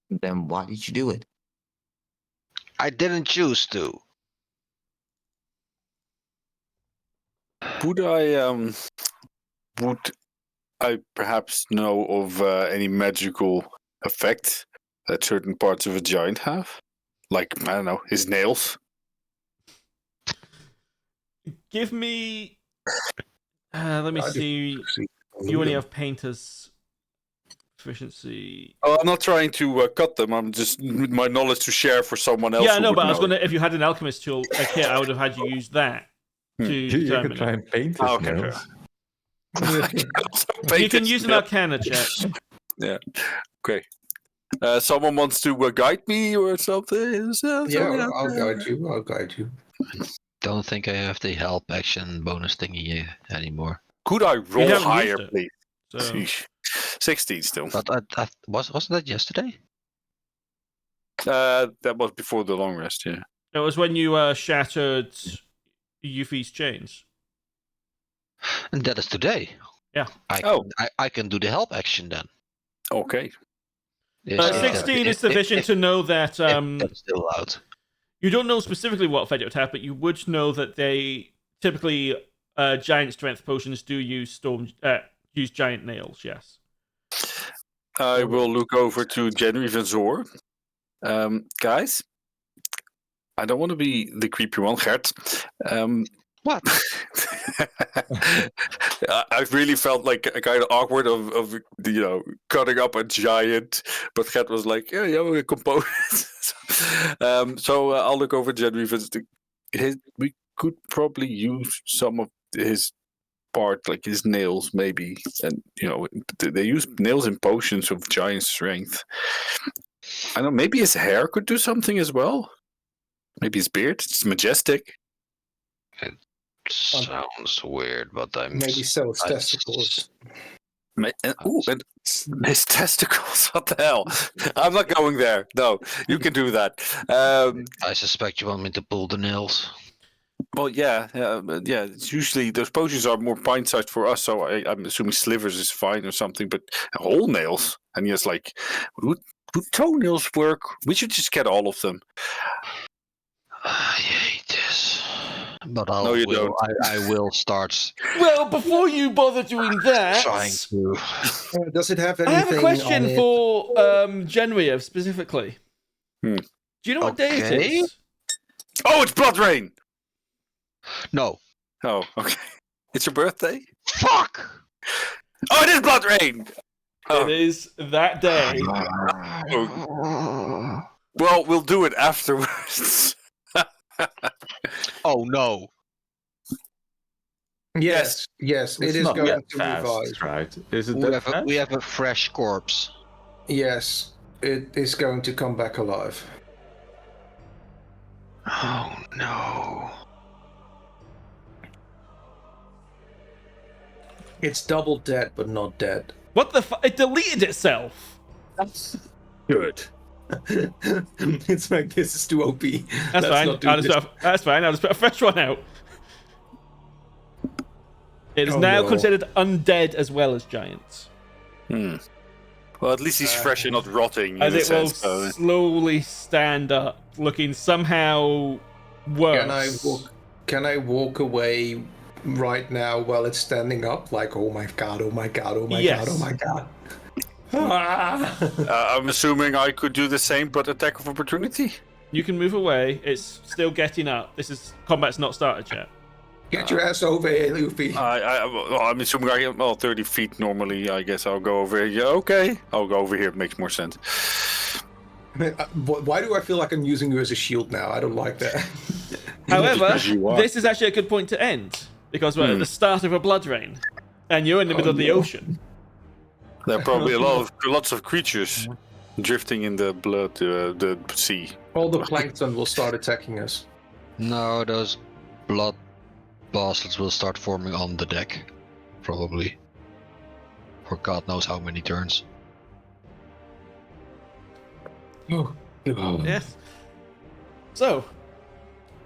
Then why did you do it? I didn't choose to. Would I perhaps know of any magical effect that certain parts of a giant have? Like, I don't know, his nails? Give me... let me see. You only have painter's proficiency. Oh, I'm not trying to cut them. I'm just my knowledge to share for someone else. Yeah, who no, would but I was know. gonna. If you had an alchemist tool kit, I would have had you use that to You determine could try it. and paint his Okay, nails. You can use an arcana check. Yeah. Okay. Someone wants to guide me or something? Yeah, I'll guide you. Don't think I have the help action bonus thingy anymore. Could I roll haven't higher, used it, please? So. Sheesh. 16 still. But wasn't that yesterday? That was before the long rest, yeah. It was when you shattered Yuphi's chains. And that is today. Yeah. I can do the help action then. Okay. Yes, 16 is sufficient to know that that's still allowed. you don't know specifically what effect it would have, but you would know that they typically giant strength potions do use giant nails. Yes. I will look over to Genraev and Zor. Guys, I don't want to be the creepy one, Gert. What? I really felt like a kind of awkward of cutting up a giant, but Gert was like, yeah, we're components. So I'll look over Genraev. We could probably use some of his part, like his nails, maybe, and they use nails in potions of giant strength. I don't know. Maybe his hair could do something as well. Maybe his beard. It's majestic. Sounds weird, but I'm Maybe sell his testicles. And his testicles. What the hell? I'm not going there. No, you can do that. I suspect you want me to pull the nails. Well, yeah. It's usually those potions are more pint-sized for us, so I'm assuming slivers is fine or something. But whole nails, and he's like, would toenails work? We should just get all of them. I hate this. But No, you don't. I will start Well, before you bother doing that, trying to. Does it have I anything have a question on it? for Genraev specifically. Hmm. Do you know what day it Okay. is? Oh, it's Blood Rain! No. Oh, okay. It's your birthday? Fuck! Oh, it is Blood Rain! Oh. It is that day. Well, we'll do it afterwards. Oh no. Yes, yes, it It's is not going that to fast, revive. right? Is it We that have, fast? we have a fresh corpse. Yes, it is going to come back alive. Oh no. It's double dead, but not dead. What the fuck? It deleted itself. Good. It's like, this is too OP. That's fine. That's fine. I'll just put a fresh one out. It is Oh, now no. considered undead as well as giants, Well, at least he's fresh and not rotting. as in a it will sense, so- slowly stand up, looking somehow worse. Can I walk away right now while it's standing up? Like, oh my god, oh my god, oh my Yes. god, oh my god. Ah! I'm assuming I could do the same, but attack of opportunity? You can move away. It's still getting up. Combat's not started yet. Get your ass over here, Yuphi. I'm assuming I am 30 feet normally. I guess I'll go over here. Yeah, okay. I'll go over here. It makes more sense. Why do I feel like I'm using you as a shield now? I don't like that. However, Because you are. this is actually a good point to end because we're at the start of a blood rain, and you're in the middle of the ocean. There are probably lots of creatures drifting in the blood, the sea. All the plankton will start attacking us. No, those blood bastards will start forming on the deck. Probably. For God knows how many turns. Yes. So,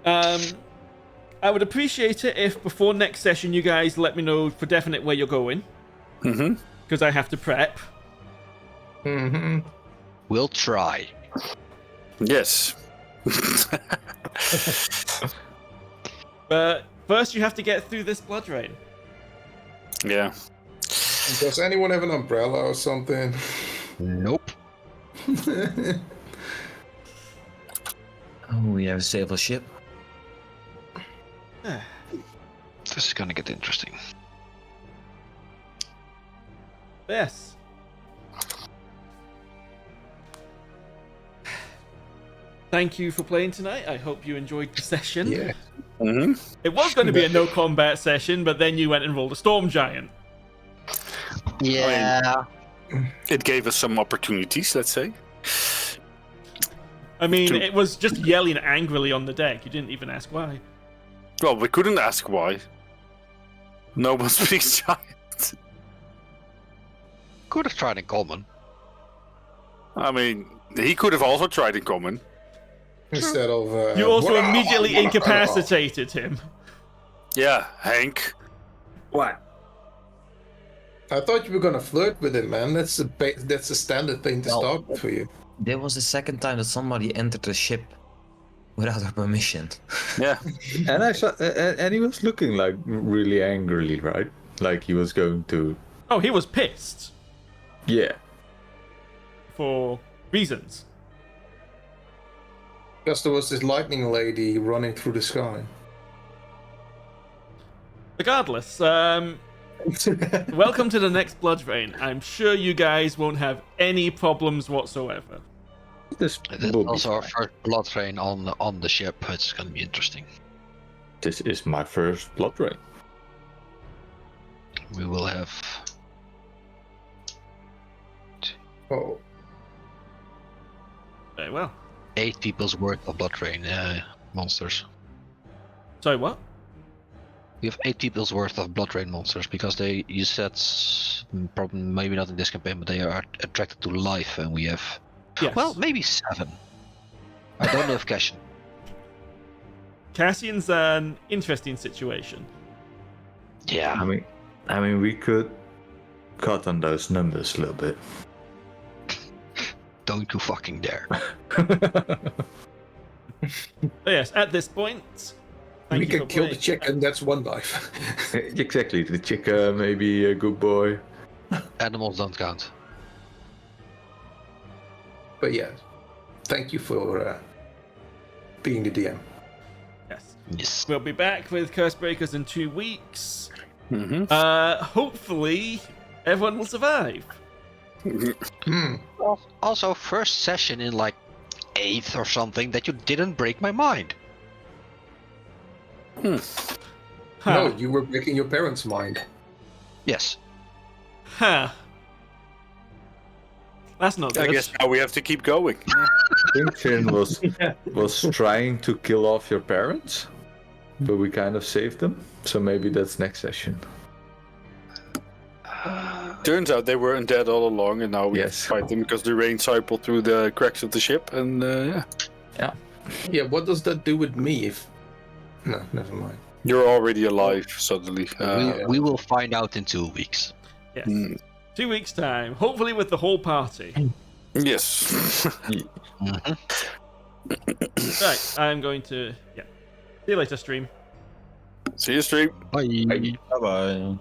I would appreciate it if before next session you guys let me know for definite where you're going, Mm-hmm. because I have to prep. Mm-hmm. We'll try. Yes. But first you have to get through this blood rain. Yeah. Does anyone have an umbrella or something? Nope. Oh, we have a sailor ship. This is gonna get interesting. Yes. Thank you for playing tonight. I hope you enjoyed the session. Yeah. Mm-hmm. It was going to be a no combat session, but then you went and rolled a storm giant. Yeah. It gave us some opportunities, let's say. I mean, it was just yelling angrily on the deck. You didn't even ask why. Well, we couldn't ask why. No one speaks giant. Could have tried in common. I mean, he could have also tried in common. Instead of. You also immediately incapacitated him. Yeah, Hank. What? I thought you were gonna flirt with him, man. That's a standard thing to start for you. There was the second time that somebody entered the ship without our permission. Yeah. And I saw, and he was looking like really angrily, right? Like he was going to. Oh, he was pissed. Yeah. For reasons. Because there was this lightning lady running through the sky. Regardless, welcome to the next blood rain. I'm sure you guys won't have any problems whatsoever. This It is will be also our fine. first blood train on the ship. It's gonna be interesting. This is my first blood rain. We will have Oh. Very well. 8 people's worth of blood train monsters. Sorry, what? We have 8 people's worth of blood rain monsters because you said probably maybe not in this campaign, but they are attracted to life, and we have Yes. well maybe 7. I don't know if Cassian. Cassian's an interesting situation. Yeah. I mean, we could cut on those numbers a little bit. Don't you fucking dare. But yes, at this point, Thank we you can for kill the playing. chicken. That's one life. Exactly, the chicken, maybe a good boy. Animals don't count. But yeah, thank you for being the DM. Yes. Yes. We'll be back with Cursebreakers in 2 weeks. Mm-hmm. Hopefully, everyone will survive. Also, first session in like 8th or something that you didn't break my mind. Huh. No, you were breaking your parents' mind. Yes. Huh. That's not good. I guess now we have to keep going. I think Finn was trying to kill off your parents, but we kind of saved them. So maybe that's next session. Turns out they weren't dead all along, and now we have to Yes. fight them because the rain cycled through the cracks of the ship, and yeah. Yeah, what does that do with me if... No, never mind. You're already alive suddenly. We will find out in 2 weeks. Yes. Mm. 2 weeks' time. Hopefully with the whole party. Yes. Right, I'm going to... Yeah. See you later, stream. See you, stream. Bye. Bye bye.